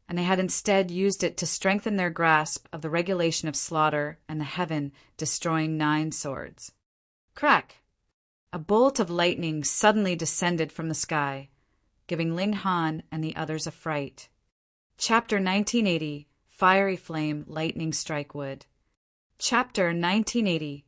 and they had instead used it to strengthen their grasp of the regulation of slaughter and the heaven-destroying 9 swords. Crack! A bolt of lightning suddenly descended from the sky, giving Ling Han and the others a fright. Chapter 1980, Fiery Flame, Lightning Strike Wood. Chapter 1980,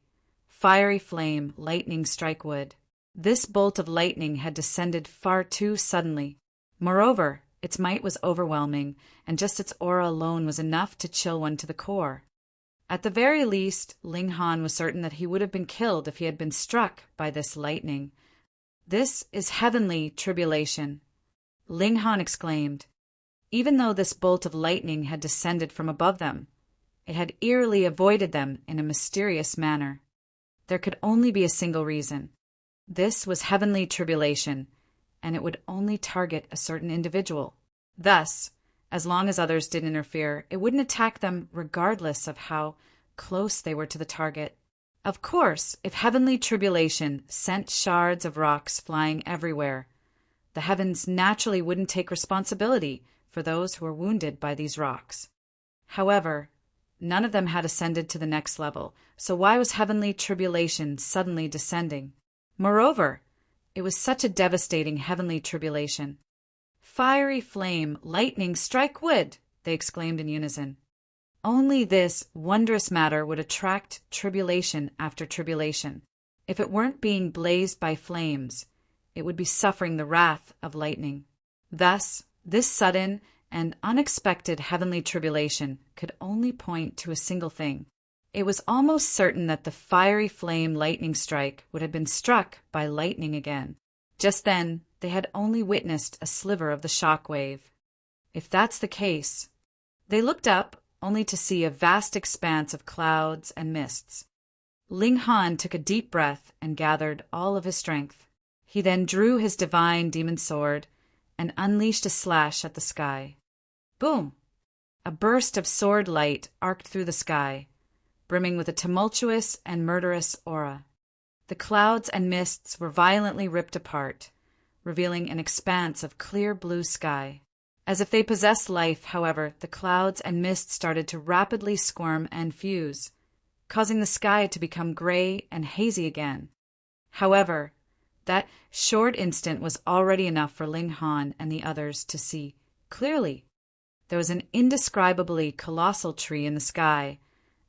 Fiery Flame, Lightning Strike Wood. This bolt of lightning had descended far too suddenly. Moreover, its might was overwhelming, and just its aura alone was enough to chill one to the core. At the very least, Ling Han was certain that he would have been killed if he had been struck by this lightning. This is heavenly tribulation, Ling Han exclaimed. Even though this bolt of lightning had descended from above them, it had eerily avoided them in a mysterious manner. There could only be a single reason. This was heavenly tribulation, and it would only target a certain individual. Thus, as long as others didn't interfere, it wouldn't attack them regardless of how close they were to the target. Of course, if heavenly tribulation sent shards of rocks flying everywhere, the heavens naturally wouldn't take responsibility for those who were wounded by these rocks. However, none of them had ascended to the next level, so why was heavenly tribulation suddenly descending? Moreover, it was such a devastating heavenly tribulation. Fiery flame, lightning, strike wood, they exclaimed in unison. Only this wondrous matter would attract tribulation after tribulation. If it weren't being blazed by flames, it would be suffering the wrath of lightning. Thus, this sudden and unexpected heavenly tribulation could only point to a single thing. It was almost certain that the fiery flame lightning strike would have been struck by lightning again. Just then, they had only witnessed a sliver of the shock wave. If that's the case, they looked up only to see a vast expanse of clouds and mists. Ling Han took a deep breath and gathered all of his strength. He then drew his divine demon sword and unleashed a slash at the sky. Boom! A burst of sword light arced through the sky, brimming with a tumultuous and murderous aura. The clouds and mists were violently ripped apart, revealing an expanse of clear blue sky. As if they possessed life, however, the clouds and mists started to rapidly squirm and fuse, causing the sky to become gray and hazy again. However, that short instant was already enough for Ling Han and the others to see clearly. There was an indescribably colossal tree in the sky,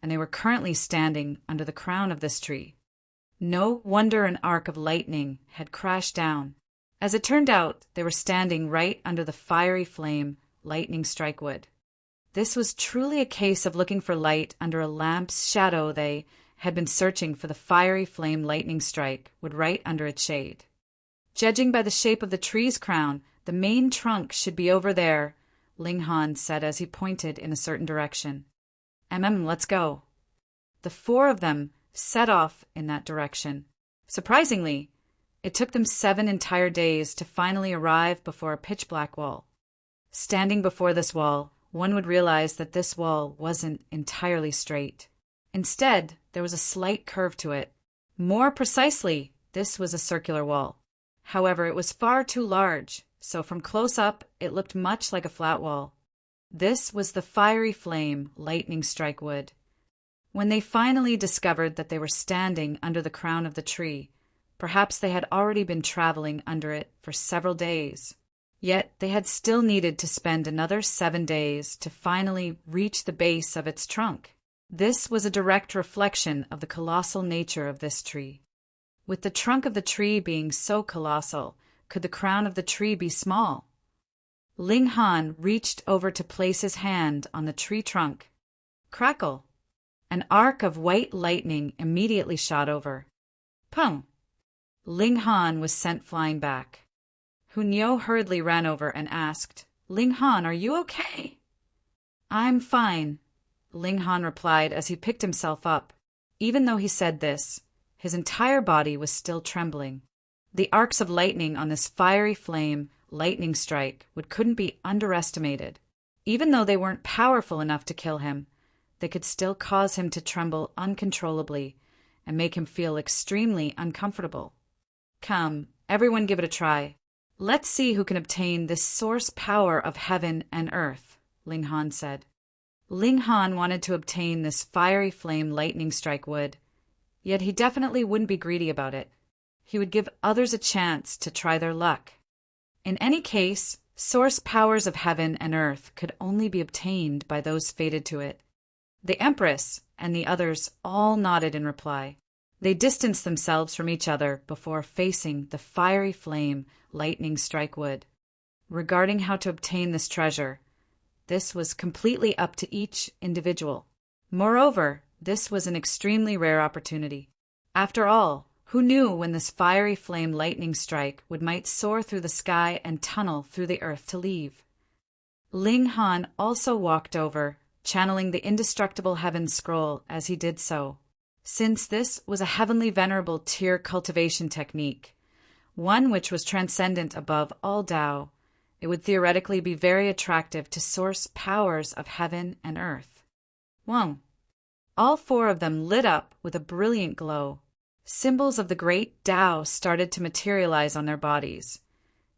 and they were currently standing under the crown of this tree. No wonder an arc of lightning had crashed down. As it turned out, they were standing right under the fiery flame lightning strike wood. This was truly a case of looking for light under a lamp's shadow. They had been searching for the fiery flame lightning strike wood right under its shade. Judging by the shape of the tree's crown, the main trunk should be over there, Ling Han said as he pointed in a certain direction. Let's go. The four of them set off in that direction. Surprisingly, it took them 7 entire days to finally arrive before a pitch-black wall. Standing before this wall, one would realize that this wall wasn't entirely straight. Instead, there was a slight curve to it. More precisely, this was a circular wall. However, it was far too large, so from close up, it looked much like a flat wall. This was the fiery flame lightning strike wood. When they finally discovered that they were standing under the crown of the tree, perhaps they had already been traveling under it for several days. Yet they had still needed to spend another 7 days to finally reach the base of its trunk. This was a direct reflection of the colossal nature of this tree. With the trunk of the tree being so colossal, could the crown of the tree be small? Ling Han reached over to place his hand on the tree trunk. Crackle! An arc of white lightning immediately shot over. Pung! Ling Han was sent flying back. Hunyo hurriedly ran over and asked, Ling Han, are you okay? I'm fine, Ling Han replied as he picked himself up. Even though he said this, his entire body was still trembling. The arcs of lightning on this fiery flame lightning strike couldn't be underestimated. Even though they weren't powerful enough to kill him, they could still cause him to tremble uncontrollably and make him feel extremely uncomfortable. Come, everyone give it a try. Let's see who can obtain this source power of heaven and earth, Ling Han said. Ling Han wanted to obtain this fiery flame lightning strike wood, yet he definitely wouldn't be greedy about it. He would give others a chance to try their luck. In any case, source powers of heaven and earth could only be obtained by those fated to it. The Empress and the others all nodded in reply. They distanced themselves from each other before facing the fiery flame lightning strike wood. Regarding how to obtain this treasure, this was completely up to each individual. Moreover, this was an extremely rare opportunity. After all, who knew when this fiery flame lightning strike might soar through the sky and tunnel through the earth to leave? Ling Han also walked over, channeling the indestructible heaven scroll as he did so. Since this was a heavenly venerable tear cultivation technique, one which was transcendent above all Tao, it would theoretically be very attractive to source powers of heaven and earth. Whoa! All 4 of them lit up with a brilliant glow. Symbols of the great Tao started to materialize on their bodies,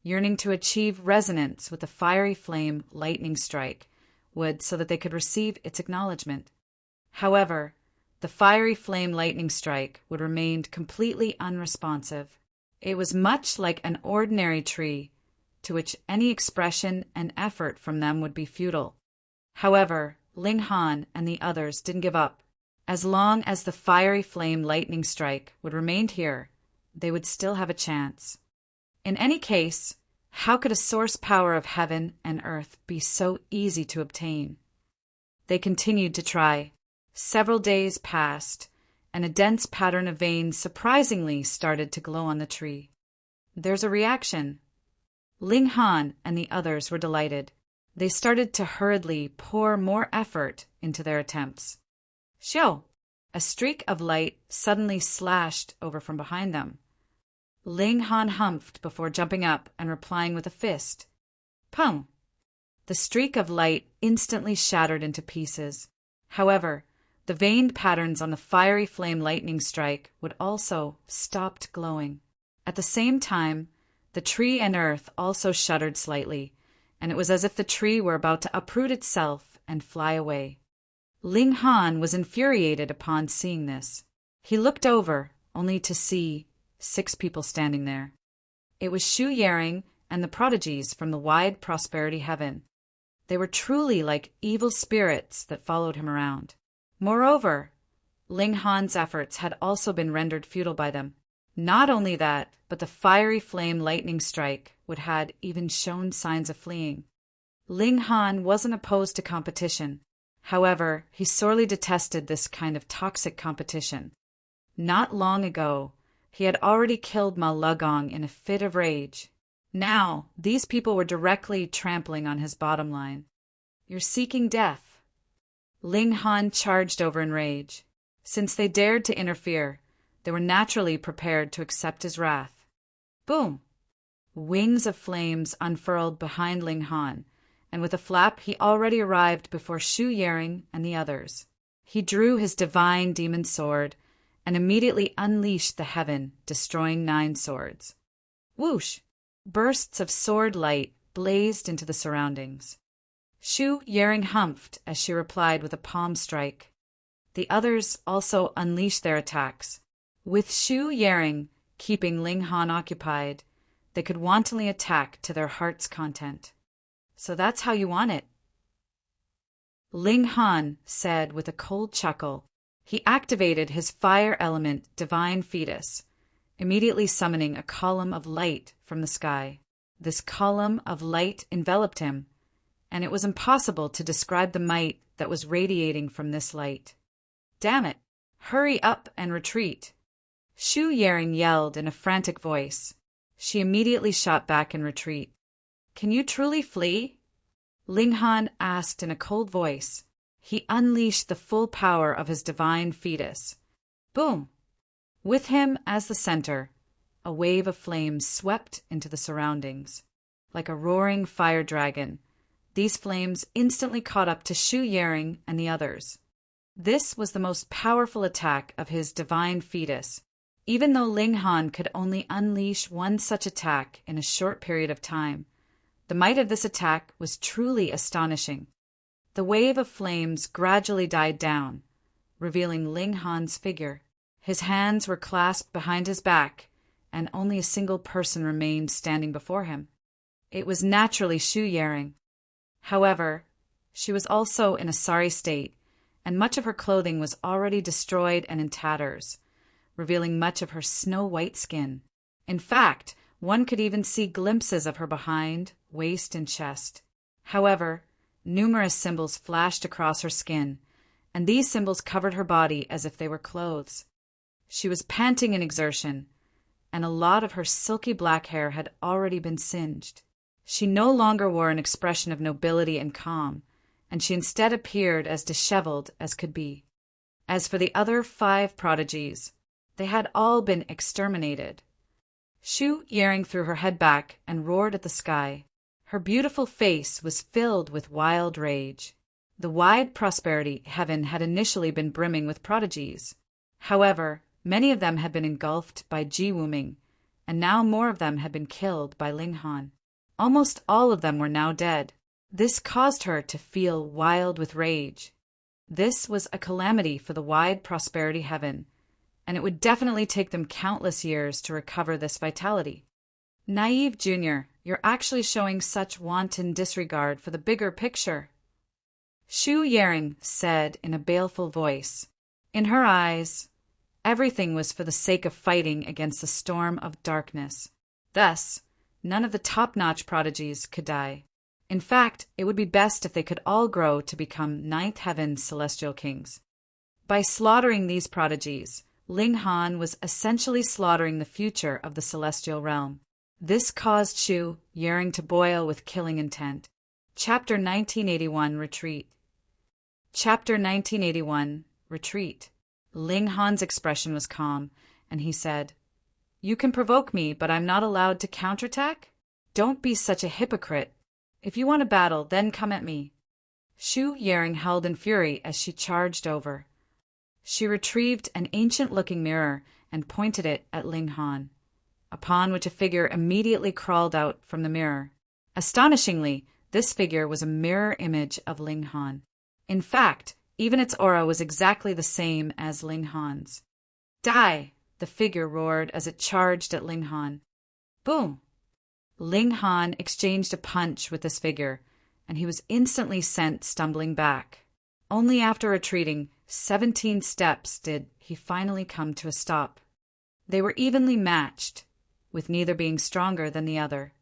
yearning to achieve resonance with the fiery flame lightning strike so that they could receive its acknowledgement. However, the fiery flame lightning strike remained completely unresponsive. It was much like an ordinary tree, to which any expression and effort from them would be futile. However, Ling Han and the others didn't give up. As long as the fiery flame lightning strike remained here, they would still have a chance. In any case, how could a source power of heaven and earth be so easy to obtain? They continued to try. Several days passed, and a dense pattern of veins surprisingly started to glow on the tree. There's a reaction. Ling Han and the others were delighted. They started to hurriedly pour more effort into their attempts. Xiao! A streak of light suddenly slashed over from behind them. Ling Han humphed before jumping up and replying with a fist. Pung! The streak of light instantly shattered into pieces. However, the veined patterns on the fiery flame lightning strike also stopped glowing. At the same time, the tree and earth also shuddered slightly, and it was as if the tree were about to uproot itself and fly away. Ling Han was infuriated upon seeing this. He looked over, only to see 6 people standing there. It was Shu Yaring and the prodigies from the wide prosperity heaven. They were truly like evil spirits that followed him around. Moreover, Ling Han's efforts had also been rendered futile by them. Not only that, but the fiery flame lightning strike had even shown signs of fleeing. Ling Han wasn't opposed to competition. However, he sorely detested this kind of toxic competition. Not long ago, he had already killed Ma Legong in a fit of rage. Now, these people were directly trampling on his bottom line. You're seeking death. Ling Han charged over in rage. Since they dared to interfere, they were naturally prepared to accept his wrath. Boom! Wings of flames unfurled behind Ling Han, and with a flap he already arrived before Shu Yaring and the others. He drew his divine demon sword and immediately unleashed the heaven, destroying 9 swords. Whoosh! Bursts of sword light blazed into the surroundings. Shu Yering humphed as she replied with a palm strike. The others also unleashed their attacks. With Shu Yering keeping Ling Han occupied, they could wantonly attack to their heart's content. So that's how you want it. Ling Han said with a cold chuckle. He activated his fire element divine fetus, immediately summoning a column of light from the sky. This column of light enveloped him, and it was impossible to describe the might that was radiating from this light. Damn it! Hurry up and retreat! Shu Yering yelled in a frantic voice. She immediately shot back in retreat. Can you truly flee? Ling Han asked in a cold voice. He unleashed the full power of his divine fetus. Boom! With him as the center, a wave of flames swept into the surroundings. Like a roaring fire dragon, these flames instantly caught up to Shu Yering and the others. This was the most powerful attack of his divine fetus. Even though Ling Han could only unleash one such attack in a short period of time, the might of this attack was truly astonishing. The wave of flames gradually died down, revealing Ling Han's figure. His hands were clasped behind his back, and only a single person remained standing before him. It was naturally Shu Yering. However, she was also in a sorry state, and much of her clothing was already destroyed and in tatters, revealing much of her snow-white skin. In fact, one could even see glimpses of her behind, waist, and chest. However, numerous symbols flashed across her skin, and these symbols covered her body as if they were clothes. She was panting in exertion, and a lot of her silky black hair had already been singed. She no longer wore an expression of nobility and calm, and she instead appeared as disheveled as could be. As for the other 5 prodigies, they had all been exterminated. Shu Yering threw her head back and roared at the sky. Her beautiful face was filled with wild rage. The wide prosperity heaven had initially been brimming with prodigies. However, many of them had been engulfed by Ji-wooming, and now more of them had been killed by Ling Han. Almost all of them were now dead. This caused her to feel wild with rage. This was a calamity for the wide prosperity heaven, and it would definitely take them countless years to recover this vitality. Naive Junior, you're actually showing such wanton disregard for the bigger picture. Shu Yering said in a baleful voice. In her eyes, everything was for the sake of fighting against the storm of darkness. Thus, none of the top-notch prodigies could die. In fact, it would be best if they could all grow to become 9th Heaven celestial kings. By slaughtering these prodigies, Ling Han was essentially slaughtering the future of the celestial realm. This caused Shu Yering to boil with killing intent. Chapter 1981 Retreat. Chapter 1981 Retreat. Ling Han's expression was calm, and he said, You can provoke me, but I'm not allowed to counterattack? Don't be such a hypocrite. If you want a battle, then come at me. Shu Yering howled in fury as she charged over. She retrieved an ancient-looking mirror and pointed it at Ling Han, upon which a figure immediately crawled out from the mirror. Astonishingly, this figure was a mirror image of Ling Han. In fact, even its aura was exactly the same as Ling Han's. Die! The figure roared as it charged at Ling Han. Boom! Ling Han exchanged a punch with this figure, and he was instantly sent stumbling back. Only after retreating 17 steps did he finally come to a stop. They were evenly matched, with neither being stronger than the other.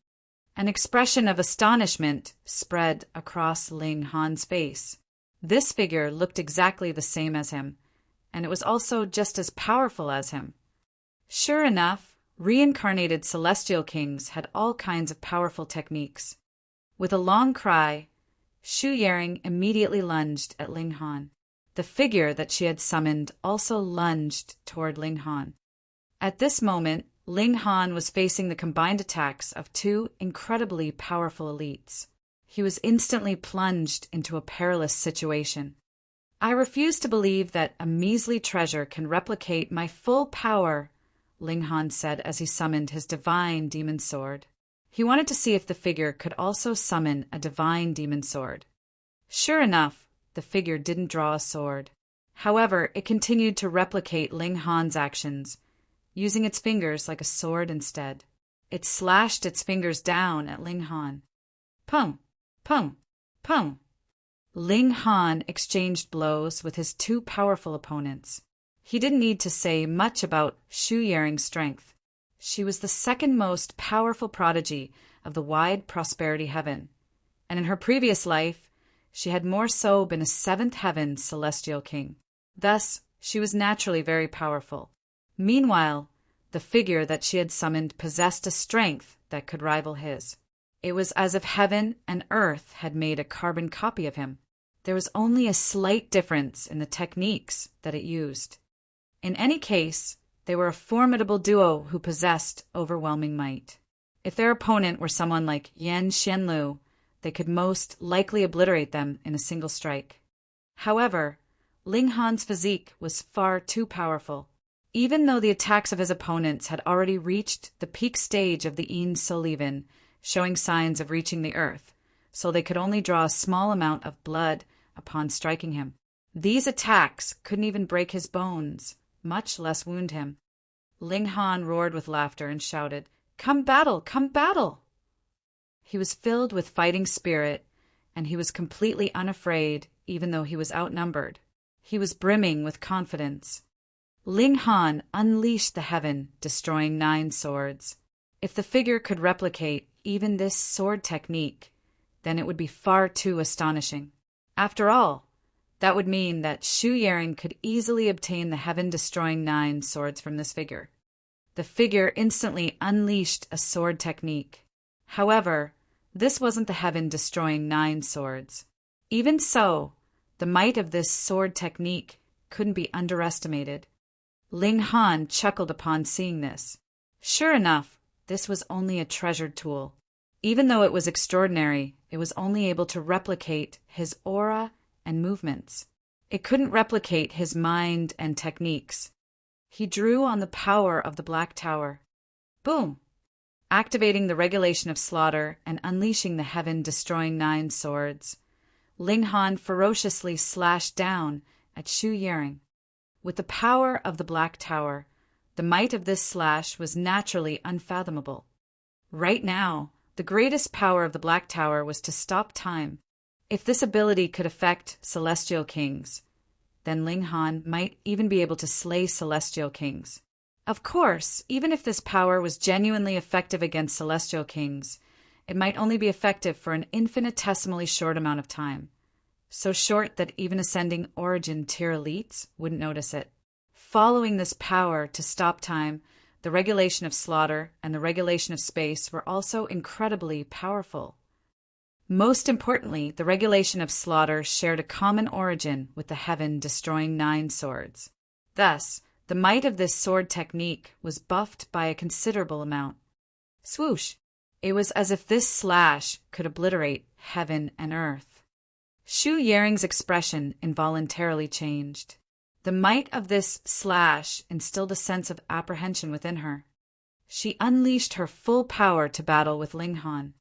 An expression of astonishment spread across Ling Han's face. This figure looked exactly the same as him, and it was also just as powerful as him. Sure enough, reincarnated celestial kings had all kinds of powerful techniques. With a long cry, Shu Yering immediately lunged at Ling Han. The figure that she had summoned also lunged toward Ling Han. At this moment, Ling Han was facing the combined attacks of 2 incredibly powerful elites. He was instantly plunged into a perilous situation. I refuse to believe that a measly treasure can replicate my full power, Ling Han said as he summoned his divine demon sword. He wanted to see if the figure could also summon a divine demon sword. Sure enough, the figure didn't draw a sword. However, it continued to replicate Ling Han's actions, using its fingers like a sword instead. It slashed its fingers down at Ling Han. Pum, pum, pum. Ling Han exchanged blows with his two powerful opponents. He didn't need to say much about Xu Yaring's strength. She was the second most powerful prodigy of the wide prosperity heaven, and in her previous life, she had more so been a seventh heaven celestial king. Thus, she was naturally very powerful. Meanwhile, the figure that she had summoned possessed a strength that could rival his. It was as if heaven and earth had made a carbon copy of him. There was only a slight difference in the techniques that it used. In any case, they were a formidable duo who possessed overwhelming might. If their opponent were someone like Yan Xianlu, they could most likely obliterate them in a single strike. However, Ling Han's physique was far too powerful. Even though the attacks of his opponents had already reached the peak stage of the Een Soliven, showing signs of reaching the earth, so they could only draw a small amount of blood upon striking him. These attacks couldn't even break his bones, much less wound him. Ling Han roared with laughter and shouted, "Come battle! Come battle!" He was filled with fighting spirit, and he was completely unafraid, even though he was outnumbered. He was brimming with confidence. Ling Han unleashed the heaven-destroying 9 swords. If the figure could replicate even this sword technique, then it would be far too astonishing. After all, that would mean that Xu Yaring could easily obtain the heaven-destroying 9 swords from this figure. The figure instantly unleashed a sword technique. However, this wasn't the heaven-destroying 9 swords. Even so, the might of this sword technique couldn't be underestimated. Ling Han chuckled upon seeing this. Sure enough, this was only a treasured tool. Even though it was extraordinary, it was only able to replicate his aura and movements. It couldn't replicate his mind and techniques. He drew on the power of the Black Tower. Boom! Activating the regulation of slaughter and unleashing the heaven-destroying 9 swords, Ling Han ferociously slashed down at Xu Yaring. With the power of the Black Tower, the might of this slash was naturally unfathomable. Right now, the greatest power of the Black Tower was to stop time. If this ability could affect celestial kings, then Ling Han might even be able to slay celestial kings. Of course, even if this power was genuinely effective against celestial kings, it might only be effective for an infinitesimally short amount of time. So short that even ascending origin tier elites wouldn't notice it. Following this power to stop time, the regulation of slaughter and the regulation of space were also incredibly powerful. Most importantly, the regulation of slaughter shared a common origin with the heaven-destroying 9 swords. Thus, the might of this sword technique was buffed by a considerable amount. Swoosh! It was as if this slash could obliterate heaven and earth. Xu Yaring's expression involuntarily changed. The might of this slash instilled a sense of apprehension within her. She unleashed her full power to battle with Ling Han.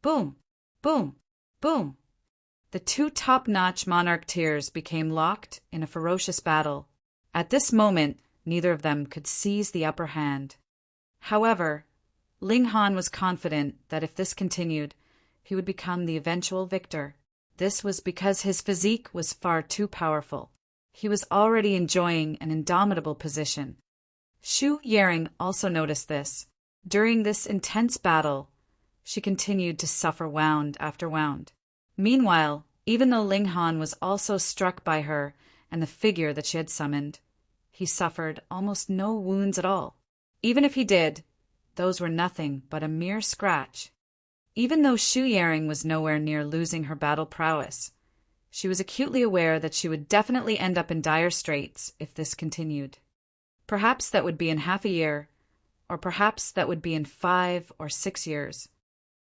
Boom! Boom! Boom! The 2 top-notch monarch tiers became locked in a ferocious battle. At this moment, neither of them could seize the upper hand. However, Ling Han was confident that if this continued, he would become the eventual victor. This was because his physique was far too powerful. He was already enjoying an indomitable position. Xu Yaring also noticed this. During this intense battle, she continued to suffer wound after wound. Meanwhile, even though Ling Han was also struck by her and the figure that she had summoned, he suffered almost no wounds at all. Even if he did, those were nothing but a mere scratch. Even though Xu Yaring was nowhere near losing her battle prowess, she was acutely aware that she would definitely end up in dire straits if this continued. Perhaps that would be in half a year, or perhaps that would be in 5 or 6 years.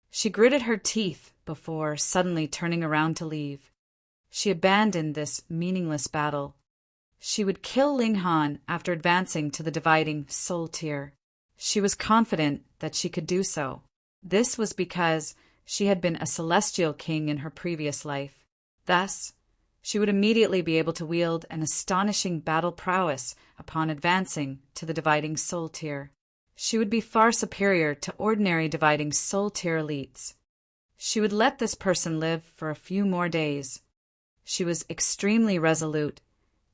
She gritted her teeth before suddenly turning around to leave. she abandoned this meaningless battle. She would kill Ling Han after advancing to the dividing soul tier. She was confident that she could do so. This was because she had been a celestial king in her previous life. Thus, she would immediately be able to wield an astonishing battle prowess upon advancing to the dividing soul tier. She would be far superior to ordinary dividing soul tier elites. She would let this person live for a few more days. She was extremely resolute,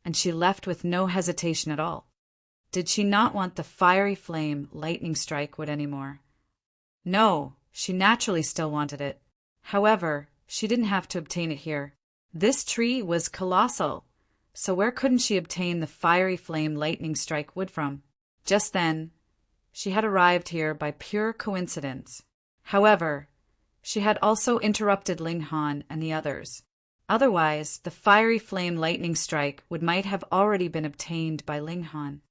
and she left with no hesitation at all. Did she not want the fiery flame lightning strike wood anymore? No, she naturally still wanted it. However, she didn't have to obtain it here. This tree was colossal, so where couldn't she obtain the fiery flame lightning strike wood from? Just then, she had arrived here by pure coincidence. However, she had also interrupted Ling Han and the others. Otherwise, the fiery flame lightning strike would might have already been obtained by Ling Han.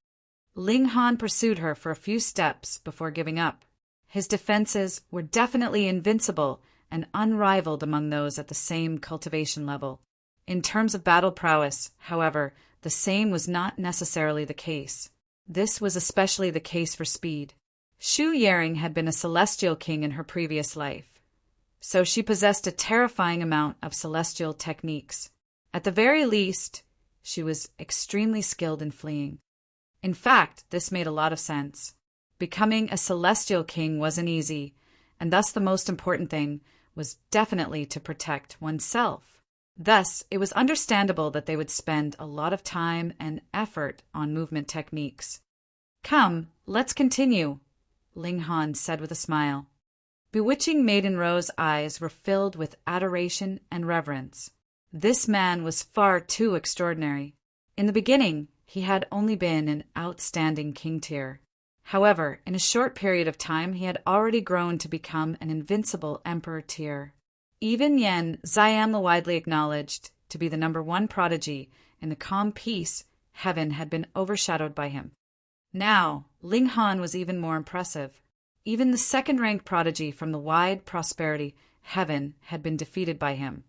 Ling Han pursued her for a few steps before giving up. His defenses were definitely invincible and unrivaled among those at the same cultivation level. In terms of battle prowess, however, the same was not necessarily the case. This was especially the case for speed. Shu Yaring had been a celestial king in her previous life, so she possessed a terrifying amount of celestial techniques. At the very least, she was extremely skilled in fleeing. In fact, this made a lot of sense. Becoming a celestial king wasn't easy, and thus the most important thing was definitely to protect oneself. Thus, it was understandable that they would spend a lot of time and effort on movement techniques. "Come, let's continue," Ling Han said with a smile. Bewitching Maiden Row's eyes were filled with adoration and reverence. This man was far too extraordinary. In the beginning, he had only been an outstanding king tier. However, in a short period of time, he had already grown to become an invincible emperor tier. Even Yen Xian the widely acknowledged to be the #1 prodigy in the calm peace heaven had been overshadowed by him. Now, Ling Han was even more impressive. Even the second-rank prodigy from the wide prosperity heaven had been defeated by him.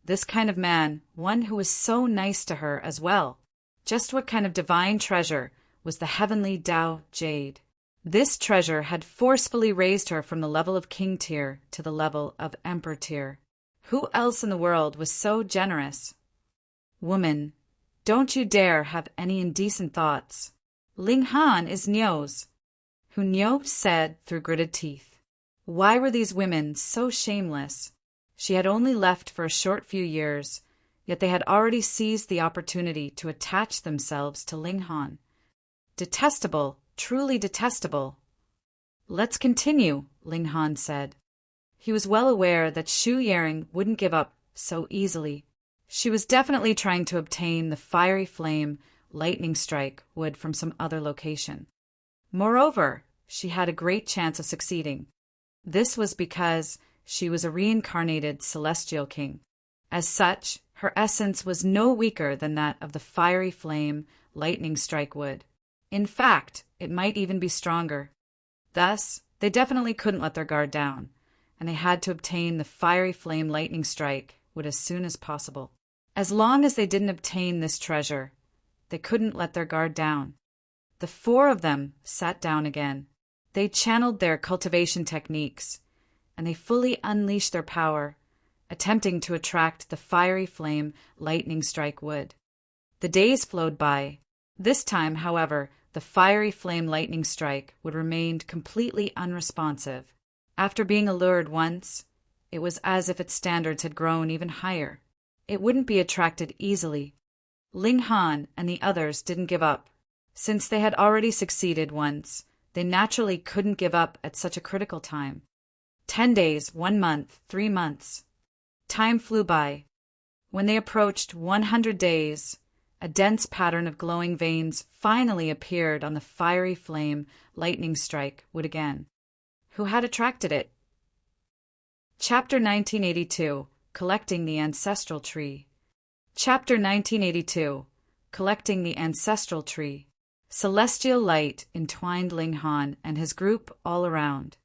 This kind of man, one who was so nice to her as well. Just what kind of divine treasure was the heavenly Tao Jade? This treasure had forcefully raised her from the level of king tier to the level of emperor tier. Who else in the world was so generous? "Woman, don't you dare have any indecent thoughts. Ling Han is Niu's," who Niu said through gritted teeth. Why were these women so shameless? She had only left for a short few years, yet they had already seized the opportunity to attach themselves to Ling Han. Detestable, truly detestable. "Let's continue," Ling Han said. He was well aware that Shu Yaring wouldn't give up so easily. She was definitely trying to obtain the fiery flame lightning strike wood from some other location. Moreover, she had a great chance of succeeding. This was because she was a reincarnated celestial king. As such, her essence was no weaker than that of the fiery flame lightning strike wood. In fact, it might even be stronger. Thus, they definitely couldn't let their guard down, and they had to obtain the fiery flame lightning strike wood as soon as possible. As long as they didn't obtain this treasure, they couldn't let their guard down. The 4 of them sat down again. They channeled their cultivation techniques, and they fully unleashed their power, attempting to attract the fiery flame lightning strike wood. The days flowed by. This time, however, the fiery flame lightning strike would remain completely unresponsive. After being allured once, it was as if its standards had grown even higher. It wouldn't be attracted easily. Ling Han and the others didn't give up. Since they had already succeeded once, they naturally couldn't give up at such a critical time. 10 days, 1 month, 3 months. Time flew by. When they approached 100 days, a dense pattern of glowing veins finally appeared on the fiery flame lightning strike wood again. Who had attracted it? Chapter 1982, Collecting the Ancestral Tree. Chapter 1982, Collecting the Ancestral Tree. Celestial light entwined Ling Han and his group all around.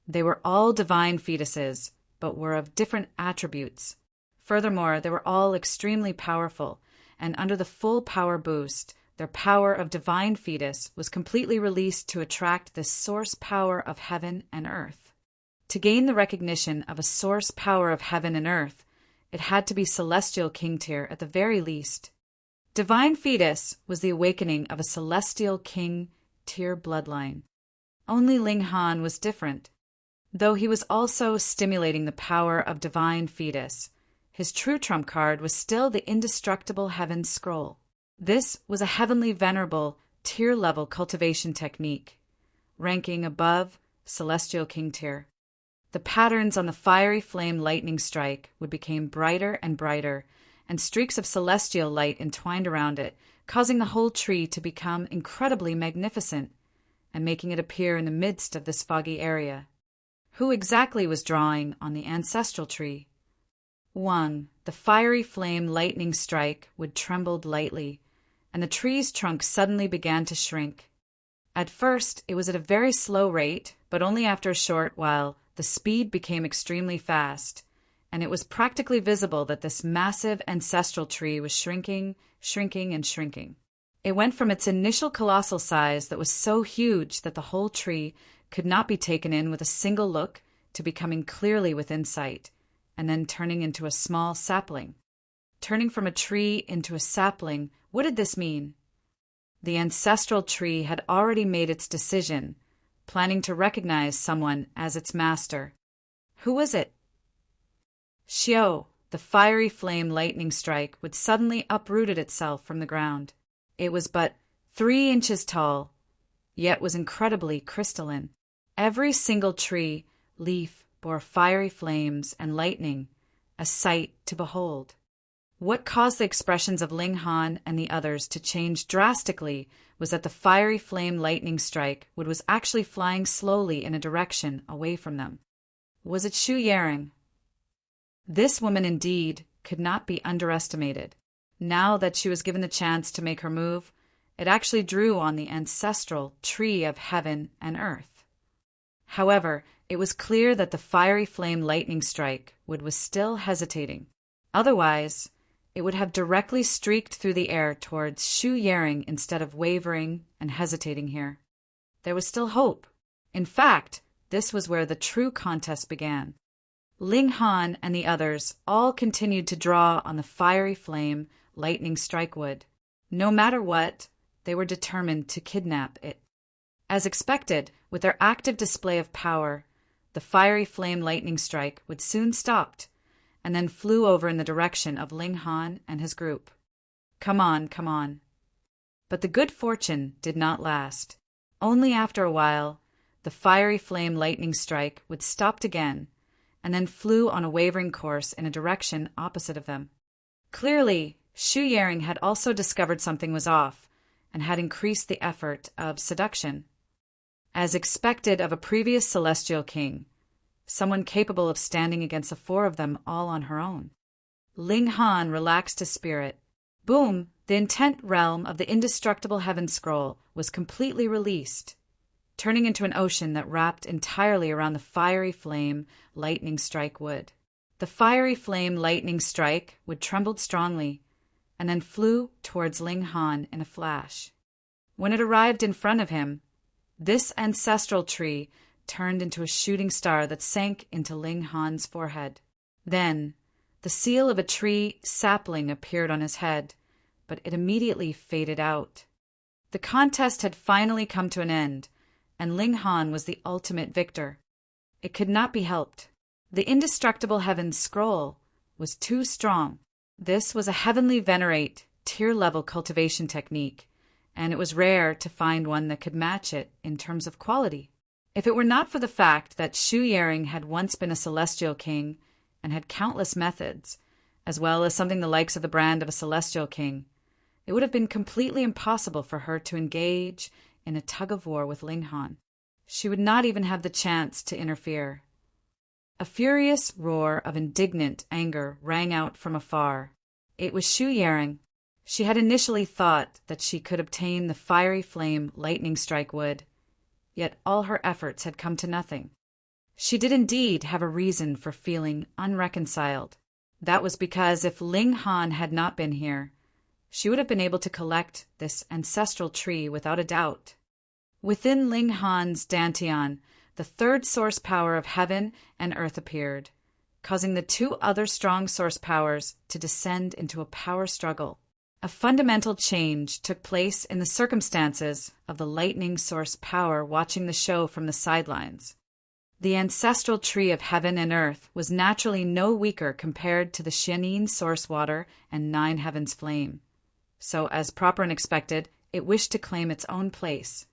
They were all divine fetuses, but were of different attributes. Furthermore, they were all extremely powerful, and under the full power boost, their power of divine fetus was completely released to attract this source power of heaven and earth. To gain the recognition of a source power of heaven and earth, it had to be celestial king tier at the very least. Divine fetus was the awakening of a celestial king tier bloodline. Only Ling Han was different. Though he was also stimulating the power of divine fetus, his true trump card was still the indestructible heaven scroll. This was a heavenly venerable tier-level cultivation technique, ranking above celestial king tier. The patterns on the fiery flame lightning strike would become brighter and brighter, and streaks of celestial light entwined around it, causing the whole tree to become incredibly magnificent, and making it appear in the midst of this foggy area. Who exactly was drawing on the ancestral tree? 1. The fiery flame lightning strike would trembled lightly, and the tree's trunk suddenly began to shrink. At first, it was at a very slow rate, but only after a short while the speed became extremely fast, and it was practically visible that this massive ancestral tree was shrinking, shrinking, and shrinking. It went from its initial colossal size that was so huge that the whole tree could not be taken in with a single look to becoming clearly within sight, and then turning into a small sapling. Turning from a tree into a sapling, what did this mean? The ancestral tree had already made its decision, planning to recognize someone as its master. Who was it? Xiao, the fiery flame lightning strike, would suddenly uprooted itself from the ground. It was but 3 inches tall, yet was incredibly crystalline. Every single tree, leaf, bore fiery flames and lightning, a sight to behold. What caused the expressions of Ling Han and the others to change drastically was that the fiery flame lightning strike was actually flying slowly in a direction away from them. Was it Xu Yaring? This woman indeed could not be underestimated. Now that she was given the chance to make her move, it actually drew on the ancestral tree of heaven and earth. However, it was clear that the fiery flame lightning strike was still hesitating. Otherwise, it would have directly streaked through the air towards Xu Yaring instead of wavering and hesitating here. There was still hope. In fact, this was where the true contest began. Ling Han and the others all continued to draw on the fiery flame lightning strike wood. No matter what, they were determined to kidnap it. As expected, with their active display of power, the fiery flame lightning strike would soon stopped, and then flew over in the direction of Ling Han and his group. Come on, come on. But the good fortune did not last. Only after a while, the fiery flame lightning strike would stopped again, and then flew on a wavering course in a direction opposite of them. Clearly, Xu Yaring had also discovered something was off, and had increased the effort of seduction. As expected of a previous celestial king, someone capable of standing against the 4 of them all on her own. Ling Han relaxed his spirit. Boom! The intent realm of the indestructible heaven scroll was completely released, turning into an ocean that wrapped entirely around the fiery flame lightning strike wood. The fiery flame lightning strike would trembled strongly, and then flew towards Ling Han in a flash. When it arrived in front of him, this ancestral tree turned into a shooting star that sank into Ling Han's forehead. Then, the seal of a tree sapling appeared on his head, but it immediately faded out. The contest had finally come to an end, and Ling Han was the ultimate victor. It could not be helped. The indestructible heaven's scroll was too strong. This was a heavenly venerate, tier-level cultivation technique, and it was rare to find one that could match it in terms of quality. If it were not for the fact that Xu Yaring had once been a celestial king and had countless methods, as well as something the likes of the brand of a celestial king, it would have been completely impossible for her to engage in a tug-of-war with Ling Han. She would not even have the chance to interfere. A furious roar of indignant anger rang out from afar. It was Xu Yaring. She had initially thought that she could obtain the fiery flame lightning strike wood, yet all her efforts had come to nothing. She did indeed have a reason for feeling unreconciled. That was because if Ling Han had not been here, she would have been able to collect this ancestral tree without a doubt. Within Ling Han's dantian, the third source power of heaven and earth appeared, causing the two other strong source powers to descend into a power struggle. A fundamental change took place in the circumstances of the lightning source power watching the show from the sidelines. The ancestral tree of heaven and earth was naturally no weaker compared to the Xianin source water and nine heavens flame. So, as proper and expected, it wished to claim its own place.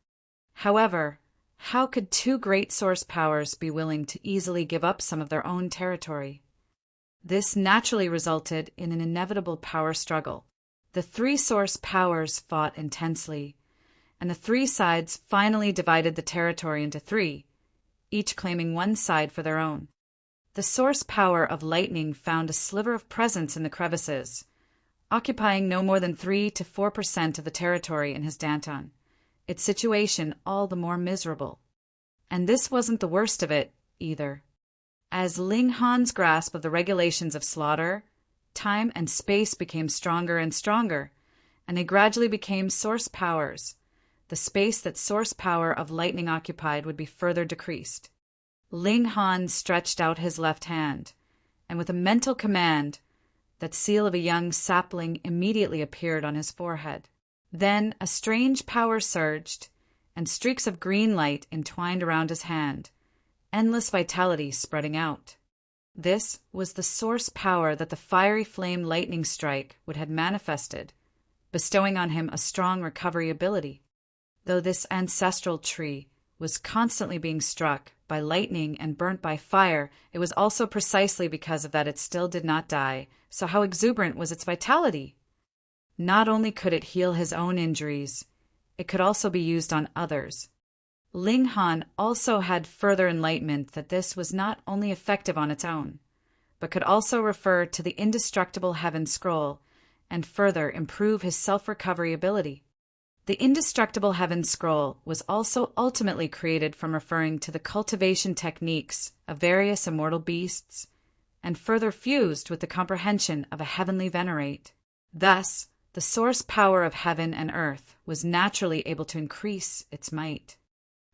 However, how could two great source powers be willing to easily give up some of their own territory? This naturally resulted in an inevitable power struggle. The three source powers fought intensely, and the three sides finally divided the territory into three, each claiming one side for their own. The source power of lightning found a sliver of presence in the crevices, occupying no more than 3 to 4% of the territory in his dantian, its situation all the more miserable. And this wasn't the worst of it, either. As Ling Han's grasp of the regulations of slaughter, time and space became stronger and stronger, and they gradually became source powers. The space that source power of lightning occupied would be further decreased. Ling Han stretched out his left hand, and with a mental command, that seal of a young sapling immediately appeared on his forehead. Then a strange power surged, and streaks of green light entwined around his hand, endless vitality spreading out. This was the source power that the fiery flame lightning strike would have manifested, bestowing on him a strong recovery ability. Though this ancestral tree was constantly being struck by lightning and burnt by fire, it was also precisely because of that it still did not die. So how exuberant was its vitality? Not only could it heal his own injuries, it could also be used on others. Ling Han also had further enlightenment that this was not only effective on its own, but could also refer to the indestructible heaven scroll and further improve his self-recovery ability. The indestructible heaven scroll was also ultimately created from referring to the cultivation techniques of various immortal beasts, and further fused with the comprehension of a heavenly venerate. Thus, the source power of heaven and earth was naturally able to increase its might.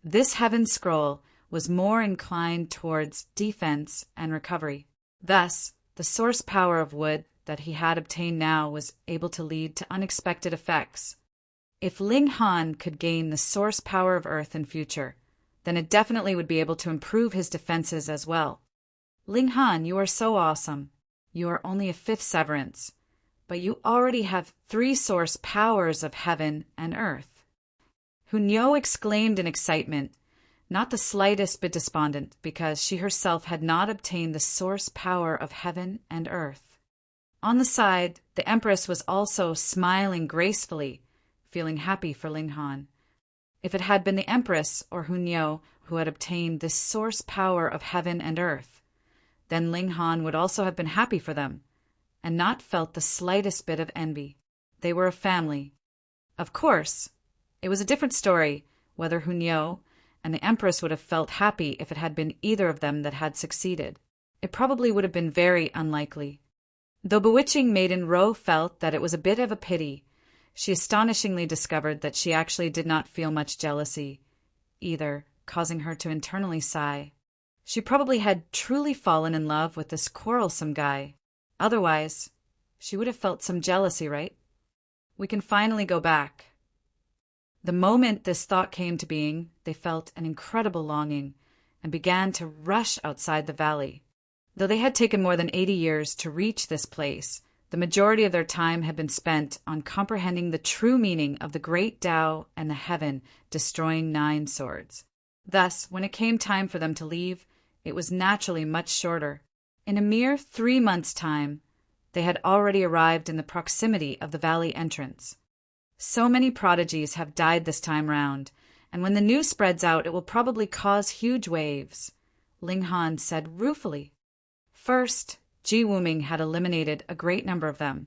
This heaven scroll was more inclined towards defense and recovery. Thus, the source power of wood that he had obtained now was able to lead to unexpected effects. If Ling Han could gain the source power of earth in future, then it definitely would be able to improve his defenses as well. Ling Han, you are so awesome. You are only a 5th severance, but you already have 3 source powers of heaven and earth. Hunyao exclaimed in excitement, not the slightest bit despondent, because she herself had not obtained the source power of heaven and earth. On the side, the Empress was also smiling gracefully, feeling happy for Ling Han. If it had been the Empress or Hunyao who had obtained this source power of heaven and earth, then Ling Han would also have been happy for them, and not felt the slightest bit of envy. They were a family. Of course, it was a different story whether Hunyao and the Empress would have felt happy if it had been either of them that had succeeded. It probably would have been very unlikely. Though bewitching Maiden Ro felt that it was a bit of a pity, she astonishingly discovered that she actually did not feel much jealousy, either, causing her to internally sigh. She probably had truly fallen in love with this quarrelsome guy. Otherwise, she would have felt some jealousy, right? We can finally go back. The moment this thought came to being, they felt an incredible longing and began to rush outside the valley. Though they had taken more than 80 years to reach this place, the majority of their time had been spent on comprehending the true meaning of the great Tao and the heaven destroying 9 swords. Thus, when it came time for them to leave, it was naturally much shorter. In a mere 3 months' time, they had already arrived in the proximity of the valley entrance. So many prodigies have died this time round, and when the news spreads out, it will probably cause huge waves, Ling Han said ruefully. First, Ji Wuming had eliminated a great number of them,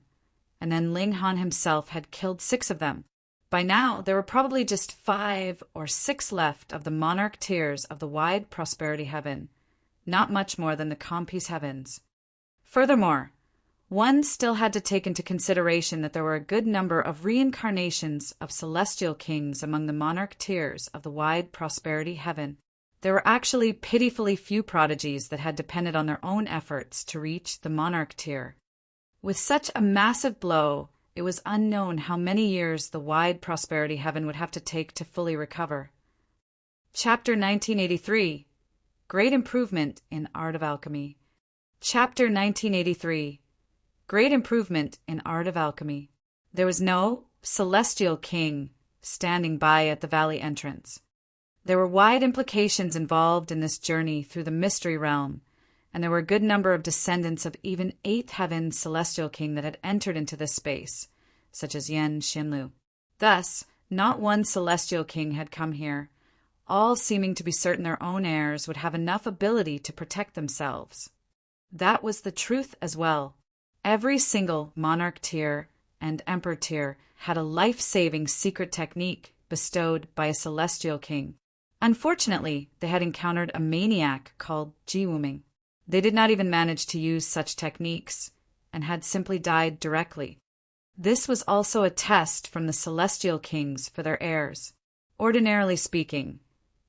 and then Ling Han himself had killed 6 of them. By now, there were probably just 5 or 6 left of the monarch tiers of the wide prosperity heaven, not much more than the Compi's heavens. Furthermore, One still had to take into consideration that there were a good number of reincarnations of celestial kings among the monarch tiers of the wide prosperity heaven. There were actually pitifully few prodigies that had depended on their own efforts to reach the monarch tier. With such a massive blow, it was unknown how many years the wide prosperity heaven would have to take to fully recover. Chapter 1983. Great Improvement in Art of Alchemy. Chapter 1983. Great Improvement in Art of Alchemy. There was no celestial king standing by at the valley entrance. There were wide implications involved in this journey through the mystery realm, and there were a good number of descendants of even eighth heaven celestial king that had entered into this space, such as Yen Xinlu. Thus, not one celestial king had come here, all seeming to be certain their own heirs would have enough ability to protect themselves. That was the truth as well. Every single monarch tier and emperor tier had a life-saving secret technique bestowed by a celestial king. Unfortunately, they had encountered a maniac called Jiwuming. They did not even manage to use such techniques and had simply died directly. This was also a test from the celestial kings for their heirs. Ordinarily speaking,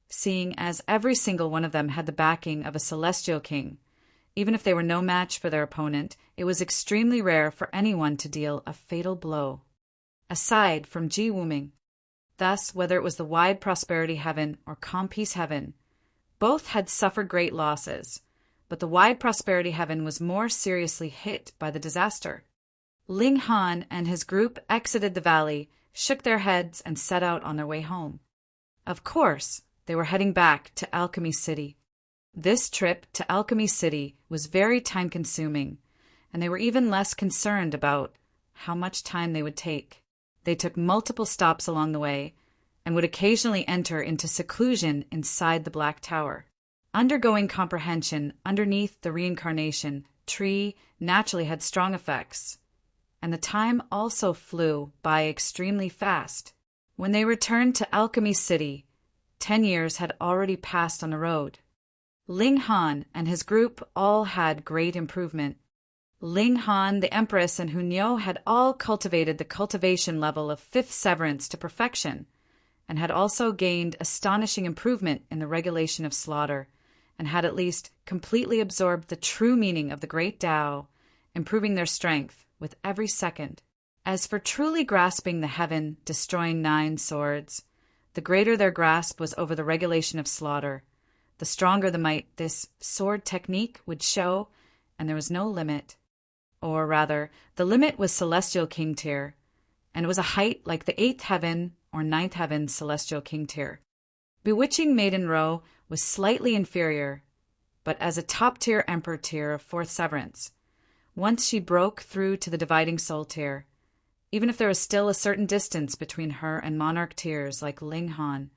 seeing as every single one of them had the backing of a celestial king, even if they were no match for their opponent, it was extremely rare for anyone to deal a fatal blow. Aside from Ji Wuming. Thus, whether it was the wide prosperity heaven or calm peace heaven, both had suffered great losses, but the wide prosperity heaven was more seriously hit by the disaster. Ling Han and his group exited the valley, shook their heads, and set out on their way home. Of course, they were heading back to Alchemy City. This trip to Alchemy City was very time-consuming, and they were even less concerned about how much time they would take. They took multiple stops along the way and would occasionally enter into seclusion inside the Black Tower. Undergoing comprehension underneath the reincarnation tree naturally had strong effects, and the time also flew by extremely fast. When they returned to Alchemy City, 10 years had already passed on the road. Ling Han and his group all had great improvement. Ling Han, the Empress, and Hunyo had all cultivated the cultivation level of fifth severance to perfection, and had also gained astonishing improvement in the regulation of slaughter, and had at least completely absorbed the true meaning of the great Tao, improving their strength with every second. As for truly grasping the heaven-destroying 9 swords, the greater their grasp was over the regulation of slaughter, the stronger the might this sword technique would show, and there was no limit. Or rather, the limit was celestial king tier, and it was a height like the 8th heaven or 9th heaven celestial king tier. Bewitching Maiden Row was slightly inferior, but as a top-tier emperor tier of 4th severance. Once she broke through to the dividing soul tier, even if there was still a certain distance between her and monarch tiers like Ling Han,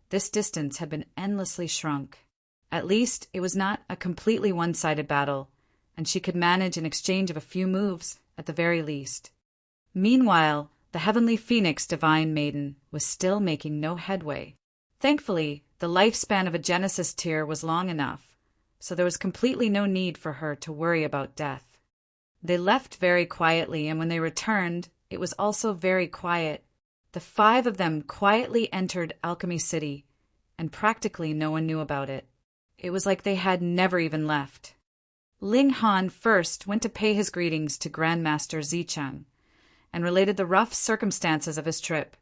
this distance had been endlessly shrunk. At least it was not a completely one-sided battle, and she could manage an exchange of a few moves at the very least. Meanwhile, the heavenly phoenix divine maiden was still making no headway. Thankfully, the lifespan of a Genesis tier was long enough, so there was completely no need for her to worry about death. They left very quietly, and when they returned, it was also very quiet. The 5 of them quietly entered Alchemy City, and practically no one knew about it. It was like they had never even left. Ling Han first went to pay his greetings to Grandmaster Zicheng, and related the rough circumstances of his trip,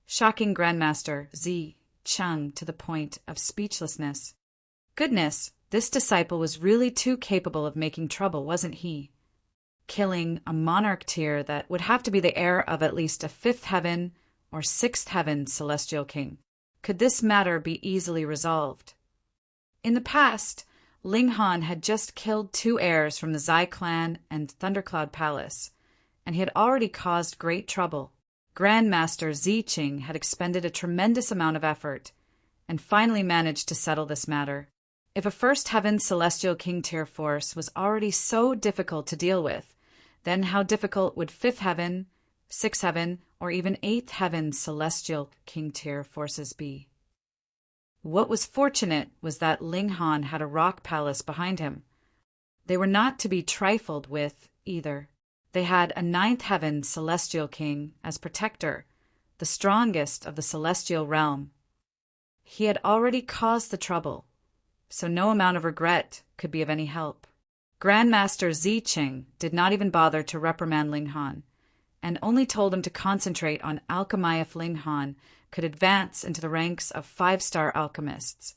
shocking Grandmaster Zicheng to the point of speechlessness. Goodness, this disciple was really too capable of making trouble, wasn't he? Killing a monarch tier that would have to be the heir of at least a 5th heaven or 6th heaven celestial king. Could this matter be easily resolved? In the past, Ling Han had just killed 2 heirs from the Zai clan and Thundercloud Palace, and he had already caused great trouble. Grandmaster Zicheng had expended a tremendous amount of effort, and finally managed to settle this matter. If a 1st heaven celestial king tier force was already so difficult to deal with, then how difficult would 5th heaven, 6th heaven, or even 8th heaven celestial king tier forces be? What was fortunate was that Ling Han had a rock palace behind him. They were not to be trifled with either. They had a ninth heaven celestial king as protector, the strongest of the celestial realm. He had already caused the trouble, so no amount of regret could be of any help. Grandmaster Zicheng did not even bother to reprimand Ling Han, and only told him to concentrate on alchemy. If Ling Han could advance into the ranks of 5-star alchemists,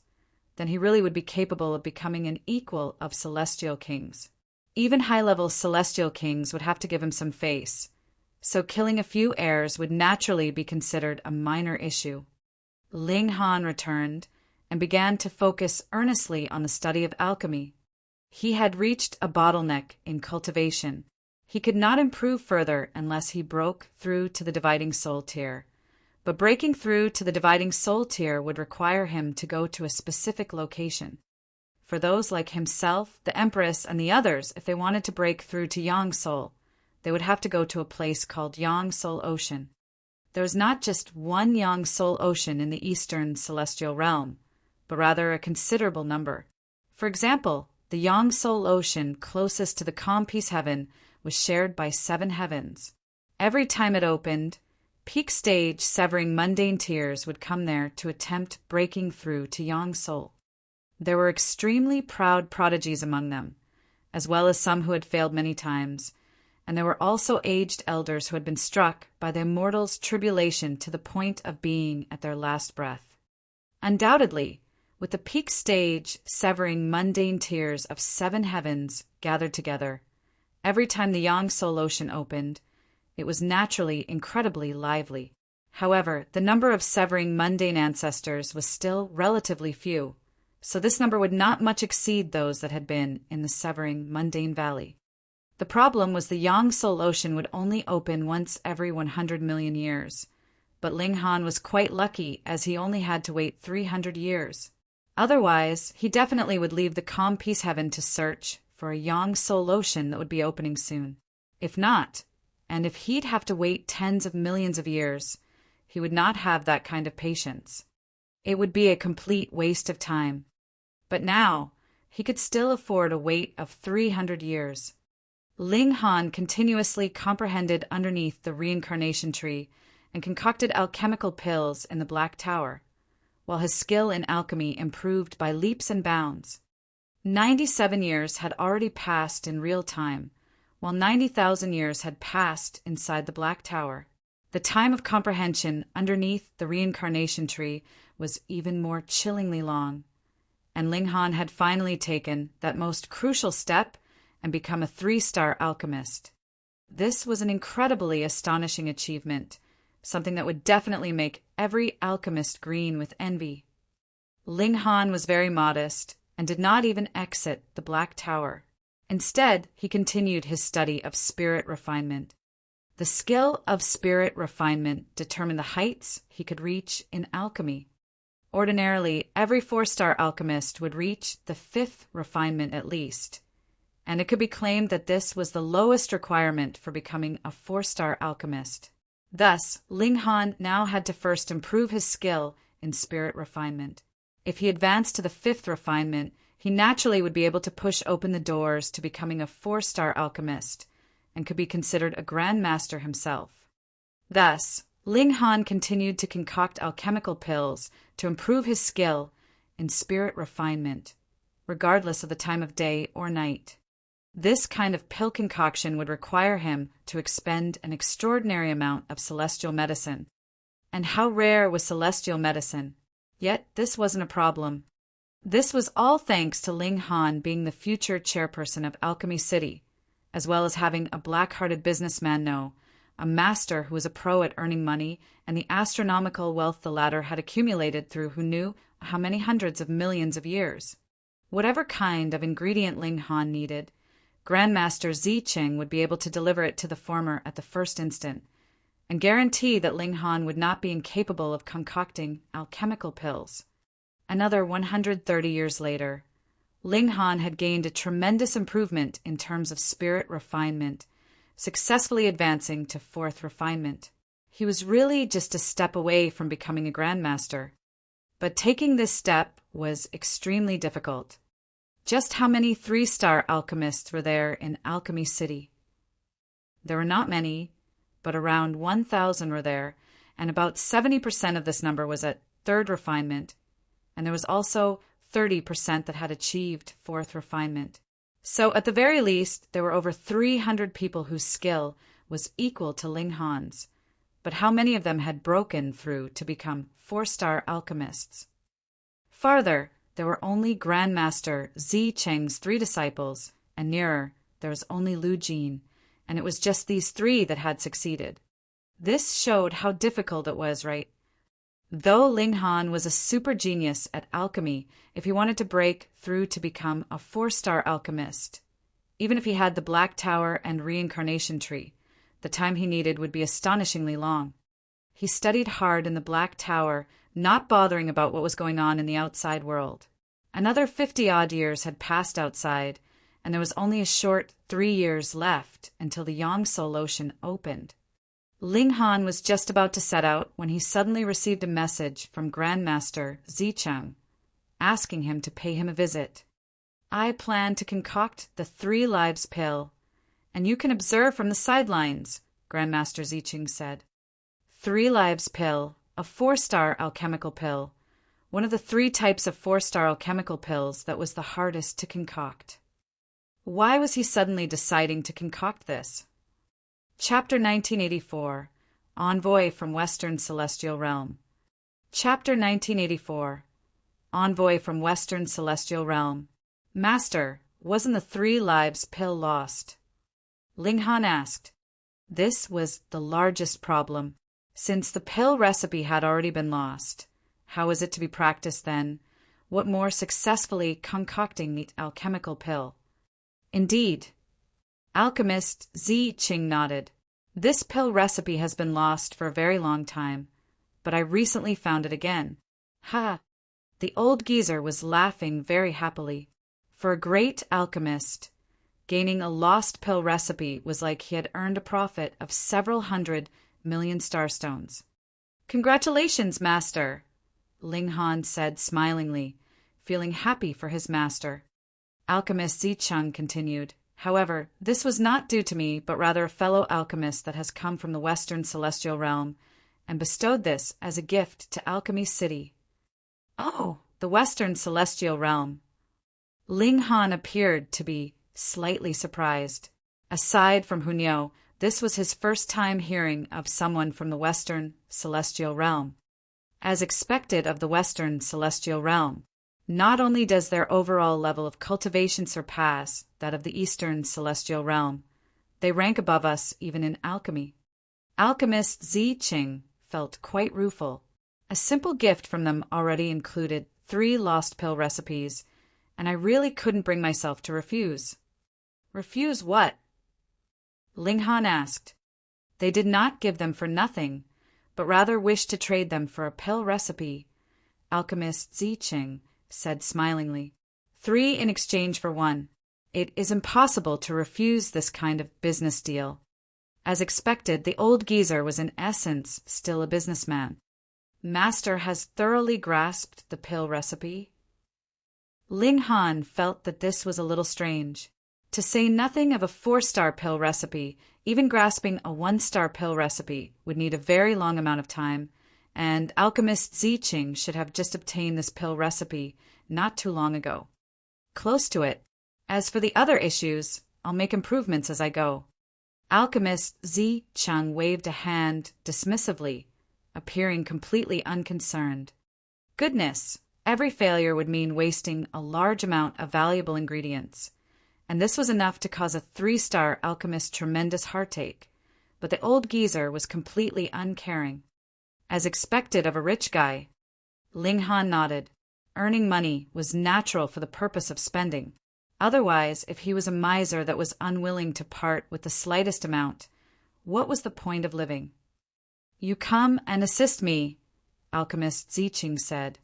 then he really would be capable of becoming an equal of celestial kings. Even high-level celestial kings would have to give him some face, so killing a few heirs would naturally be considered a minor issue. Ling Han returned and began to focus earnestly on the study of alchemy. He had reached a bottleneck in cultivation. He could not improve further unless he broke through to the dividing soul tier. But breaking through to the dividing soul tier would require him to go to a specific location. For those like himself, the Empress, and the others, if they wanted to break through to Yang Soul, they would have to go to a place called Yang Soul Ocean. There is not just one Yang Soul Ocean in the Eastern Celestial Realm, but rather a considerable number. For example, the Yang Soul Ocean closest to the Calm Peace Heaven was shared by 7 heavens. Every time it opened, peak stage severing mundane tiers would come there to attempt breaking through to Yang Soul. There were extremely proud prodigies among them, as well as some who had failed many times, and there were also aged elders who had been struck by the immortal's tribulation to the point of being at their last breath. Undoubtedly, with the peak stage severing mundane tiers of 7 heavens gathered together, every time the Yang Soul Ocean opened, it was naturally incredibly lively. However, the number of severing mundane ancestors was still relatively few, so this number would not much exceed those that had been in the severing mundane valley. The problem was the Yang Soul Ocean would only open once every 100 million years, but Ling Han was quite lucky as he only had to wait 300 years. Otherwise, he definitely would leave the Calm Peace Heaven to search for a Yang Soul Ocean that would be opening soon. If not, and if he'd have to wait tens of millions of years, he would not have that kind of patience. It would be a complete waste of time. But now, he could still afford a wait of 300 years. Ling Han continuously comprehended underneath the reincarnation tree and concocted alchemical pills in the Black Tower, while his skill in alchemy improved by leaps and bounds. 97 years had already passed in real time, while 90,000 years had passed inside the Black Tower. The time of comprehension underneath the reincarnation tree was even more chillingly long, and Ling Han had finally taken that most crucial step and become a 3-star alchemist. This was an incredibly astonishing achievement, something that would definitely make every alchemist green with envy. Ling Han was very modest and did not even exit the Black Tower. Instead, he continued his study of spirit refinement. The skill of spirit refinement determined the heights he could reach in alchemy. Ordinarily, every 4-star alchemist would reach the 5th refinement at least, and it could be claimed that this was the lowest requirement for becoming a 4-star alchemist. Thus, Ling Han now had to first improve his skill in spirit refinement. If he advanced to the 5th refinement, he naturally would be able to push open the doors to becoming a 4-star alchemist and could be considered a Grand Master himself. Thus, Ling Han continued to concoct alchemical pills to improve his skill in spirit refinement, regardless of the time of day or night. This kind of pill concoction would require him to expend an extraordinary amount of celestial medicine. And how rare was celestial medicine? Yet this wasn't a problem. This was all thanks to Ling Han being the future chairperson of Alchemy City, as well as having a black-hearted businessman know, a master who was a pro at earning money, and the astronomical wealth the latter had accumulated through who knew how many hundreds of millions of years. Whatever kind of ingredient Ling Han needed, Grandmaster Zicheng would be able to deliver it to the former at the first instant, and guarantee that Ling Han would not be incapable of concocting alchemical pills. Another 130 years later, Ling Han had gained a tremendous improvement in terms of spirit refinement, successfully advancing to 4th refinement. He was really just a step away from becoming a Grandmaster. But taking this step was extremely difficult. Just how many 3-star alchemists were there in Alchemy City? There were not many, but around 1,000 were there, and about 70% of this number was at third refinement, and there was also 30% that had achieved fourth refinement. So at the very least, there were over 300 people whose skill was equal to Ling Han's, but how many of them had broken through to become 4-star alchemists? Farther, there were only Grandmaster Zi Cheng's 3 disciples, and nearer, there was only Lu Jin, and it was just these 3 that had succeeded. This showed how difficult it was, right? Though Ling Han was a super genius at alchemy, if he wanted to break through to become a 4-star alchemist, even if he had the Black Tower and reincarnation tree, the time he needed would be astonishingly long. He studied hard in the Black Tower, not bothering about what was going on in the outside world. Another 50-odd years had passed outside, and there was only a short 3 years left until the Yangtze Ocean opened. Ling Han was just about to set out when he suddenly received a message from Grandmaster Zicheng, asking him to pay him a visit. "I plan to concoct the 3 lives pill, and you can observe from the sidelines," Grandmaster Zicheng said. 3 lives pill, a 4-star alchemical pill, one of the 3 types of 4-star alchemical pills that was the hardest to concoct. Why was he suddenly deciding to concoct this? Chapter 1984, Envoy from Western Celestial Realm. Chapter 1984, Envoy from Western Celestial Realm. "Master, wasn't the 3 lives pill lost?" Ling Han asked. This was the largest problem. Since the pill recipe had already been lost, how was it to be practiced then? What more successfully concocting the alchemical pill? Indeed. Alchemist Zi Qing nodded. "This pill recipe has been lost for a very long time, but I recently found it again." Ha! The old geezer was laughing very happily. For a great alchemist, gaining a lost pill recipe was like he had earned a profit of several 100 million starstones. "Congratulations, master," Ling Han said smilingly, feeling happy for his master. Alchemist Zicheng continued, "However, this was not due to me, but rather a fellow alchemist that has come from the Western Celestial Realm, and bestowed this as a gift to Alchemy City." "Oh, the Western Celestial Realm." Ling Han appeared to be slightly surprised. Aside from Hunyo, this was his first time hearing of someone from the Western Celestial Realm. As expected of the Western Celestial Realm, not only does their overall level of cultivation surpass that of the Eastern Celestial Realm, they rank above us even in alchemy. Alchemist Zi Qing felt quite rueful. A simple gift from them already included 3 lost pill recipes, and I really couldn't bring myself to refuse. Refuse what? Ling Han asked. They did not give them for nothing, but rather wished to trade them for a pill recipe. Alchemist Zicheng said smilingly. 3 in exchange for 1. It is impossible to refuse this kind of business deal. As expected, the old geezer was in essence still a businessman. Master has thoroughly grasped the pill recipe? Ling Han felt that this was a little strange. To say nothing of a 4-star pill recipe, even grasping a 1-star pill recipe would need a very long amount of time, and Alchemist Zicheng should have just obtained this pill recipe not too long ago. Close to it. As for the other issues, I'll make improvements as I go. Alchemist Zicheng waved a hand dismissively, appearing completely unconcerned. Goodness, every failure would mean wasting a large amount of valuable ingredients. And this was enough to cause a 3-star alchemist tremendous heartache, but the old geezer was completely uncaring. As expected of a rich guy, Ling Han nodded. Earning money was natural for the purpose of spending. Otherwise, if he was a miser that was unwilling to part with the slightest amount, what was the point of living? "You come and assist me," Alchemist Zicheng said.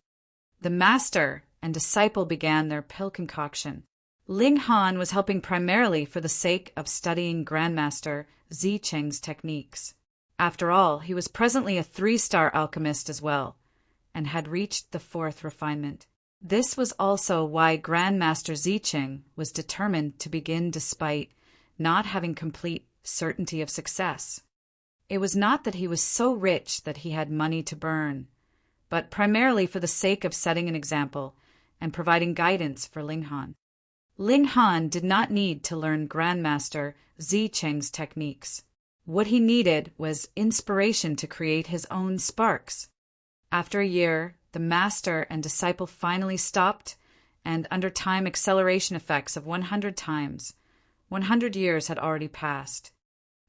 The master and disciple began their pill concoction. Ling Han was helping primarily for the sake of studying Grandmaster Zicheng's techniques. After all, he was presently a 3-star alchemist as well, and had reached the 4th refinement. This was also why Grandmaster Zicheng was determined to begin despite not having complete certainty of success. It was not that he was so rich that he had money to burn, but primarily for the sake of setting an example and providing guidance for Ling Han. Ling Han did not need to learn Grandmaster Zi Cheng's techniques. What he needed was inspiration to create his own sparks. After a year, the master and disciple finally stopped, and under time acceleration effects of 100 times, 100 years had already passed.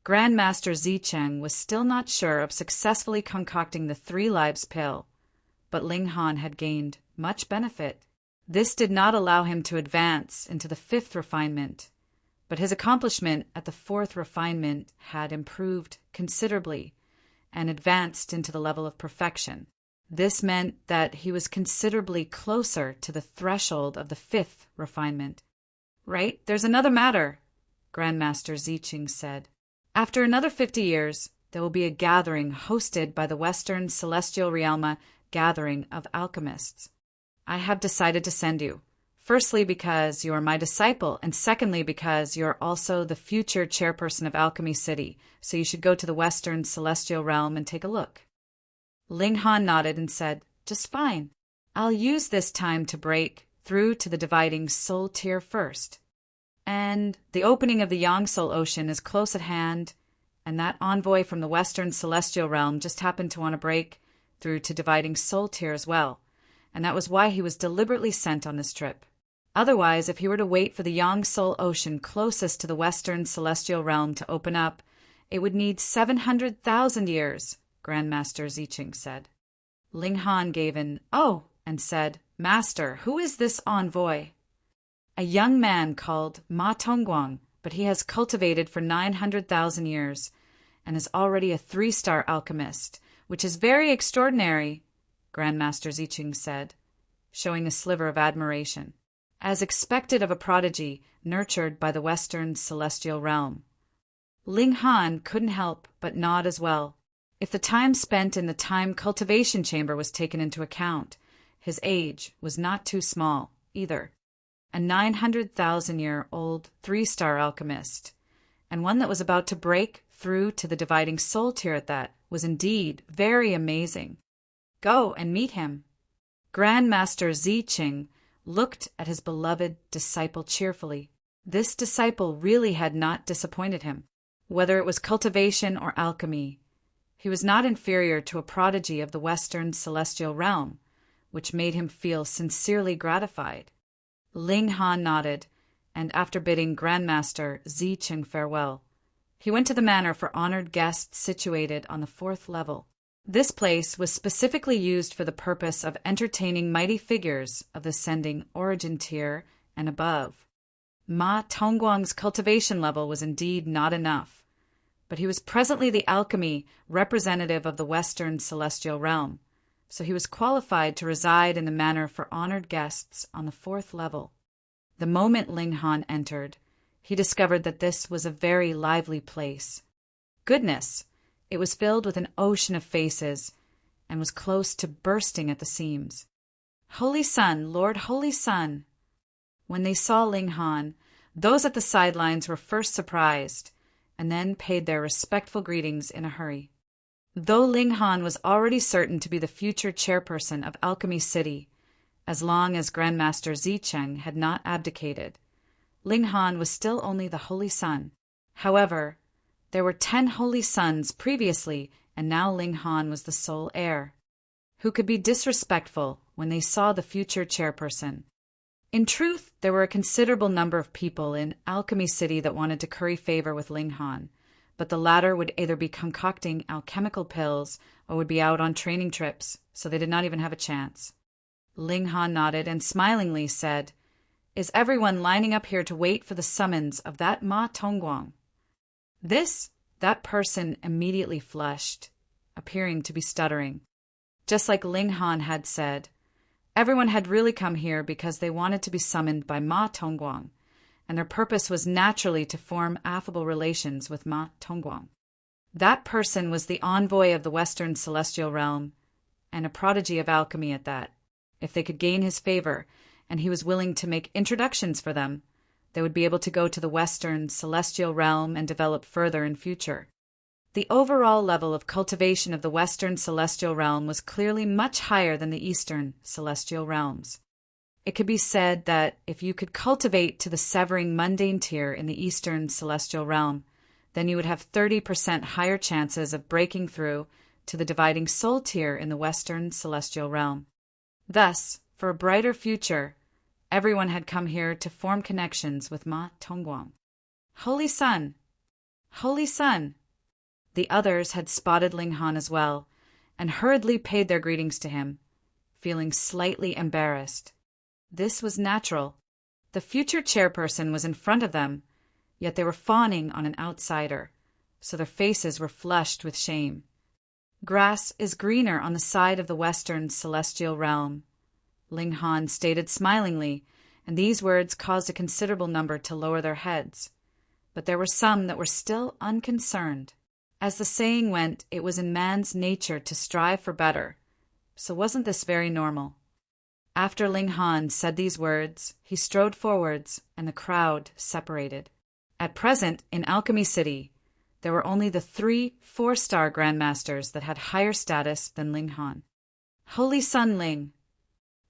Grandmaster Zi Cheng was still not sure of successfully concocting the 3 lives pill, but Ling Han had gained much benefit. This did not allow him to advance into the 5th refinement, but his accomplishment at the 4th refinement had improved considerably and advanced into the level of perfection. This meant that he was considerably closer to the threshold of the 5th refinement. "Right, there's another matter," Grandmaster Zi Cheng said. "After another 50 years, there will be a gathering hosted by the Western Celestial Realm Gathering of Alchemists. I have decided to send you, firstly because you are my disciple, and secondly because you are also the future chairperson of Alchemy City, so you should go to the Western Celestial Realm and take a look." Ling Han nodded and said, "Just fine. I'll use this time to break through to the dividing soul tier first. And the opening of the Yang Soul Ocean is close at hand, and that envoy from the Western Celestial Realm just happened to want to break through to dividing soul tier as well, and that was why he was deliberately sent on this trip. Otherwise, if he were to wait for the Yang Soul Ocean closest to the Western Celestial Realm to open up, it would need 700,000 years, Grandmaster Zi Cheng said. Ling Han gave an "Oh," and said, "Master, who is this envoy?" "A young man called Ma Tongguang, but he has cultivated for 900,000 years, and is already a 3-star alchemist, which is very extraordinary," Grandmaster Zi Cheng said, showing a sliver of admiration, as expected of a prodigy nurtured by the Western Celestial Realm. Ling Han couldn't help but nod as well. If the time spent in the time cultivation chamber was taken into account, his age was not too small, either. A 900,000-year-old 3-star alchemist, and one that was about to break through to the dividing soul tier at that, was indeed very amazing. "Go and meet him." Grandmaster Zi Cheng looked at his beloved disciple cheerfully. This disciple really had not disappointed him. Whether it was cultivation or alchemy, he was not inferior to a prodigy of the Western Celestial Realm, which made him feel sincerely gratified. Ling Han nodded, and after bidding Grandmaster Zi Cheng farewell, he went to the manor for honored guests situated on the 4th level. This place was specifically used for the purpose of entertaining mighty figures of the ascending origin tier and above. Ma Tongguang's cultivation level was indeed not enough, but he was presently the alchemy representative of the Western Celestial Realm, so he was qualified to reside in the manor for honored guests on the 4th level. The moment Ling Han entered, he discovered that this was a very lively place. Goodness! It was filled with an ocean of faces, and was close to bursting at the seams. "Holy Sun, Lord Holy Sun!" When they saw Ling Han, those at the sidelines were first surprised, and then paid their respectful greetings in a hurry. Though Ling Han was already certain to be the future chairperson of Alchemy City, as long as Grandmaster Zi Cheng had not abdicated, Ling Han was still only the Holy Sun. However, there were 10 Holy Sons previously, and now Ling Han was the sole heir. Who could be disrespectful when they saw the future chairperson? In truth, there were a considerable number of people in Alchemy City that wanted to curry favor with Ling Han, but the latter would either be concocting alchemical pills or would be out on training trips, so they did not even have a chance. Ling Han nodded and smilingly said, "Is everyone lining up here to wait for the summons of that Ma Tongguang?" That person immediately flushed, appearing to be stuttering. Just like Ling Han had said, everyone had really come here because they wanted to be summoned by Ma Tongguang, and their purpose was naturally to form affable relations with Ma Tongguang. That person was the envoy of the Western Celestial Realm, and a prodigy of alchemy at that. If they could gain his favor, and he was willing to make introductions for them, they would be able to go to the Western celestial realm and develop further in future. The overall level of cultivation of the Western celestial realm was clearly much higher than the Eastern celestial realms. It could be said that if you could cultivate to the severing mundane tier in the Eastern celestial realm, then you would have 30% higher chances of breaking through to the dividing soul tier in the Western celestial realm. Thus, for a brighter future, everyone had come here to form connections with Ma Tongguang. Holy Sun! Holy Sun! The others had spotted Ling Han as well, and hurriedly paid their greetings to him, feeling slightly embarrassed. This was natural. The future chairperson was in front of them, yet they were fawning on an outsider, so their faces were flushed with shame. Grass is greener on the side of the Western celestial realm, Ling Han stated smilingly, and these words caused a considerable number to lower their heads. But there were some that were still unconcerned. As the saying went, it was in man's nature to strive for better. So wasn't this very normal? After Ling Han said these words, he strode forwards, and the crowd separated. At present, in Alchemy City, there were only the 3 4-star grandmasters that had higher status than Ling Han. Holy Sun Ling!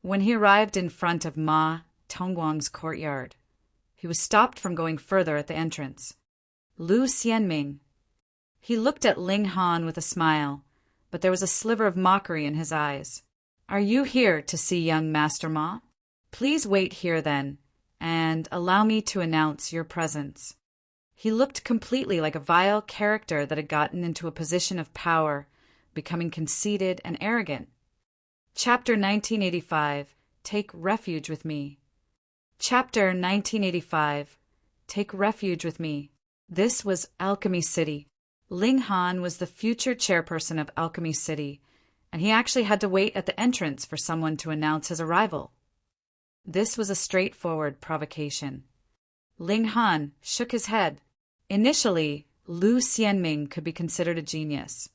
When he arrived in front of Ma Tongguang's courtyard, he was stopped from going further at the entrance. Lu Xianming. He looked at Ling Han with a smile, but there was a sliver of mockery in his eyes. Are you here to see young Master Ma? Please wait here then, and allow me to announce your presence. He looked completely like a vile character that had gotten into a position of power, becoming conceited and arrogant. Chapter 1985, Take Refuge with Me. Chapter 1985, Take Refuge with Me. This was Alchemy City. Ling Han was the future chairperson of Alchemy City, and he actually had to wait at the entrance for someone to announce his arrival. This was a straightforward provocation. Ling Han shook his head. Initially, Lu Xianming could be considered a genius,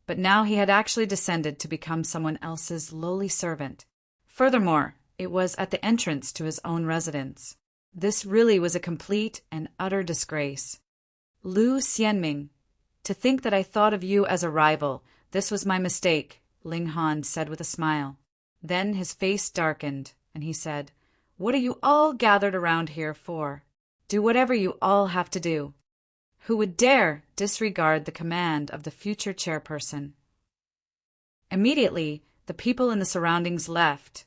but now he had actually descended to become someone else's lowly servant. Furthermore, it was at the entrance to his own residence. This really was a complete and utter disgrace. Lu Xianming, to think that I thought of you as a rival, this was my mistake, Ling Han said with a smile. Then his face darkened, and he said, What are you all gathered around here for? Do whatever you all have to do. Who would dare disregard the command of the future chairperson? Immediately, the people in the surroundings left,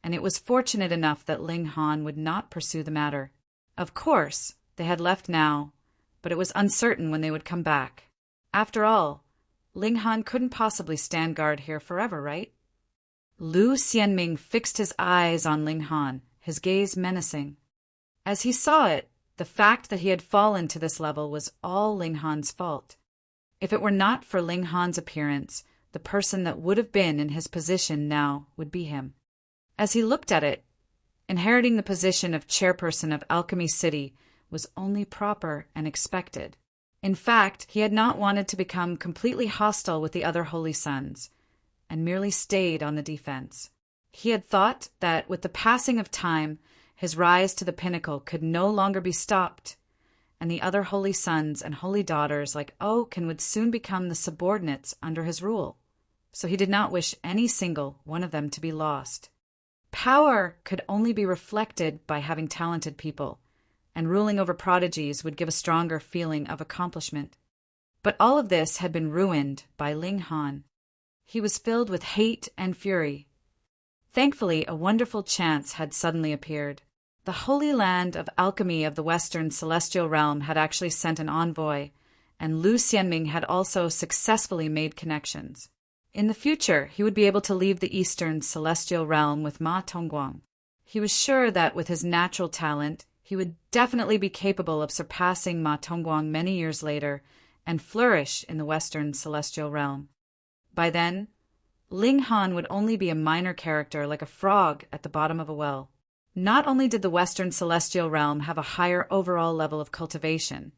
and it was fortunate enough that Ling Han would not pursue the matter. Of course, they had left now, but it was uncertain when they would come back. After all, Ling Han couldn't possibly stand guard here forever, right? Lu Xianming fixed his eyes on Ling Han, his gaze menacing. As he saw it, the fact that he had fallen to this level was all Ling Han's fault. If it were not for Ling Han's appearance, the person that would have been in his position now would be him. As he looked at it, inheriting the position of chairperson of Alchemy City was only proper and expected. In fact, he had not wanted to become completely hostile with the other Holy Sons, and merely stayed on the defense. He had thought that with the passing of time, his rise to the pinnacle could no longer be stopped, and the other Holy Sons and Holy Daughters like Oak would soon become the subordinates under his rule, so he did not wish any single one of them to be lost. Power could only be reflected by having talented people, and ruling over prodigies would give a stronger feeling of accomplishment. But all of this had been ruined by Ling Han. He was filled with hate and fury. Thankfully, a wonderful chance had suddenly appeared. The Holy Land of Alchemy of the Western Celestial Realm had actually sent an envoy, and Lu Xianming had also successfully made connections. In the future, he would be able to leave the Eastern Celestial Realm with Ma Tongguang. He was sure that with his natural talent, he would definitely be capable of surpassing Ma Tongguang many years later and flourish in the Western Celestial Realm. By then, Ling Han would only be a minor character like a frog at the bottom of a well. Not only did the Western Celestial Realm have a higher overall level of cultivation,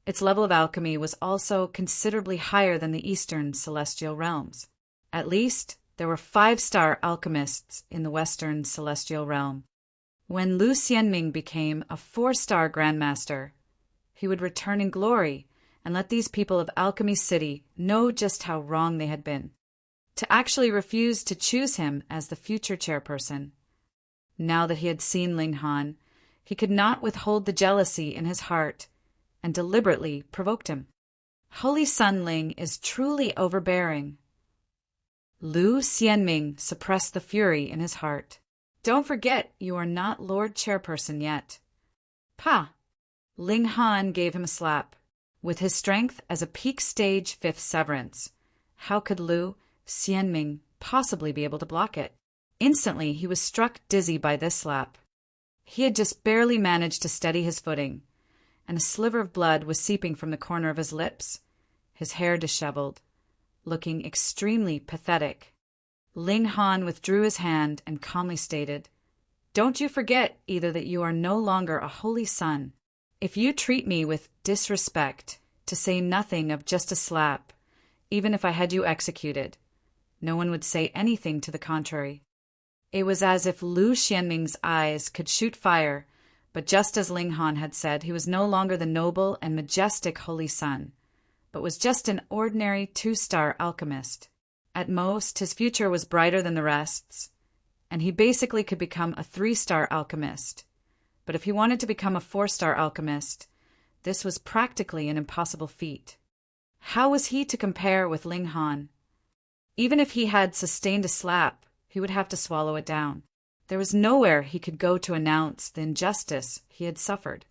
its level of alchemy was also considerably higher than the Eastern Celestial Realms. At least, there were 5-star alchemists in the Western Celestial Realm. When Lu Xianming became a 4-star Grandmaster, he would return in glory and let these people of Alchemy City know just how wrong they had been, to actually refuse to choose him as the future chairperson. Now that he had seen Ling Han, he could not withhold the jealousy in his heart and deliberately provoked him. Holy Sun Ling is truly overbearing. Lu Xianming suppressed the fury in his heart. Don't forget, you are not Lord Chairperson yet. Pah! Ling Han gave him a slap. With his strength as a peak stage 5th severance, how could Lu Xianming possibly be able to block it? Instantly, he was struck dizzy by this slap. He had just barely managed to steady his footing, and a sliver of blood was seeping from the corner of his lips, his hair disheveled, looking extremely pathetic. Ling Han withdrew his hand and calmly stated, "Don't you forget either that you are no longer a holy son. If you treat me with disrespect, to say nothing of just a slap, even if I had you executed, no one would say anything to the contrary." It was as if Lu Xianming's eyes could shoot fire, but just as Ling Han had said, he was no longer the noble and majestic Holy Sun, but was just an ordinary 2-star alchemist. At most, his future was brighter than the rest's, and he basically could become a 3-star alchemist. But if he wanted to become a 4-star alchemist, this was practically an impossible feat. How was he to compare with Ling Han? Even if he had sustained a slap, he would have to swallow it down. There was nowhere he could go to announce the injustice he had suffered.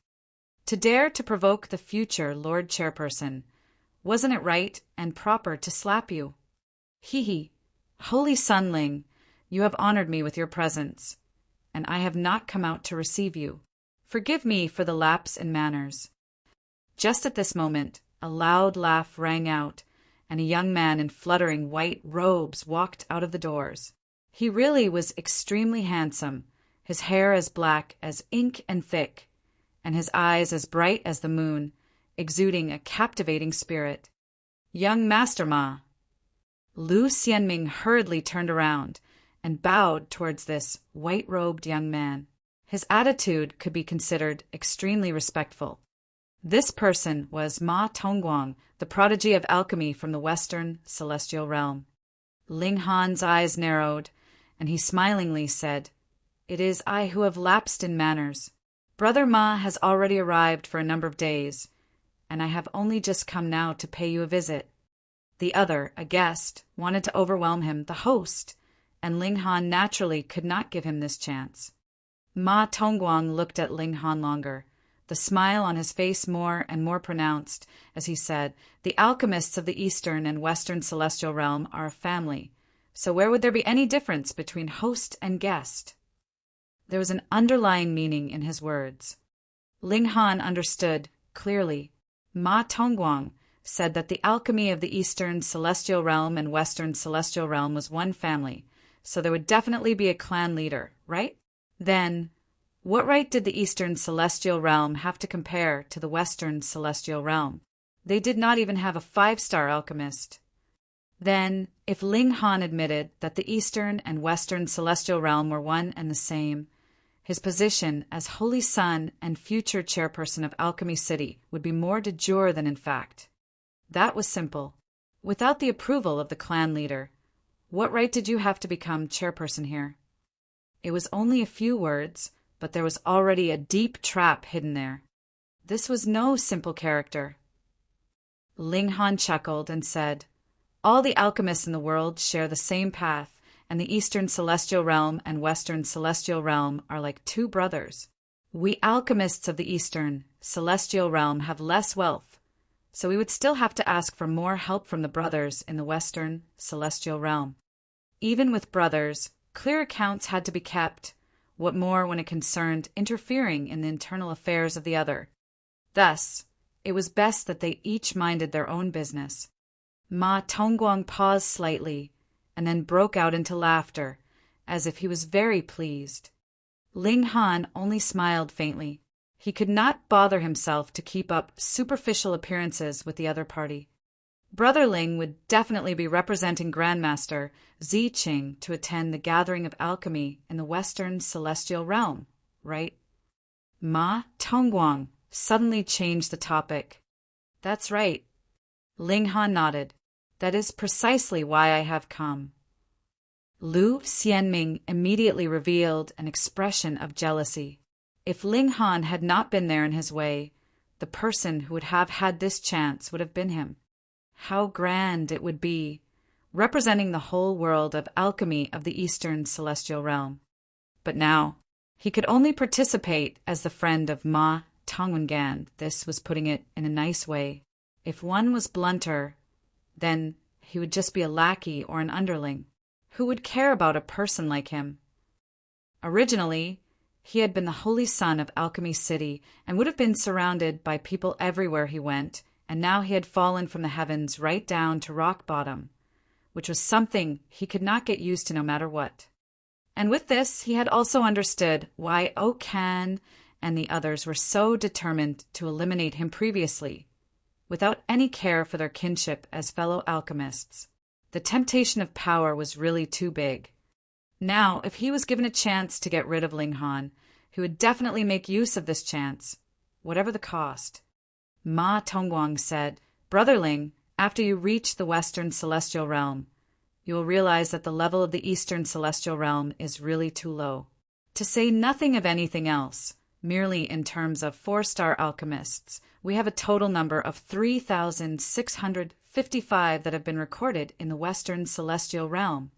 To dare to provoke the future Lord Chairperson, wasn't it right and proper to slap you? He, Holy Sun Ling, you have honored me with your presence, and I have not come out to receive you. Forgive me for the lapse in manners. Just at this moment, a loud laugh rang out, and a young man in fluttering white robes walked out of the doors. He really was extremely handsome, his hair as black as ink and thick, and his eyes as bright as the moon, exuding a captivating spirit. "Young Master Ma." Lu Xianming hurriedly turned around and bowed towards this white-robed young man. His attitude could be considered extremely respectful. This person was Ma Tongguang, the prodigy of alchemy from the Western Celestial Realm. Ling Han's eyes narrowed, and he smilingly said, "It is I who have lapsed in manners. Brother Ma has already arrived for a number of days, and I have only just come now to pay you a visit." The other, a guest, wanted to overwhelm him, the host, and Ling Han naturally could not give him this chance. Ma Tongguang looked at Ling Han longer, the smile on his face more and more pronounced, as he said, "The alchemists of the Eastern and Western Celestial Realm are a family, so where would there be any difference between host and guest?" There was an underlying meaning in his words. Ling Han understood clearly. Ma Tongguang said that the alchemy of the Eastern Celestial Realm and Western Celestial Realm was one family, so there would definitely be a clan leader, right? Then, what right did the Eastern Celestial Realm have to compare to the Western Celestial Realm? They did not even have a 5-star alchemist. Then, if Ling Han admitted that the Eastern and Western Celestial Realm were one and the same, his position as Holy Sun and future chairperson of Alchemy City would be more de jure than in fact. That was simple. Without the approval of the clan leader, what right did you have to become chairperson here? It was only a few words, but there was already a deep trap hidden there. This was no simple character. Ling Han chuckled and said, "All the alchemists in the world share the same path, and the Eastern Celestial Realm and Western Celestial Realm are like two brothers. We alchemists of the Eastern Celestial Realm have less wealth, so we would still have to ask for more help from the brothers in the Western Celestial Realm. Even with brothers, clear accounts had to be kept, what more when it concerned interfering in the internal affairs of the other. Thus, it was best that they each minded their own business." Ma Tongguang paused slightly, and then broke out into laughter, as if he was very pleased. Ling Han only smiled faintly. He could not bother himself to keep up superficial appearances with the other party. Brother Ling would definitely be representing Grandmaster Ziqing to attend the gathering of alchemy in the Western Celestial Realm, right? Ma Tongguang suddenly changed the topic. That's right. Ling Han nodded. That is precisely why I have come. Lu Xianming immediately revealed an expression of jealousy. If Ling Han had not been there in his way, the person who would have had this chance would have been him. How grand it would be, representing the whole world of alchemy of the Eastern Celestial Realm. But now, he could only participate as the friend of Ma Tongwengan. This was putting it in a nice way. If one was blunter, then he would just be a lackey or an underling. Who would care about a person like him? Originally, he had been the holy son of Alchemy City and would have been surrounded by people everywhere he went, and now he had fallen from the heavens right down to rock bottom, which was something he could not get used to no matter what. And with this, he had also understood why Okan and the others were so determined to eliminate him previously, without any care for their kinship as fellow alchemists. The temptation of power was really too big. Now, if he was given a chance to get rid of Ling Han, he would definitely make use of this chance, whatever the cost. Ma Tongguang said, Brother Ling, after you reach the Western Celestial Realm, you will realize that the level of the Eastern Celestial Realm is really too low. To say nothing of anything else, merely in terms of 4-star alchemists, we have a total number of 3,655 that have been recorded in the Western Celestial Realm.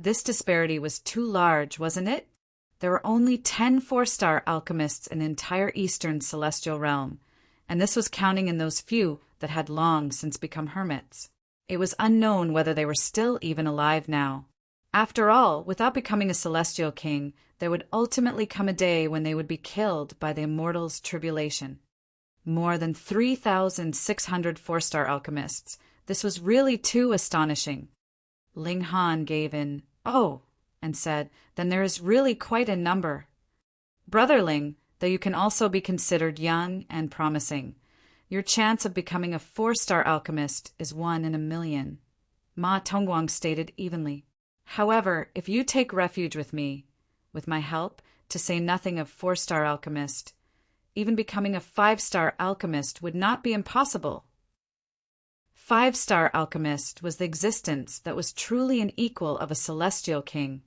This disparity was too large, wasn't it? There were only 10 4-star alchemists in the entire Eastern Celestial Realm, and this was counting in those few that had long since become hermits. It was unknown whether they were still even alive now. After all, without becoming a celestial king, there would ultimately come a day when they would be killed by the immortals' tribulation. More than 3,600 4-star alchemists. This was really too astonishing. Ling Han gave in, "Oh," and said, "Then there is really quite a number. Brother Ling, though you can also be considered young and promising, your chance of becoming a 4-star alchemist is 1 in a million," Ma Tongguang stated evenly. "However, if you take refuge with me, with my help, to say nothing of 4-star alchemist, even becoming a 5-star alchemist would not be impossible." 5-star alchemist was the existence that was truly an equal of a celestial king.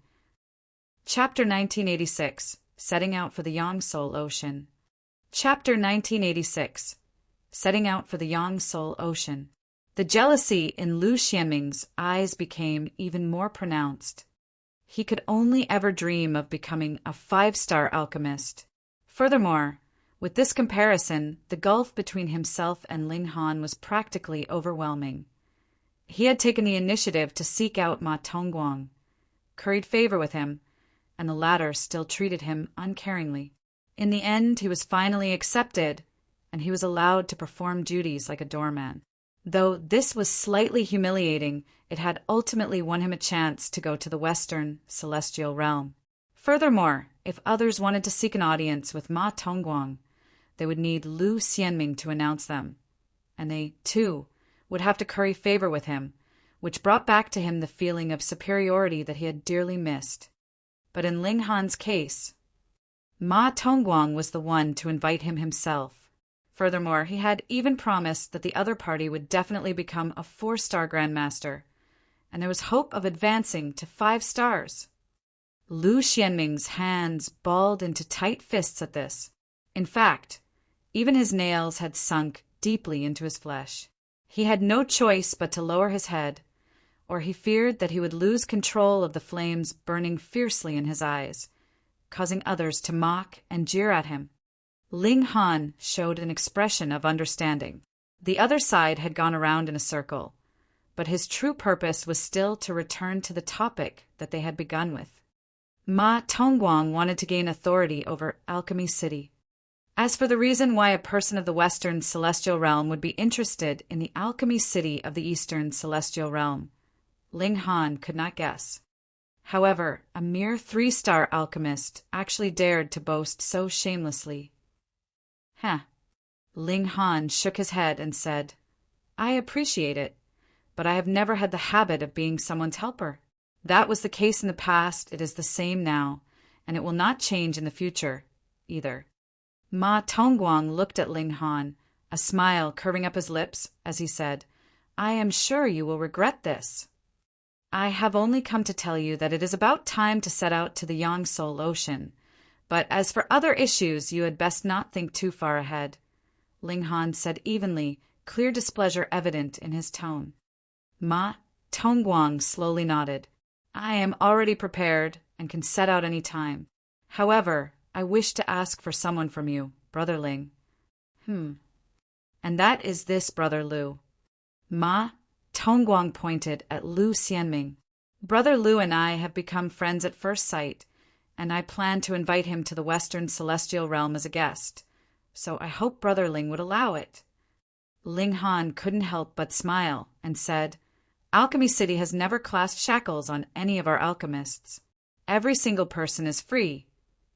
Chapter 1986, Setting Out for the Yang-Soul Ocean. Chapter 1986, Setting Out for the Yang-Soul Ocean. The jealousy in Lu Xianming's eyes became even more pronounced. He could only ever dream of becoming a 5-star alchemist. Furthermore, with this comparison, the gulf between himself and Ling Han was practically overwhelming. He had taken the initiative to seek out Ma Tongguang, curried favor with him, and the latter still treated him uncaringly. In the end, he was finally accepted, and he was allowed to perform duties like a doorman. Though this was slightly humiliating, it had ultimately won him a chance to go to the Western Celestial Realm. Furthermore, if others wanted to seek an audience with Ma Tongguang, they would need Lu Xianming to announce them, and they, too, would have to curry favor with him, which brought back to him the feeling of superiority that he had dearly missed. But in Ling Han's case, Ma Tongguang was the one to invite him himself. Furthermore, he had even promised that the other party would definitely become a 4-star Grandmaster, and there was hope of advancing to 5 stars. Lu Xianming's hands balled into tight fists at this. In fact, even his nails had sunk deeply into his flesh. He had no choice but to lower his head, or he feared that he would lose control of the flames burning fiercely in his eyes, causing others to mock and jeer at him. Ling Han showed an expression of understanding. The other side had gone around in a circle, but his true purpose was still to return to the topic that they had begun with. Ma Tongguang wanted to gain authority over Alchemy City. As for the reason why a person of the Western Celestial Realm would be interested in the Alchemy City of the Eastern Celestial Realm, Ling Han could not guess. However, a mere 3-star alchemist actually dared to boast so shamelessly. Ling Han shook his head and said, "I appreciate it, but I have never had the habit of being someone's helper. That was the case in the past, it is the same now, and it will not change in the future. either. Ma Tongguang looked at Ling Han, a smile curving up his lips as he said, "I am sure you will regret this. I have only come to tell you that it is about time to set out to the Yangtze Ocean, but as for other issues you had best not think too far ahead," Ling Han said evenly, clear displeasure evident in his tone. Ma Tongguang slowly nodded. "I am already prepared and can set out any time. However, I wish to ask for someone from you, Brother Ling." "And that is this, Brother Lu." Ma Tongguang pointed at Lu Xianming. "Brother Lu and I have become friends at first sight, and I plan to invite him to the Western Celestial Realm as a guest, so I hope Brother Ling would allow it." Ling Han couldn't help but smile and said, "Alchemy City has never classed shackles on any of our alchemists. Every single person is free,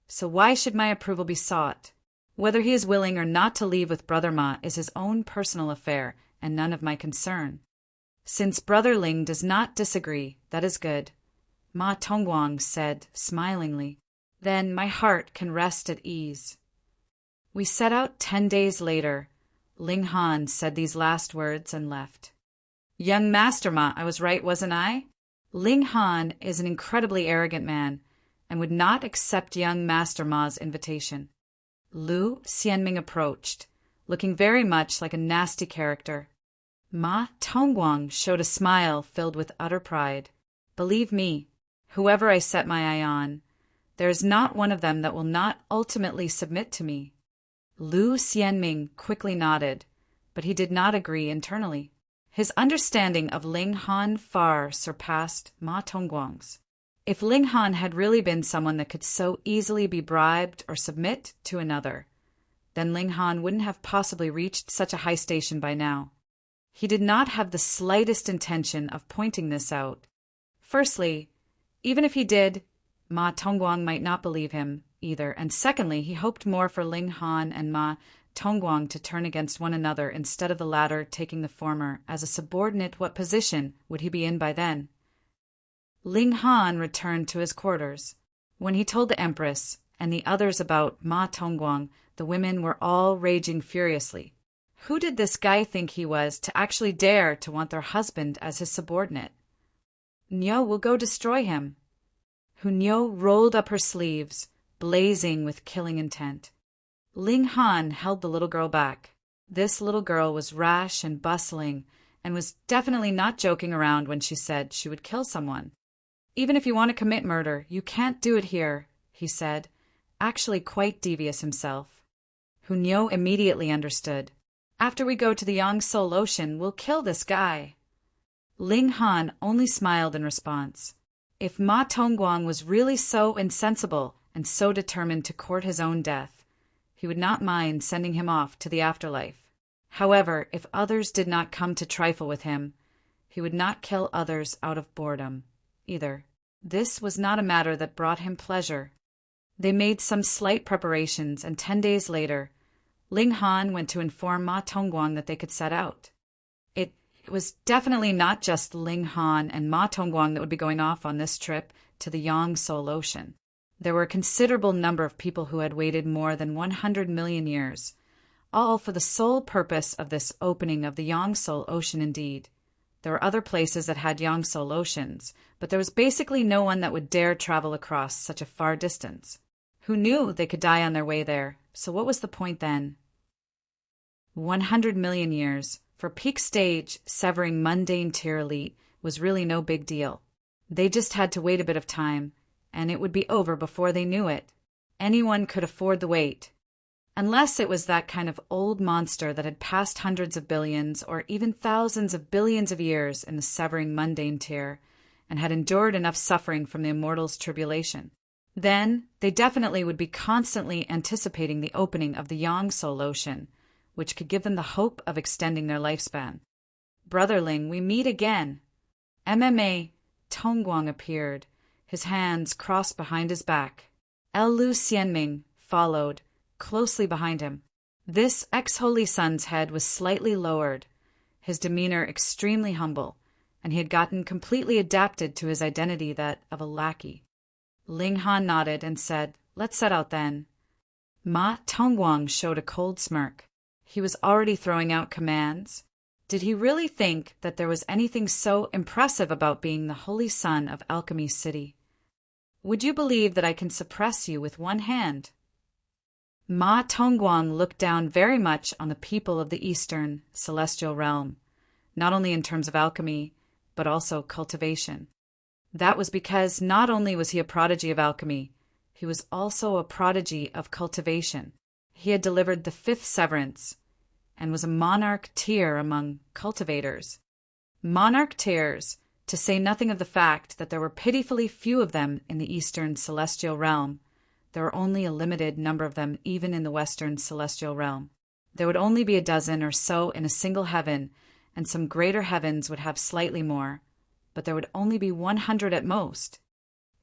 so why should my approval be sought? Whether he is willing or not to leave with Brother Ma is his own personal affair and none of my concern. Since Brother Ling does not disagree, that is good," Ma Tongguang said smilingly. "Then my heart can rest at ease." We set out 10 days later. Ling Han said these last words and left. "Young Master Ma, I was right, wasn't I?" Ling Han is an incredibly arrogant man and would not accept young Master Ma's invitation. Lu Xianming approached, looking very much like a nasty character. Ma Tongguang showed a smile filled with utter pride. "Believe me, whoever I set my eye on, there is not one of them that will not ultimately submit to me." Lu Xianming quickly nodded, but he did not agree internally. His understanding of Ling Han far surpassed Ma Tongguang's. If Ling Han had really been someone that could so easily be bribed or submit to another, then Ling Han wouldn't have possibly reached such a high station by now. He did not have the slightest intention of pointing this out. Firstly, even if he did, Ma Tongguang might not believe him either, and secondly, he hoped more for Ling Han and Ma Tongguang to turn against one another instead of the latter taking the former as a subordinate. What position would he be in by then? Ling Han returned to his quarters. When he told the Empress and the others about Ma Tongguang, the women were all raging furiously. Who did this guy think he was to actually dare to want their husband as his subordinate? "Niu will go destroy him." Niu rolled up her sleeves, blazing with killing intent. Ling Han held the little girl back. This little girl was rash and bustling, and was definitely not joking around when she said she would kill someone. "Even if you want to commit murder, you can't do it here," he said, actually quite devious himself. Niu immediately understood. "After we go to the Yangtze Ocean, we'll kill this guy." Ling Han only smiled in response. If Ma Tongguang was really so insensible and so determined to court his own death, he would not mind sending him off to the afterlife. However, if others did not come to trifle with him, he would not kill others out of boredom, either. This was not a matter that brought him pleasure. They made some slight preparations, and 10 days later, Ling Han went to inform Ma Tongguang that they could set out. It was definitely not just Ling Han and Ma Tongguang that would be going off on this trip to the Yangtze Ocean. There were a considerable number of people who had waited more than 100 million years, all for the sole purpose of this opening of the Yangtze Ocean indeed. There were other places that had Yangtze Oceans, but there was basically no one that would dare travel across such a far distance. Who knew they could die on their way there, so what was the point then? 100 million years, for peak stage, severing mundane tier elite, was really no big deal. They just had to wait a bit of time, and it would be over before they knew it. Anyone could afford the wait. Unless it was that kind of old monster that had passed hundreds of billions or even thousands of billions of years in the severing mundane tier, and had endured enough suffering from the immortals' tribulation. Then they definitely would be constantly anticipating the opening of the Yangtze Ocean, which could give them the hope of extending their lifespan. "Brother Ling, we meet again." MMA Tongguang appeared, his hands crossed behind his back. Lu Xianming followed, closely behind him. This ex-Holy Son's head was slightly lowered, his demeanor extremely humble, and he had gotten completely adapted to his identity, that of a lackey. Ling Han nodded and said, "Let's set out then." Ma Tongguang showed a cold smirk. He was already throwing out commands. Did he really think that there was anything so impressive about being the holy son of Alchemy City? Would you believe that I can suppress you with one hand? Ma Tongguang looked down very much on the people of the Eastern celestial realm, not only in terms of alchemy, but also cultivation. That was because not only was he a prodigy of alchemy, he was also a prodigy of cultivation. He had delivered the fifth severance and was a monarch tier among cultivators. Monarch tiers, to say nothing of the fact that there were pitifully few of them in the Eastern celestial realm. There were only a limited number of them even in the Western celestial realm. There would only be a dozen or so in a single heaven, and some greater heavens would have slightly more, but there would only be 100 at most.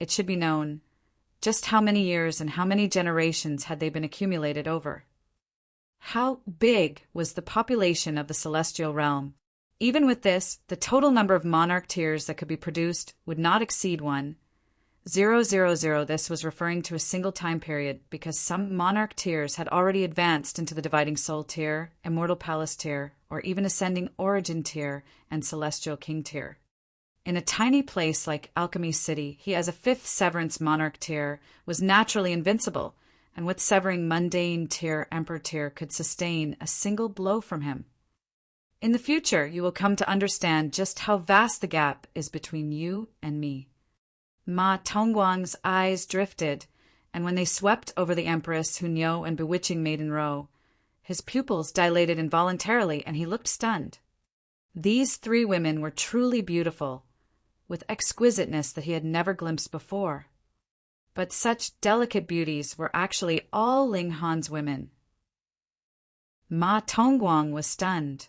It should be known, just how many years and how many generations had they been accumulated over? How big was the population of the celestial realm? Even with this, the total number of monarch tiers that could be produced would not exceed 1,000. This was referring to a single time period because some monarch tiers had already advanced into the dividing soul tier, immortal palace tier, or even ascending origin tier and celestial king tier. In a tiny place like Alchemy City, he as a fifth severance monarch tier was naturally invincible, and what severing mundane tier emperor tier could sustain a single blow from him? In the future, you will come to understand just how vast the gap is between you and me. Ma Tongguang's eyes drifted, and when they swept over the Empress, Hunyao, and bewitching Maiden Ro, his pupils dilated involuntarily, and he looked stunned. These three women were truly beautiful, with exquisiteness that he had never glimpsed before. But such delicate beauties were actually all Ling Han's women. Ma Tongguang was stunned,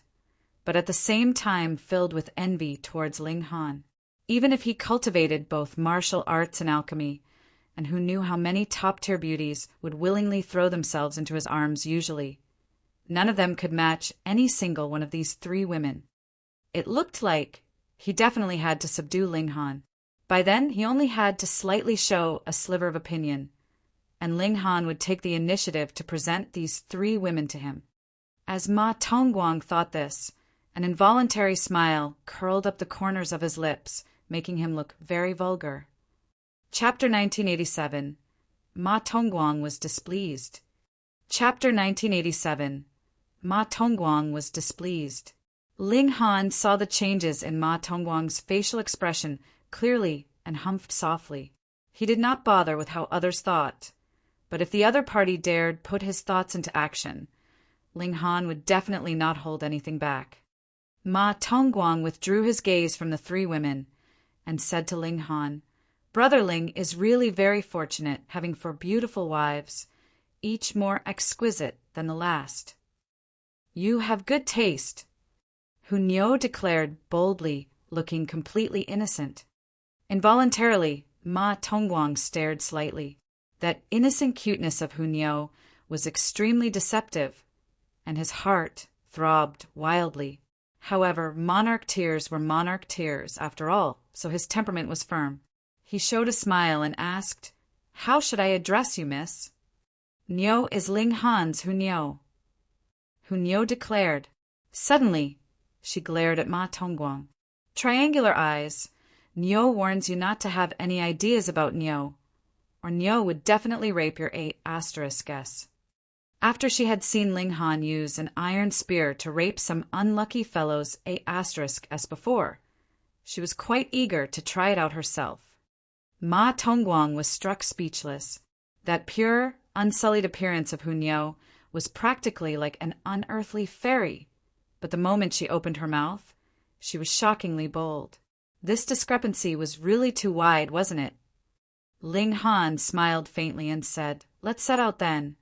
but at the same time filled with envy towards Ling Han. Even if he cultivated both martial arts and alchemy, and who knew how many top-tier beauties would willingly throw themselves into his arms usually, none of them could match any single one of these three women. It looked like he definitely had to subdue Ling Han. By then, he only had to slightly show a sliver of opinion, and Ling Han would take the initiative to present these three women to him. As Ma Tongguang thought this, an involuntary smile curled up the corners of his lips, making him look very vulgar. Chapter 1987. Ma Tongguang was displeased. Chapter 1987. Ma Tongguang was displeased. Ling Han saw the changes in Ma Tongguang's facial expression clearly and humphed softly. He did not bother with how others thought, but if the other party dared put his thoughts into action, Ling Han would definitely not hold anything back. Ma Tongguang withdrew his gaze from the three women and said to Ling Han, "Brother Ling is really very fortunate, having 4 beautiful wives, each more exquisite than the last." "You have good taste," Hunyao declared boldly, looking completely innocent. Involuntarily, Ma Tongguang stared slightly. That innocent cuteness of Hunyao was extremely deceptive, and his heart throbbed wildly. However, monarch tears were monarch tears, after all, so his temperament was firm. He showed a smile and asked, "How should I address you, miss?" "Niao is Ling Han's Hunyao," Hunyao declared. Suddenly, she glared at Ma Tongguang. Triangular eyes. Niao warns you not to have any ideas about Niao, or Niao would definitely rape your 8 asterisk guess. After she had seen Ling Han use an iron spear to rape some unlucky fellows 8 asterisk as before, she was quite eager to try it out herself. Ma Tongguang was struck speechless. That pure, unsullied appearance of Hunyao was practically like an unearthly fairy, but the moment she opened her mouth, she was shockingly bold. This discrepancy was really too wide, wasn't it? Ling Han smiled faintly and said, "Let's set out then."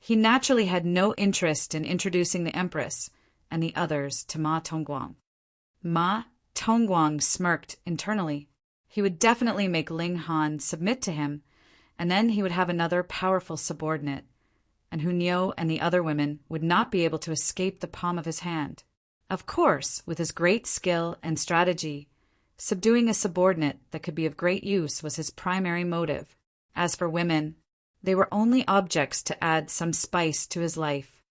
He naturally had no interest in introducing the Empress and the others to Ma Tongguang. Ma Tongguang smirked internally. He would definitely make Ling Han submit to him, and then he would have another powerful subordinate, and Hunyao and the other women would not be able to escape the palm of his hand. Of course, with his great skill and strategy, subduing a subordinate that could be of great use was his primary motive. As for women, They were only objects to add some spice to his life.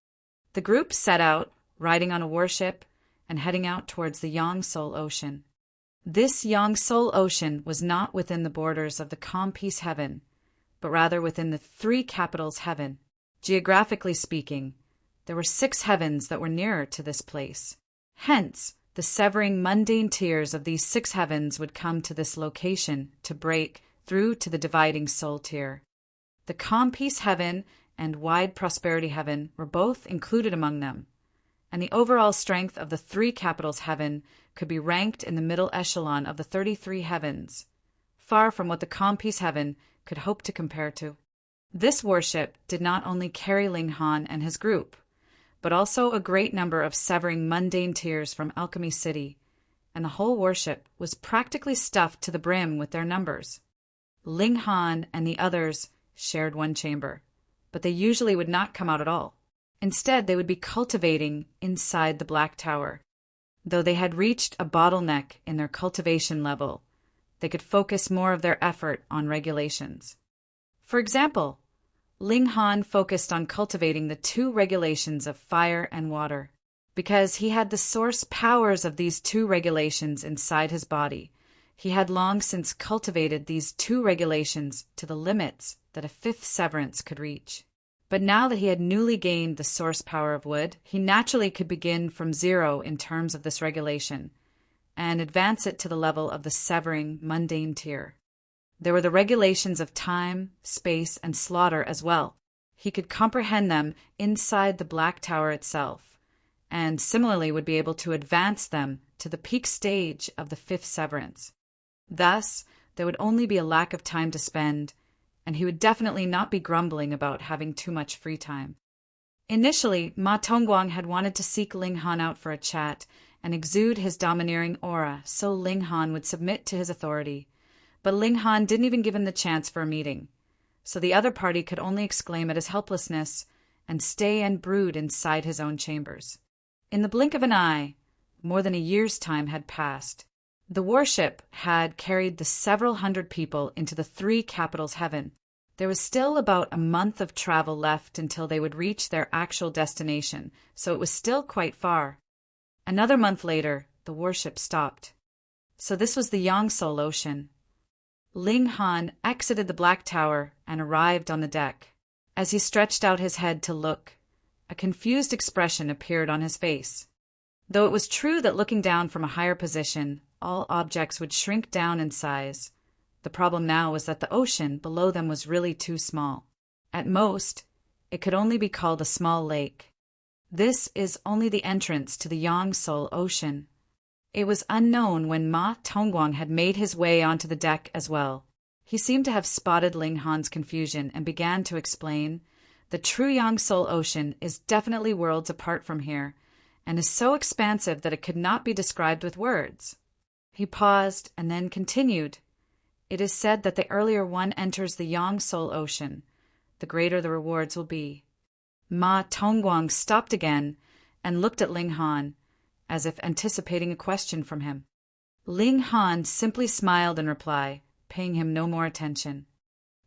The group set out, riding on a warship and heading out towards the Yang-Sul Ocean. This Yang-Sul Ocean was not within the borders of the calm peace heaven, but rather within the three capitals heaven. Geographically speaking, there were 6 heavens that were nearer to this place. Hence, the severing mundane tiers of these 6 heavens would come to this location to break through to the dividing soul tier. The calm peace heaven and wide prosperity heaven were both included among them, and the overall strength of the 3 capitals heaven could be ranked in the middle echelon of the 33 heavens, far from what the calm peace heaven could hope to compare to. This warship did not only carry Ling Han and his group, but also a great number of severing mundane tiers from Alchemy City, and the whole warship was practically stuffed to the brim with their numbers. Ling Han and the others shared one chamber, but they usually would not come out at all. Instead, they would be cultivating inside the Black Tower. Though they had reached a bottleneck in their cultivation level, they could focus more of their effort on regulations. For example, Ling Han focused on cultivating the 2 regulations of fire and water. Because he had the source powers of these 2 regulations inside his body, he had long since cultivated these 2 regulations to the limits that a 5th severance could reach. But now that he had newly gained the source power of wood, he naturally could begin from 0 in terms of this regulation, and advance it to the level of the severing mundane tier. There were the regulations of time, space, and slaughter as well. He could comprehend them inside the Black Tower itself, and similarly would be able to advance them to the peak stage of the 5th severance. Thus, there would only be a lack of time to spend, and he would definitely not be grumbling about having too much free time. Initially, Ma Tongguang had wanted to seek Ling Han out for a chat and exude his domineering aura so Ling Han would submit to his authority, but Ling Han didn't even give him the chance for a meeting, so the other party could only exclaim at his helplessness and stay and brood inside his own chambers. In the blink of an eye, more than a year's time had passed. The warship had carried the several hundred people into the 3 capitals heaven. There was still about a month of travel left until they would reach their actual destination, so it was still quite far. Another month later, the warship stopped. So this was the Yang-Sul Ocean. Ling Han exited the Black Tower and arrived on the deck. As he stretched out his head to look, a confused expression appeared on his face. Though it was true that looking down from a higher position, all objects would shrink down in size, the problem now was that the ocean below them was really too small. At most, it could only be called a small lake. This is only the entrance to the Yang-Sul Ocean. It was unknown when Ma Tongguang had made his way onto the deck as well. He seemed to have spotted Ling Han's confusion and began to explain, "The true Yang-Sul Ocean is definitely worlds apart from here, and is so expansive that it could not be described with words." He paused and then continued, "It is said that the earlier one enters the Yang-Sul Ocean, the greater the rewards will be." Ma Tongguang stopped again and looked at Ling Han, as if anticipating a question from him. Ling Han simply smiled in reply, paying him no more attention.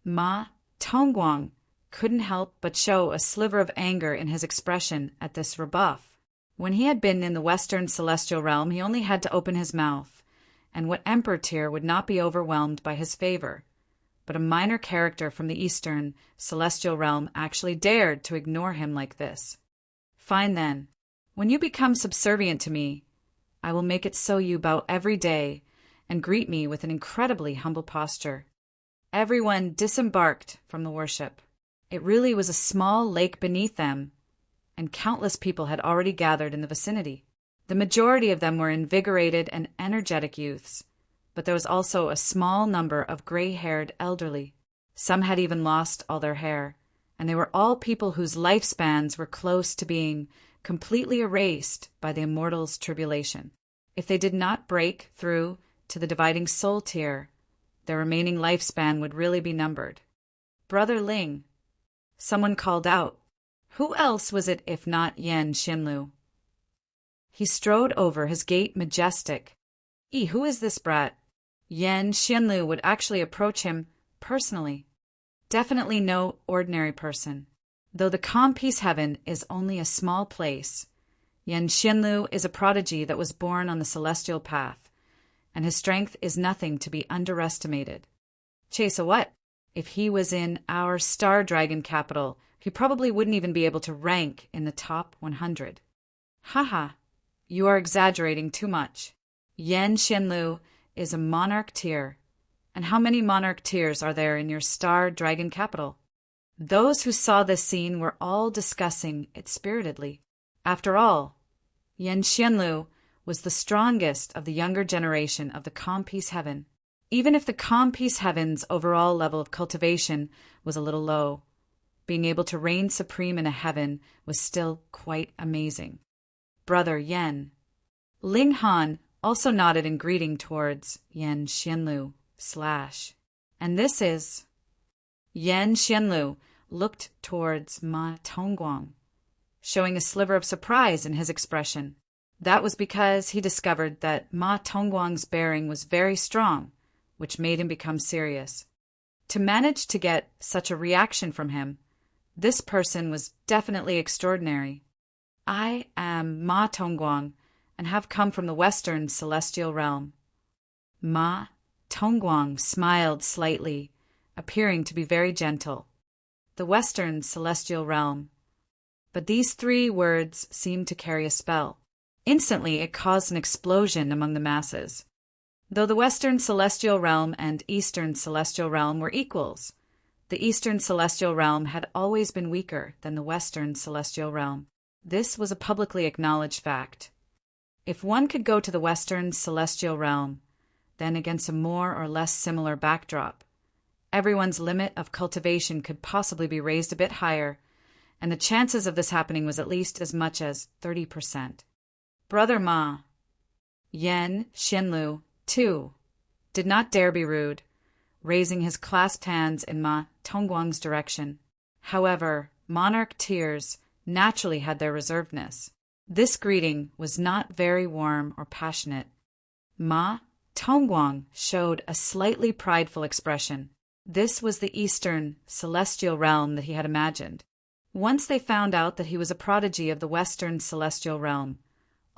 Ma Tongguang couldn't help but show a sliver of anger in his expression at this rebuff. When he had been in the Western Celestial Realm, he only had to open his mouth, and what Emperor tier would not be overwhelmed by his favor. But a minor character from the Eastern Celestial Realm actually dared to ignore him like this. "Fine then. When you become subservient to me, I will make it so you bow every day and greet me with an incredibly humble posture." Everyone disembarked from the warship. It really was a small lake beneath them, and countless people had already gathered in the vicinity. The majority of them were invigorated and energetic youths, but there was also a small number of gray-haired elderly. Some had even lost all their hair, and they were all people whose lifespans were close to being completely erased by the immortal's tribulation. If they did not break through to the dividing soul tier, their remaining lifespan would really be numbered. "Brother Ling," someone called out. Who else was it if not Yan Xinlu? He strode over, his gait majestic. Who is this brat? Yan Xinlu would actually approach him personally. Definitely no ordinary person. Though the calm peace heaven is only a small place, Yan Xianlu is a prodigy that was born on the celestial path, and his strength is nothing to be underestimated. Chase a what? If he was in our Star Dragon capital, he probably wouldn't even be able to rank in the top 100. Haha, you are exaggerating too much. Yan Xianlu is a monarch tier. And how many monarch tiers are there in your Star Dragon capital? Those who saw this scene were all discussing it spiritedly. After all, Yan Xianlu was the strongest of the younger generation of the calm peace heaven. Even if the calm peace heaven's overall level of cultivation was a little low, being able to reign supreme in a heaven was still quite amazing. Brother Yan. Ling Han also nodded in greeting towards Yan Xianlu / and this is... Yan Xianlu looked towards Ma Tongguang, showing a sliver of surprise in his expression. That was because he discovered that Ma Tongguang's bearing was very strong, which made him become serious. To manage to get such a reaction from him, this person was definitely extraordinary. I am Ma Tongguang and have come from the Western Celestial Realm. Ma Tongguang smiled slightly, appearing to be very gentle. The Western Celestial Realm. But these 3 words seemed to carry a spell. Instantly, it caused an explosion among the masses. Though the Western Celestial Realm and Eastern Celestial Realm were equals, the Eastern Celestial Realm had always been weaker than the Western Celestial Realm. This was a publicly acknowledged fact. If one could go to the Western Celestial Realm, then against a more or less similar backdrop, everyone's limit of cultivation could possibly be raised a bit higher, and the chances of this happening was at least as much as 30%. Brother Ma, Yan Xianlu, too, did not dare be rude, raising his clasped hands in Ma Tongguang's direction. However, monarch tiers naturally had their reservedness. This greeting was not very warm or passionate. Ma Tongguang showed a slightly prideful expression. This was the Eastern Celestial Realm that he had imagined. Once they found out that he was a prodigy of the Western Celestial Realm,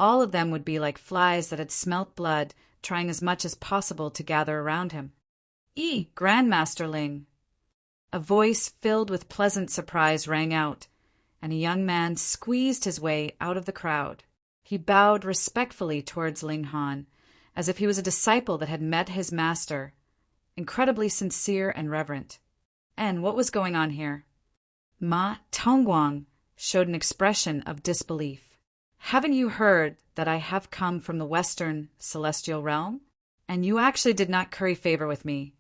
all of them would be like flies that had smelt blood, trying as much as possible to gather around him. Grandmaster Ling! A voice filled with pleasant surprise rang out, and a young man squeezed his way out of the crowd. He bowed respectfully towards Ling Han, as if he was a disciple that had met his master, incredibly sincere and reverent. And what was going on here? Ma Tongguang showed an expression of disbelief. Haven't you heard that I have come from the Western Celestial Realm? And you actually did not curry favor with me,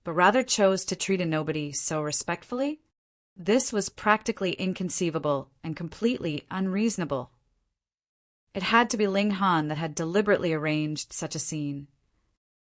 but rather chose to treat a nobody so respectfully? This was practically inconceivable and completely unreasonable. It had to be Ling Han that had deliberately arranged such a scene.